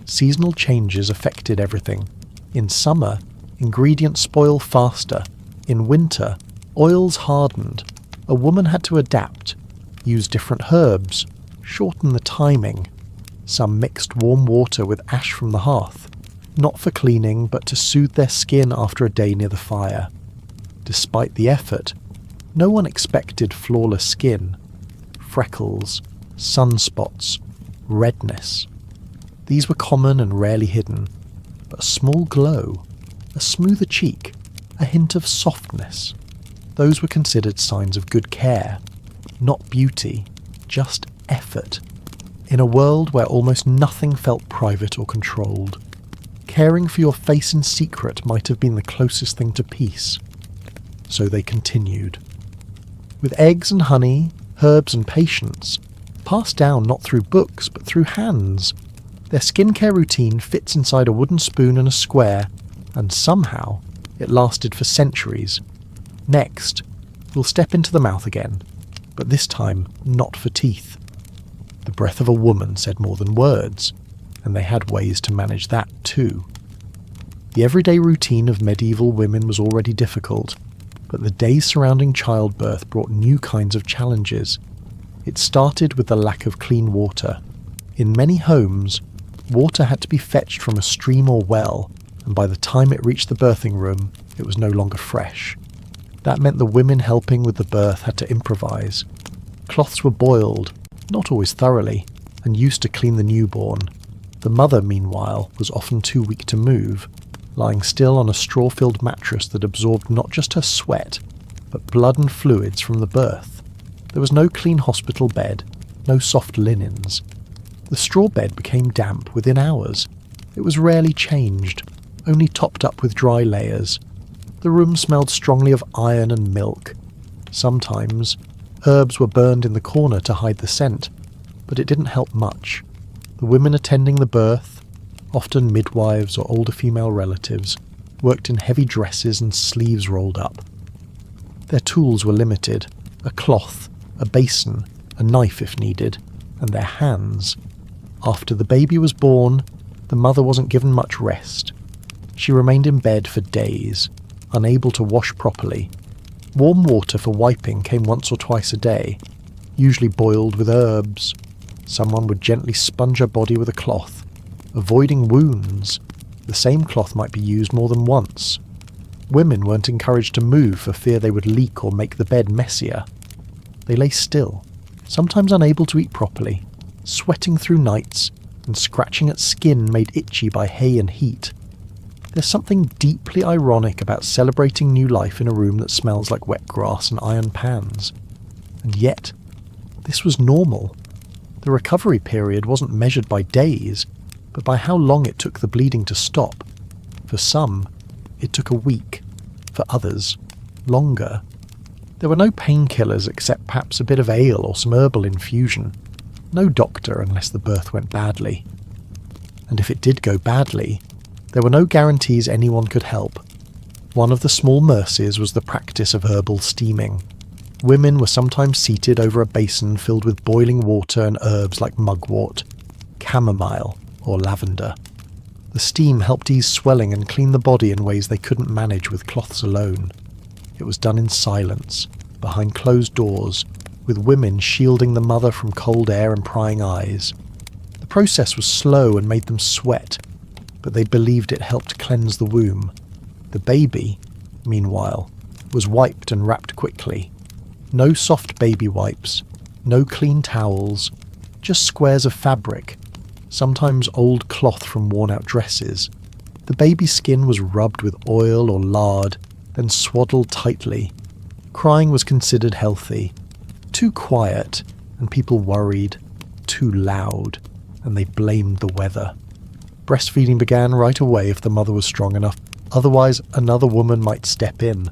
Seasonal changes affected everything. In summer, ingredients spoil faster. In winter, oils hardened. A woman had to adapt, use different herbs, shorten the timing. Some mixed warm water with ash from the hearth, not for cleaning but to soothe their skin after a day near the fire. Despite the effort, no one expected flawless skin. Freckles, sunspots, redness. These were common and rarely hidden, but a small glow, a smoother cheek, a hint of softness. Those were considered signs of good care, not beauty, just effort. In a world where almost nothing felt private or controlled, caring for your face in secret might have been the closest thing to peace. So they continued. With eggs and honey, herbs and patience, passed down not through books but through hands. Their skincare routine fits inside a wooden spoon and a square, and somehow it lasted for centuries. Next, We'll step into the mouth again, but this time not for teeth. The breath of a woman said more than words, and they had ways to manage that too. The everyday routine of medieval women was already difficult, but the days surrounding childbirth brought new kinds of challenges. It started with the lack of clean water. In many homes, water had to be fetched from a stream or well, and by the time it reached the birthing room, it was no longer fresh. That meant the women helping with the birth had to improvise. Cloths were boiled, not always thoroughly, and used to clean the newborn. The mother, meanwhile, was often too weak to move, lying still on a straw-filled mattress that absorbed not just her sweat, but blood and fluids from the birth. There was no clean hospital bed, no soft linens. The straw bed became damp within hours. It was rarely changed, only topped up with dry layers. The room smelled strongly of iron and milk. Sometimes, herbs were burned in the corner to hide the scent, but it didn't help much. The women attending the birth, often midwives or older female relatives, worked in heavy dresses and sleeves rolled up. Their tools were limited: a cloth, a basin, a knife if needed, and their hands. After the baby was born, the mother wasn't given much rest. She remained in bed for days, unable to wash properly. Warm water for wiping came once or twice a day, usually boiled with herbs. Someone would gently sponge her body with a cloth, avoiding wounds. The same cloth might be used more than once. Women weren't encouraged to move for fear they would leak or make the bed messier. They lay still, sometimes unable to eat properly, sweating through nights and scratching at skin made itchy by hay and heat. There's something deeply ironic about celebrating new life in a room that smells like wet grass and iron pans. And yet, this was normal. The recovery period wasn't measured by days, but by how long it took the bleeding to stop. For some, it took a week. For others, longer. There were no painkillers except perhaps a bit of ale or some herbal infusion. No doctor unless the birth went badly. And if it did go badly, there were no guarantees anyone could help. One of the small mercies was the practice of herbal steaming. Women were sometimes seated over a basin filled with boiling water and herbs like mugwort, chamomile, or lavender. The steam helped ease swelling and clean the body in ways they couldn't manage with cloths alone. It was done in silence, behind closed doors, with women shielding the mother from cold air and prying eyes. The process was slow and made them sweat, but they believed it helped cleanse the womb. The baby, meanwhile, was wiped and wrapped quickly. No soft baby wipes, no clean towels, just squares of fabric, sometimes old cloth from worn-out dresses. The baby's skin was rubbed with oil or lard, then swaddled tightly. Crying was considered healthy. Too quiet, and people worried. Too loud, and they blamed the weather. Breastfeeding began right away if the mother was strong enough, otherwise another woman might step in.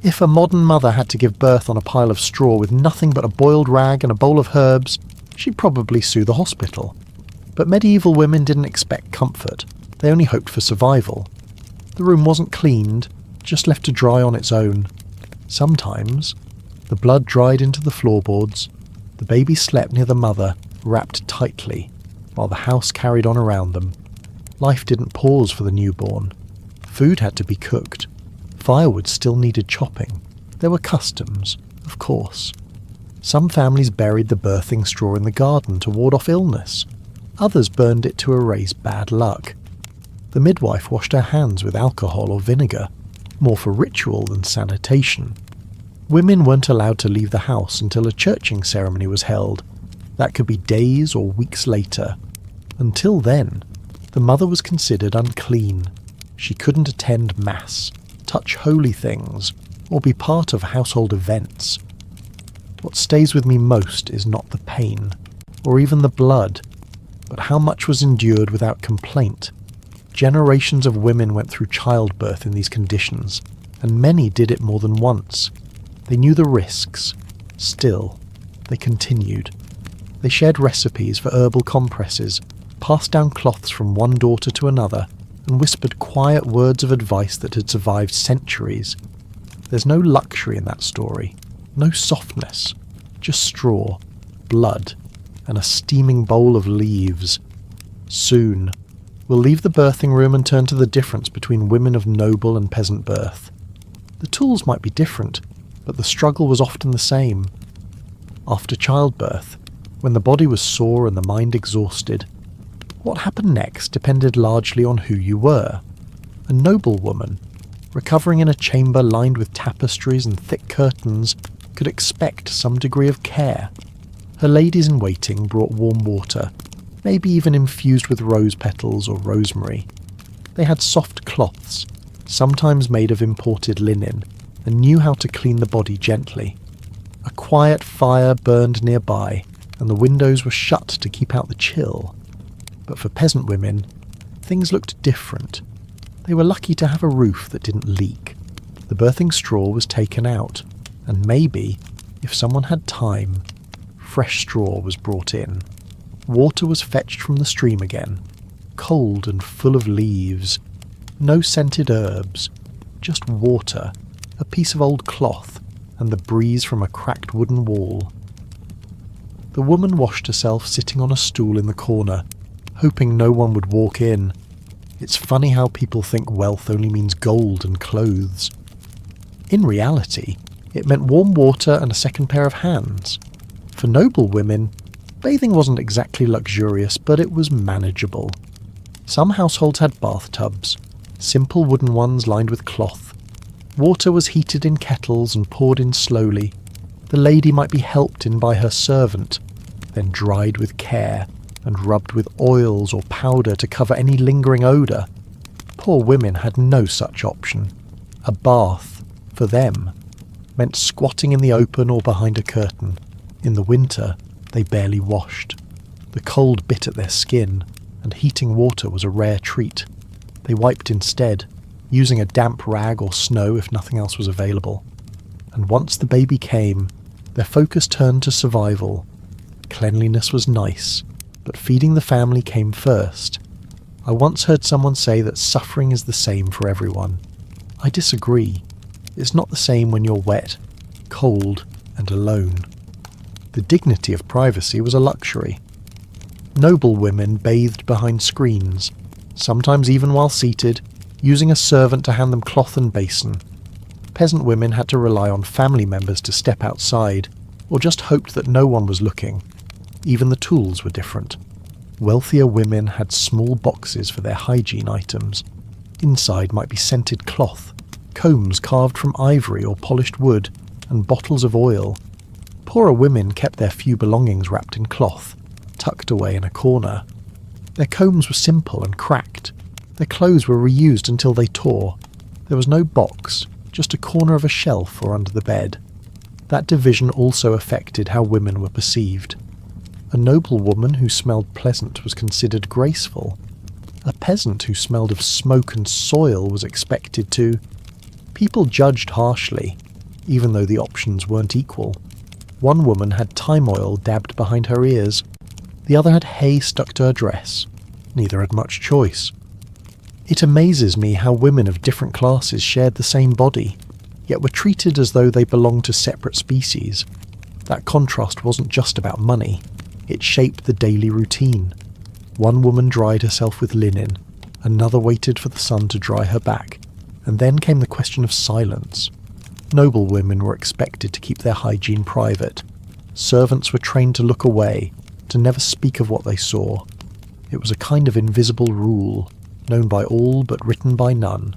If a modern mother had to give birth on a pile of straw with nothing but a boiled rag and a bowl of herbs, she'd probably sue the hospital. But medieval women didn't expect comfort. They only hoped for survival. The room wasn't cleaned, just left to dry on its own. Sometimes, the blood dried into the floorboards. The baby slept near the mother, wrapped tightly, while the house carried on around them. Life didn't pause for the newborn. Food had to be cooked. Firewood still needed chopping. There were customs, of course. Some families buried the birthing straw in the garden to ward off illness. Others burned it to erase bad luck. The midwife washed her hands with alcohol or vinegar, more for ritual than sanitation. Women weren't allowed to leave the house until a churching ceremony was held. That could be days or weeks later. Until then, the mother was considered unclean. She couldn't attend mass, touch holy things, or be part of household events. What stays with me most is not the pain, or even the blood, but how much was endured without complaint. Generations of women went through childbirth in these conditions, and many did it more than once. They knew the risks. Still, they continued. They shared recipes for herbal compresses, passed down cloths from one daughter to another, and whispered quiet words of advice that had survived centuries. There's no luxury in that story, no softness, just straw, blood, and a steaming bowl of leaves. Soon, we'll leave the birthing room and turn to the difference between women of noble and peasant birth. The tools might be different, but the struggle was often the same. After childbirth, when the body was sore and the mind exhausted, what happened next depended largely on who you were. A noble woman, recovering in a chamber lined with tapestries and thick curtains, could expect some degree of care. Her ladies-in-waiting brought warm water, maybe even infused with rose petals or rosemary. They had soft cloths, sometimes made of imported linen, and knew how to clean the body gently. A quiet fire burned nearby, and the windows were shut to keep out the chill. But for peasant women, things looked different. They were lucky to have a roof that didn't leak. The birthing straw was taken out, and maybe, if someone had time, fresh straw was brought in. Water was fetched from the stream again, cold and full of leaves. No scented herbs, just water, a piece of old cloth, and the breeze from a cracked wooden wall. The woman washed herself sitting on a stool in the corner, hoping no one would walk in. It's funny how people think wealth only means gold and clothes. In reality, it meant warm water and a second pair of hands. For noble women, bathing wasn't exactly luxurious, but it was manageable. Some households had bathtubs, simple wooden ones lined with cloth. Water was heated in kettles and poured in slowly. The lady might be helped in by her servant, then dried with care and rubbed with oils or powder to cover any lingering odour. Poor women had no such option. A bath, for them, meant squatting in the open or behind a curtain. In the winter, they barely washed. The cold bit at their skin, and heating water was a rare treat. They wiped instead, using a damp rag or snow if nothing else was available. And once the baby came, their focus turned to survival. Cleanliness was nice, but feeding the family came first. I once heard someone say that suffering is the same for everyone. I disagree. It's not the same when you're wet, cold, and alone. The dignity of privacy was a luxury. Noble women bathed behind screens, sometimes even while seated, using a servant to hand them cloth and basin. Peasant women had to rely on family members to step outside, or just hoped that no one was looking. Even the tools were different. Wealthier women had small boxes for their hygiene items. Inside might be scented cloth, combs carved from ivory or polished wood, and bottles of oil. Poorer women kept their few belongings wrapped in cloth, tucked away in a corner. Their combs were simple and cracked. Their clothes were reused until they tore. There was no box, just a corner of a shelf or under the bed. That division also affected how women were perceived. A noble woman who smelled pleasant was considered graceful. A peasant who smelled of smoke and soil was expected to. People judged harshly, even though the options weren't equal. One woman had thyme oil dabbed behind her ears. The other had hay stuck to her dress. Neither had much choice. It amazes me how women of different classes shared the same body, yet were treated as though they belonged to separate species. That contrast wasn't just about money. It shaped the daily routine. One woman dried herself with linen, another waited for the sun to dry her back, and then came the question of silence. Noble women were expected to keep their hygiene private. Servants were trained to look away, to never speak of what they saw. It was a kind of invisible rule, known by all but written by none.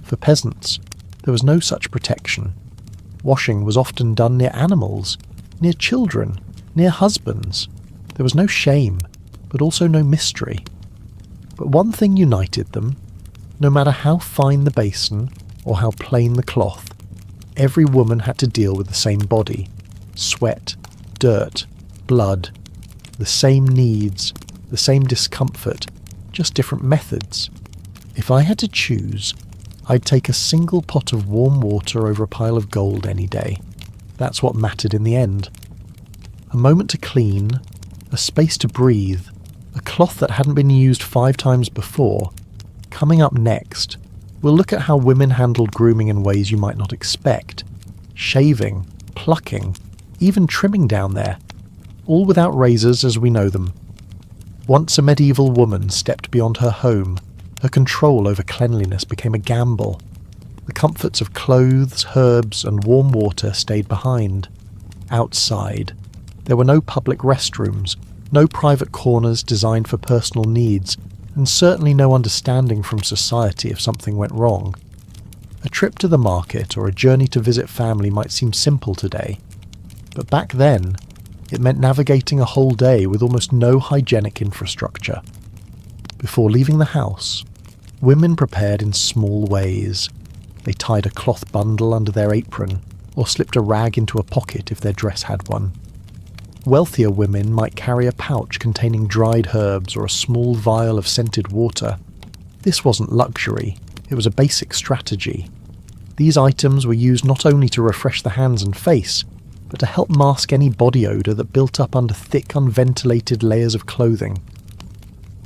For peasants, there was no such protection. Washing was often done near animals, near children, near husbands. There was no shame, but also no mystery. But one thing united them. No matter how fine the basin, or how plain the cloth, every woman had to deal with the same body. Sweat, dirt, blood. The same needs, the same discomfort, just different methods. If I had to choose, I'd take a single pot of warm water over a pile of gold any day. That's what mattered in the end. A moment to clean, a space to breathe, a cloth that hadn't been used 5 times before. Coming up next, We'll look at how women handled grooming in ways you might not expect. Shaving, plucking, even trimming down there, all without razors as we know them. Once a medieval woman stepped beyond her home, her control over cleanliness became a gamble. The comforts of clothes, herbs, and warm water stayed behind. Outside, there were no public restrooms, no private corners designed for personal needs, and certainly no understanding from society if something went wrong. A trip to the market or a journey to visit family might seem simple today, but back then, it meant navigating a whole day with almost no hygienic infrastructure. Before leaving the house, women prepared in small ways. They tied a cloth bundle under their apron, or slipped a rag into a pocket if their dress had one. Wealthier women might carry a pouch containing dried herbs or a small vial of scented water. This wasn't luxury, it was a basic strategy. These items were used not only to refresh the hands and face, but to help mask any body odour that built up under thick, unventilated layers of clothing.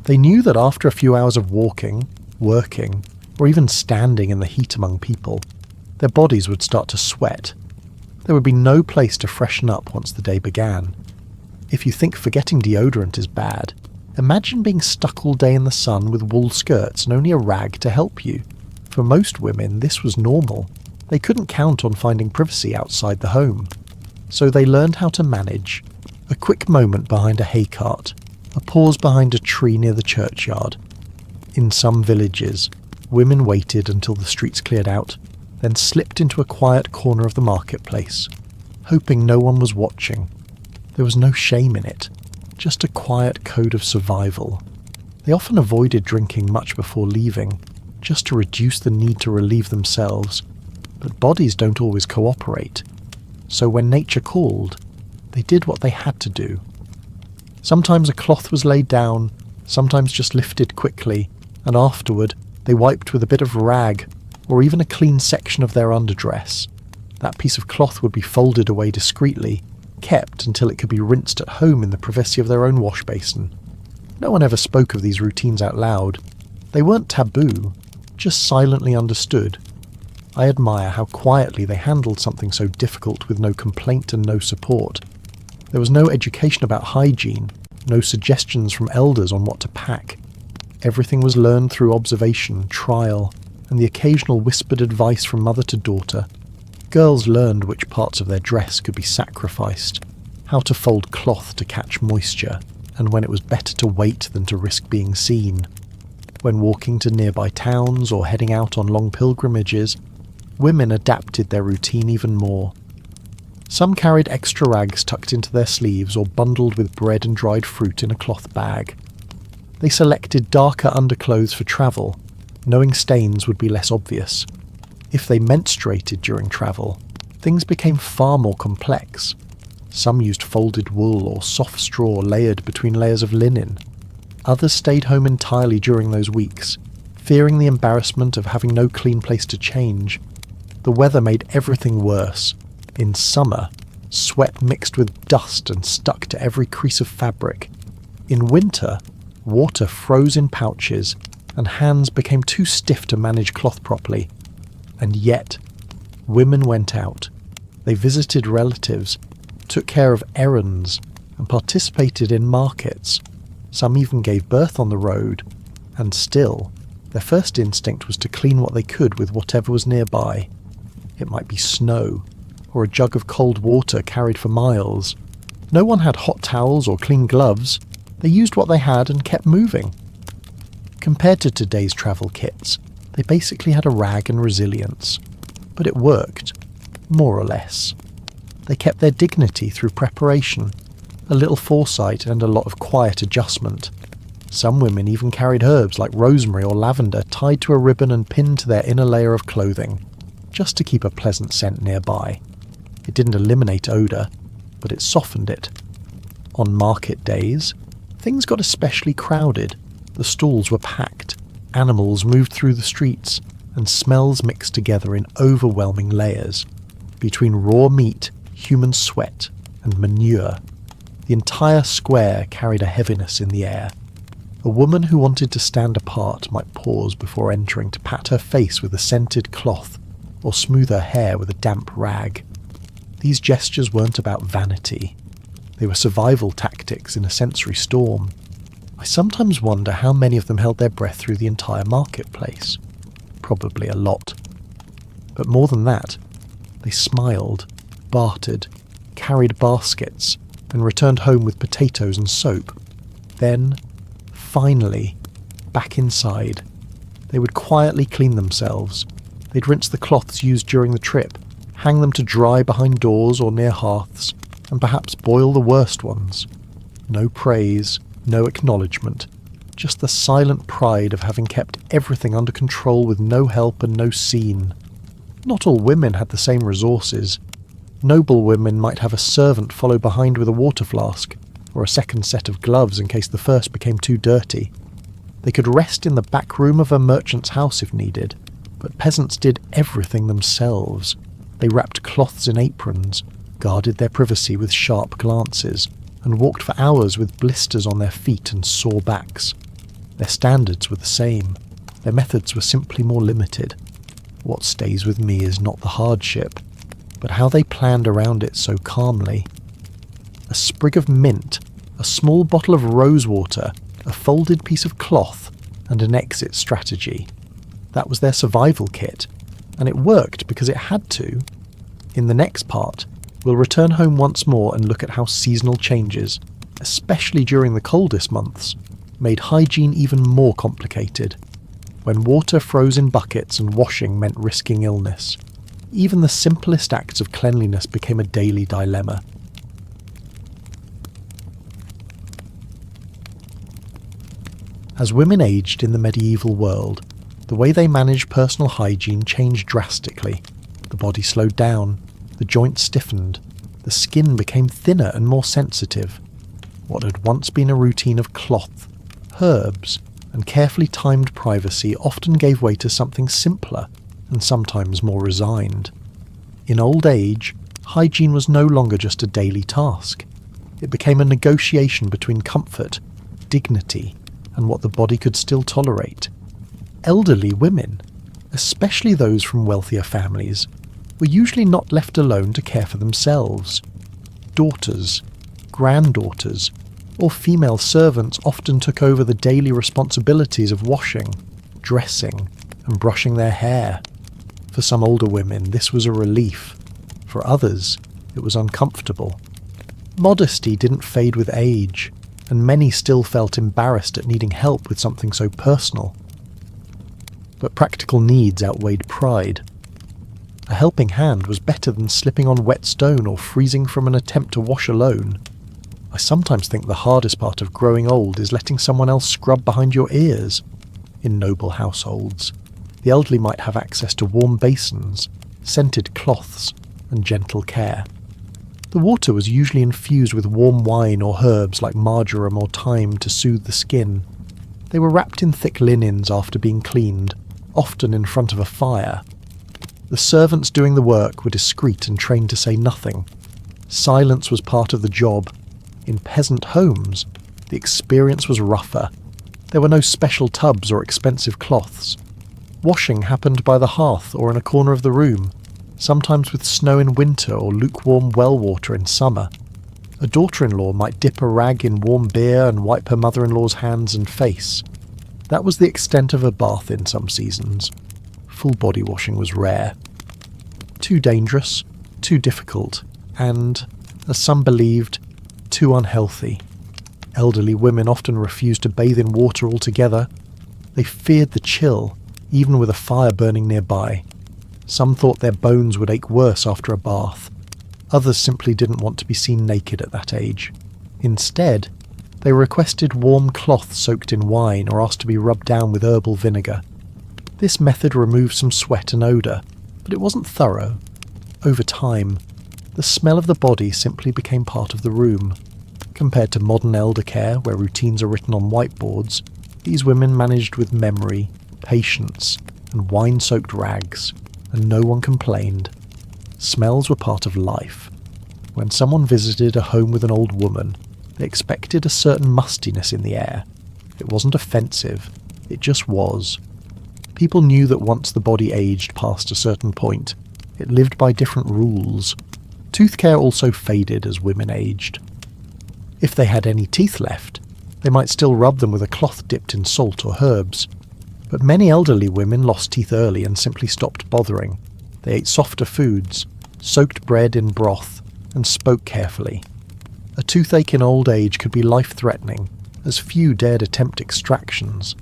They knew that after a few hours of walking, working, or even standing in the heat among people, their bodies would start to sweat. There would be no place to freshen up once the day began. If you think forgetting deodorant is bad, imagine being stuck all day in the sun with wool skirts and only a rag to help you. For most women, this was normal. They couldn't count on finding privacy outside the home. So they learned how to manage. A quick moment behind a hay cart, a pause behind a tree near the churchyard. In some villages, women waited until the streets cleared out, then slipped into a quiet corner of the marketplace, hoping no one was watching. There was no shame in it, just a quiet code of survival. They often avoided drinking much before leaving, just to reduce the need to relieve themselves. But bodies don't always cooperate. So when nature called, they did what they had to do. Sometimes a cloth was laid down, sometimes just lifted quickly, and afterward they wiped with a bit of rag, or even a clean section of their underdress. That piece of cloth would be folded away discreetly, kept until it could be rinsed at home in the privacy of their own wash basin. No one ever spoke of these routines out loud. They weren't taboo, just silently understood. I admire how quietly they handled something so difficult with no complaint and no support. There was no education about hygiene, no suggestions from elders on what to pack. Everything was learned through observation, trial, and the occasional whispered advice from mother to daughter. Girls learned which parts of their dress could be sacrificed, how to fold cloth to catch moisture, and when it was better to wait than to risk being seen. When walking to nearby towns or heading out on long pilgrimages, women adapted their routine even more. Some carried extra rags tucked into their sleeves or bundled with bread and dried fruit in a cloth bag. They selected darker underclothes for travel, knowing stains would be less obvious. If they menstruated during travel, things became far more complex. Some used folded wool or soft straw layered between layers of linen. Others stayed home entirely during those weeks, fearing the embarrassment of having no clean place to change. The weather made everything worse. In summer, sweat mixed with dust and stuck to every crease of fabric. In winter, water froze in pouches, and hands became too stiff to manage cloth properly. And yet, women went out. They visited relatives, took care of errands, and participated in markets. Some even gave birth on the road, and still, their first instinct was to clean what they could with whatever was nearby. It might be snow, or a jug of cold water carried for miles. No one had hot towels or clean gloves. They used what they had and kept moving. Compared to today's travel kits, they basically had a rag and resilience. But it worked, more or less. They kept their dignity through preparation, a little foresight and a lot of quiet adjustment. Some women even carried herbs like rosemary or lavender tied to a ribbon and pinned to their inner layer of clothing, just to keep a pleasant scent nearby. It didn't eliminate odour, but it softened it. On market days, things got especially crowded. The stalls were packed, animals moved through the streets, and smells mixed together in overwhelming layers. Between raw meat, human sweat, and manure, the entire square carried a heaviness in the air. A woman who wanted to stand apart might pause before entering to pat her face with a scented cloth or smooth her hair with a damp rag. These gestures weren't about vanity. They were survival tactics in a sensory storm. I sometimes wonder how many of them held their breath through the entire marketplace. Probably a lot. But more than that, they smiled, bartered, carried baskets, and returned home with potatoes and soap. Then, finally, back inside, they would quietly clean themselves. They'd rinse the cloths used during the trip, hang them to dry behind doors or near hearths, and perhaps boil the worst ones. No praise, no acknowledgement, just the silent pride of having kept everything under control with no help and no scene. Not all women had the same resources. Noble women might have a servant follow behind with a water flask, or a second set of gloves in case the first became too dirty. They could rest in the back room of a merchant's house if needed, but peasants did everything themselves. They wrapped cloths in aprons, guarded their privacy with sharp glances, and walked for hours with blisters on their feet and sore backs. Their standards were the same. Their methods were simply more limited. What stays with me is not the hardship, but how they planned around it so calmly. A sprig of mint, a small bottle of rosewater, a folded piece of cloth, and an exit strategy. That was their survival kit, and it worked because it had to. In the next part, we'll return home once more and look at how seasonal changes, especially during the coldest months, made hygiene even more complicated. When water froze in buckets and washing meant risking illness, even the simplest acts of cleanliness became a daily dilemma. As women aged in the medieval world, the way they managed personal hygiene changed drastically. The body slowed down, the joints stiffened, the skin became thinner and more sensitive. What had once been a routine of cloth, herbs, and carefully timed privacy often gave way to something simpler and sometimes more resigned. In old age, hygiene was no longer just a daily task. It became a negotiation between comfort, dignity, and what the body could still tolerate. Elderly women, especially those from wealthier families, were usually not left alone to care for themselves. Daughters, granddaughters, or female servants often took over the daily responsibilities of washing, dressing, and brushing their hair. For some older women, this was a relief. For others, it was uncomfortable. Modesty didn't fade with age, and many still felt embarrassed at needing help with something so personal. But practical needs outweighed pride. A helping hand was better than slipping on wet stone or freezing from an attempt to wash alone. I sometimes think the hardest part of growing old is letting someone else scrub behind your ears. In noble households, the elderly might have access to warm basins, scented cloths, and gentle care. The water was usually infused with warm wine or herbs like marjoram or thyme to soothe the skin. They were wrapped in thick linens after being cleaned, often in front of a fire. The servants doing the work were discreet and trained to say nothing. Silence was part of the job. In peasant homes, the experience was rougher. There were no special tubs or expensive cloths. Washing happened by the hearth or in a corner of the room, sometimes with snow in winter or lukewarm well water in summer. A daughter-in-law might dip a rag in warm beer and wipe her mother-in-law's hands and face. That was the extent of a bath in some seasons. Full body washing was rare. Too dangerous, too difficult, and, as some believed, too unhealthy. Elderly women often refused to bathe in water altogether. They feared the chill, even with a fire burning nearby. Some thought their bones would ache worse after a bath. Others simply didn't want to be seen naked at that age. Instead, they requested warm cloth soaked in wine or asked to be rubbed down with herbal vinegar. This method removed some sweat and odour, but it wasn't thorough. Over time, the smell of the body simply became part of the room. Compared to modern elder care, where routines are written on whiteboards, these women managed with memory, patience, and wine-soaked rags, and no one complained. Smells were part of life. When someone visited a home with an old woman, they expected a certain mustiness in the air. It wasn't offensive, it just was. People knew that once the body aged past a certain point, it lived by different rules. Tooth care also faded as women aged. If they had any teeth left, they might still rub them with a cloth dipped in salt or herbs. But many elderly women lost teeth early and simply stopped bothering. They ate softer foods, soaked bread in broth, and spoke carefully. A toothache in old age could be life-threatening, as few dared attempt extractions.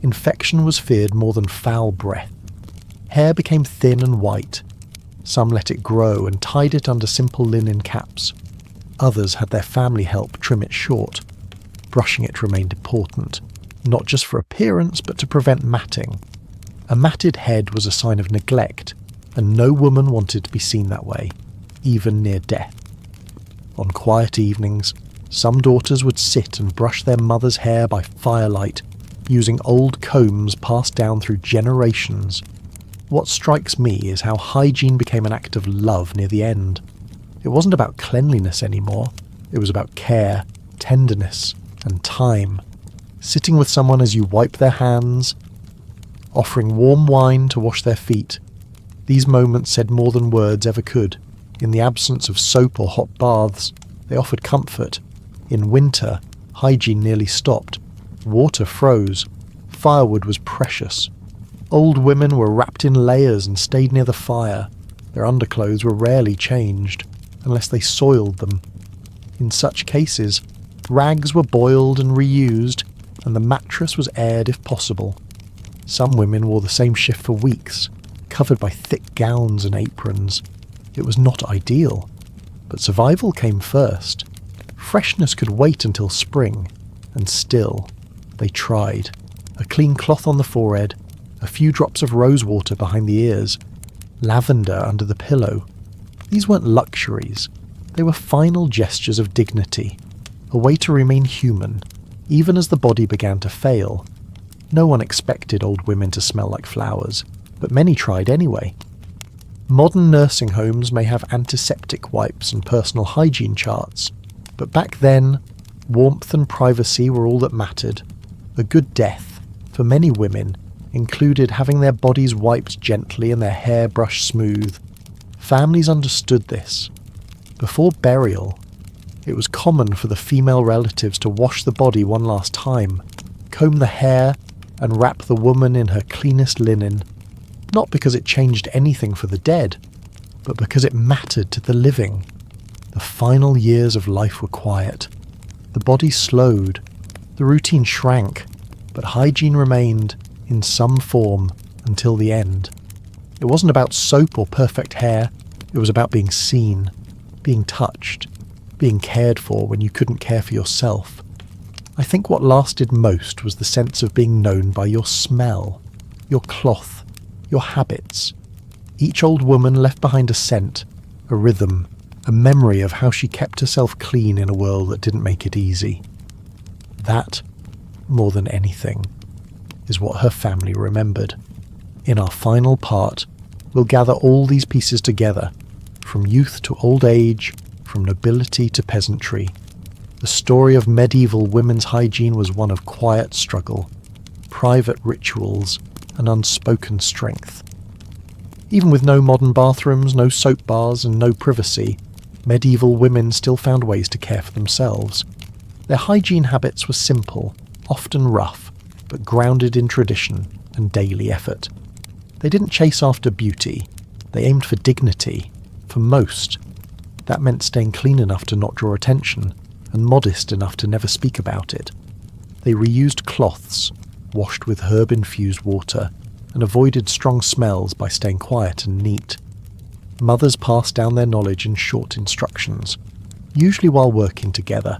Infection was feared more than foul breath. Hair became thin and white. Some let it grow and tied it under simple linen caps. Others had their family help trim it short. Brushing it remained important, not just for appearance but to prevent matting. A matted head was a sign of neglect, and no woman wanted to be seen that way, even near death. On quiet evenings, some daughters would sit and brush their mother's hair by firelight, using old combs passed down through generations. What strikes me is how hygiene became an act of love near the end. It wasn't about cleanliness anymore. It was about care, tenderness, and time. Sitting with someone as you wipe their hands, offering warm wine to wash their feet. These moments said more than words ever could. In the absence of soap or hot baths, they offered comfort. In winter, hygiene nearly stopped. Water froze. Firewood was precious. Old women were wrapped in layers and stayed near the fire. Their underclothes were rarely changed, unless they soiled them. In such cases, rags were boiled and reused, and the mattress was aired if possible. Some women wore the same shift for weeks, covered by thick gowns and aprons. It was not ideal, but survival came first. Freshness could wait until spring, and still, they tried. A clean cloth on the forehead, a few drops of rose water behind the ears, lavender under the pillow. These weren't luxuries. They were final gestures of dignity, a way to remain human, even as the body began to fail. No one expected old women to smell like flowers, but many tried anyway. Modern nursing homes may have antiseptic wipes and personal hygiene charts, but back then, warmth and privacy were all that mattered. A good death, for many women, included having their bodies wiped gently and their hair brushed smooth. Families understood this. Before burial, it was common for the female relatives to wash the body one last time, comb the hair, and wrap the woman in her cleanest linen, not because it changed anything for the dead, but because it mattered to the living. The final years of life were quiet. The body slowed, the routine shrank, but hygiene remained, in some form, until the end. It wasn't about soap or perfect hair, it was about being seen, being touched, being cared for when you couldn't care for yourself. I think what lasted most was the sense of being known by your smell, your cloth, your habits. Each old woman left behind a scent, a rhythm, a memory of how she kept herself clean in a world that didn't make it easy. That, more than anything, is what her family remembered. In our final part, we'll gather all these pieces together, from youth to old age, from nobility to peasantry. The story of medieval women's hygiene was one of quiet struggle, private rituals, and unspoken strength. Even with no modern bathrooms, no soap bars, and no privacy, medieval women still found ways to care for themselves. Their hygiene habits were simple, often rough, but grounded in tradition and daily effort. They didn't chase after beauty, they aimed for dignity. For most, that meant staying clean enough to not draw attention, and modest enough to never speak about it. They reused cloths, washed with herb-infused water, and avoided strong smells by staying quiet and neat. Mothers passed down their knowledge in short instructions, usually while working together.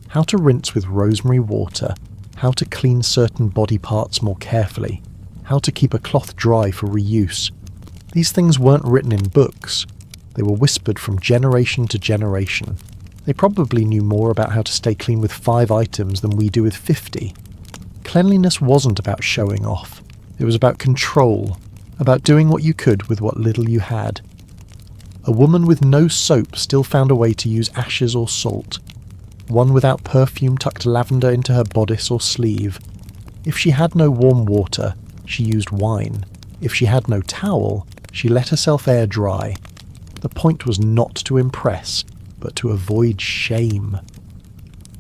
How to rinse with rosemary water, how to clean certain body parts more carefully, how to keep a cloth dry for reuse. These things weren't written in books. They were whispered from generation to generation. They probably knew more about how to stay clean with 5 items than we do with 50. Cleanliness wasn't about showing off. It was about control, about doing what you could with what little you had. A woman with no soap still found a way to use ashes or salt. one without perfume tucked lavender into her bodice or sleeve. If she had no warm water, she used wine. If she had no towel, she let herself air dry. The point was not to impress, but to avoid shame.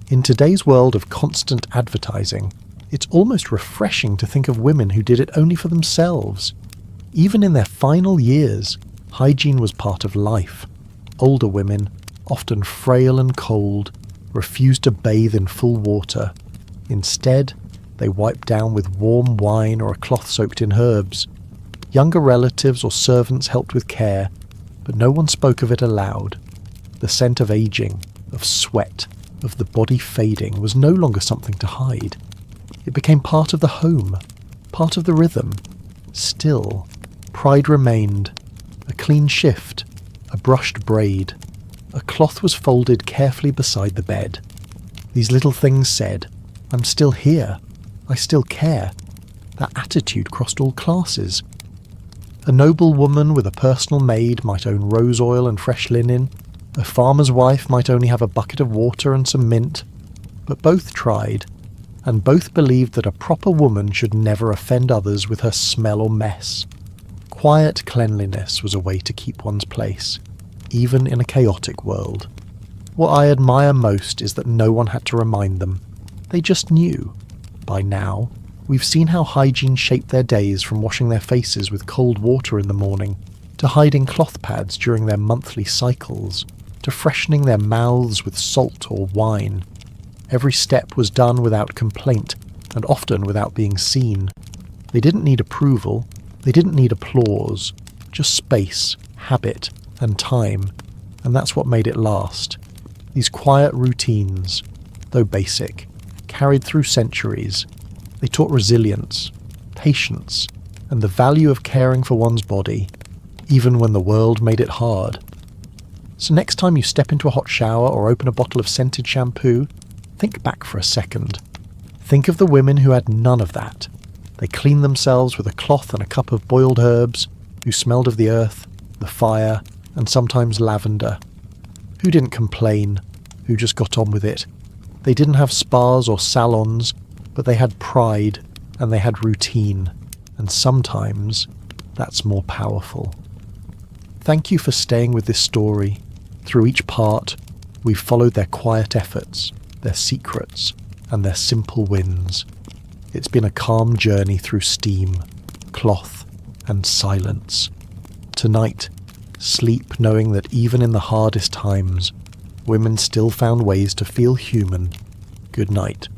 In today's world of constant advertising, it's almost refreshing to think of women who did it only for themselves. Even in their final years, hygiene was part of life. Older women, often frail and cold, refused to bathe in full water. Instead, they wiped down with warm wine or a cloth soaked in herbs. Younger relatives or servants helped with care, but no one spoke of it aloud. The scent of aging, of sweat, of the body fading was no longer something to hide. It became part of the home, part of the rhythm. Still, pride remained. A clean shift, a brushed braid. A cloth was folded carefully beside the bed. These little things said, "I'm still here. I still care." That attitude crossed all classes. A noble woman with a personal maid might own rose oil and fresh linen. A farmer's wife might only have a bucket of water and some mint. But both tried, and both believed that a proper woman should never offend others with her smell or mess. Quiet cleanliness was a way to keep one's place, even in a chaotic world. What I admire most is that no one had to remind them. They just knew. By now, we've seen how hygiene shaped their days, from washing their faces with cold water in the morning, to hiding cloth pads during their monthly cycles, to freshening their mouths with salt or wine. Every step was done without complaint, and often without being seen. They didn't need approval, they didn't need applause, just space, habit, and time, and that's what made it last. These quiet routines, though basic, carried through centuries. They taught resilience, patience, and the value of caring for one's body, even when the world made it hard. So next time you step into a hot shower or open a bottle of scented shampoo, think back for a second. Think of the women who had none of that. They cleaned themselves with a cloth and a cup of boiled herbs, who smelled of the earth, the fire, and sometimes lavender. Who didn't complain, who just got on with it. They didn't have spas or salons, but they had pride and they had routine, and sometimes that's more powerful. Thank you for staying with this story. Through each part, we've followed their quiet efforts, their secrets, and their simple wins. It's been a calm journey through steam, cloth, and silence. Tonight, sleep knowing that even in the hardest times, women still found ways to feel human. Good night.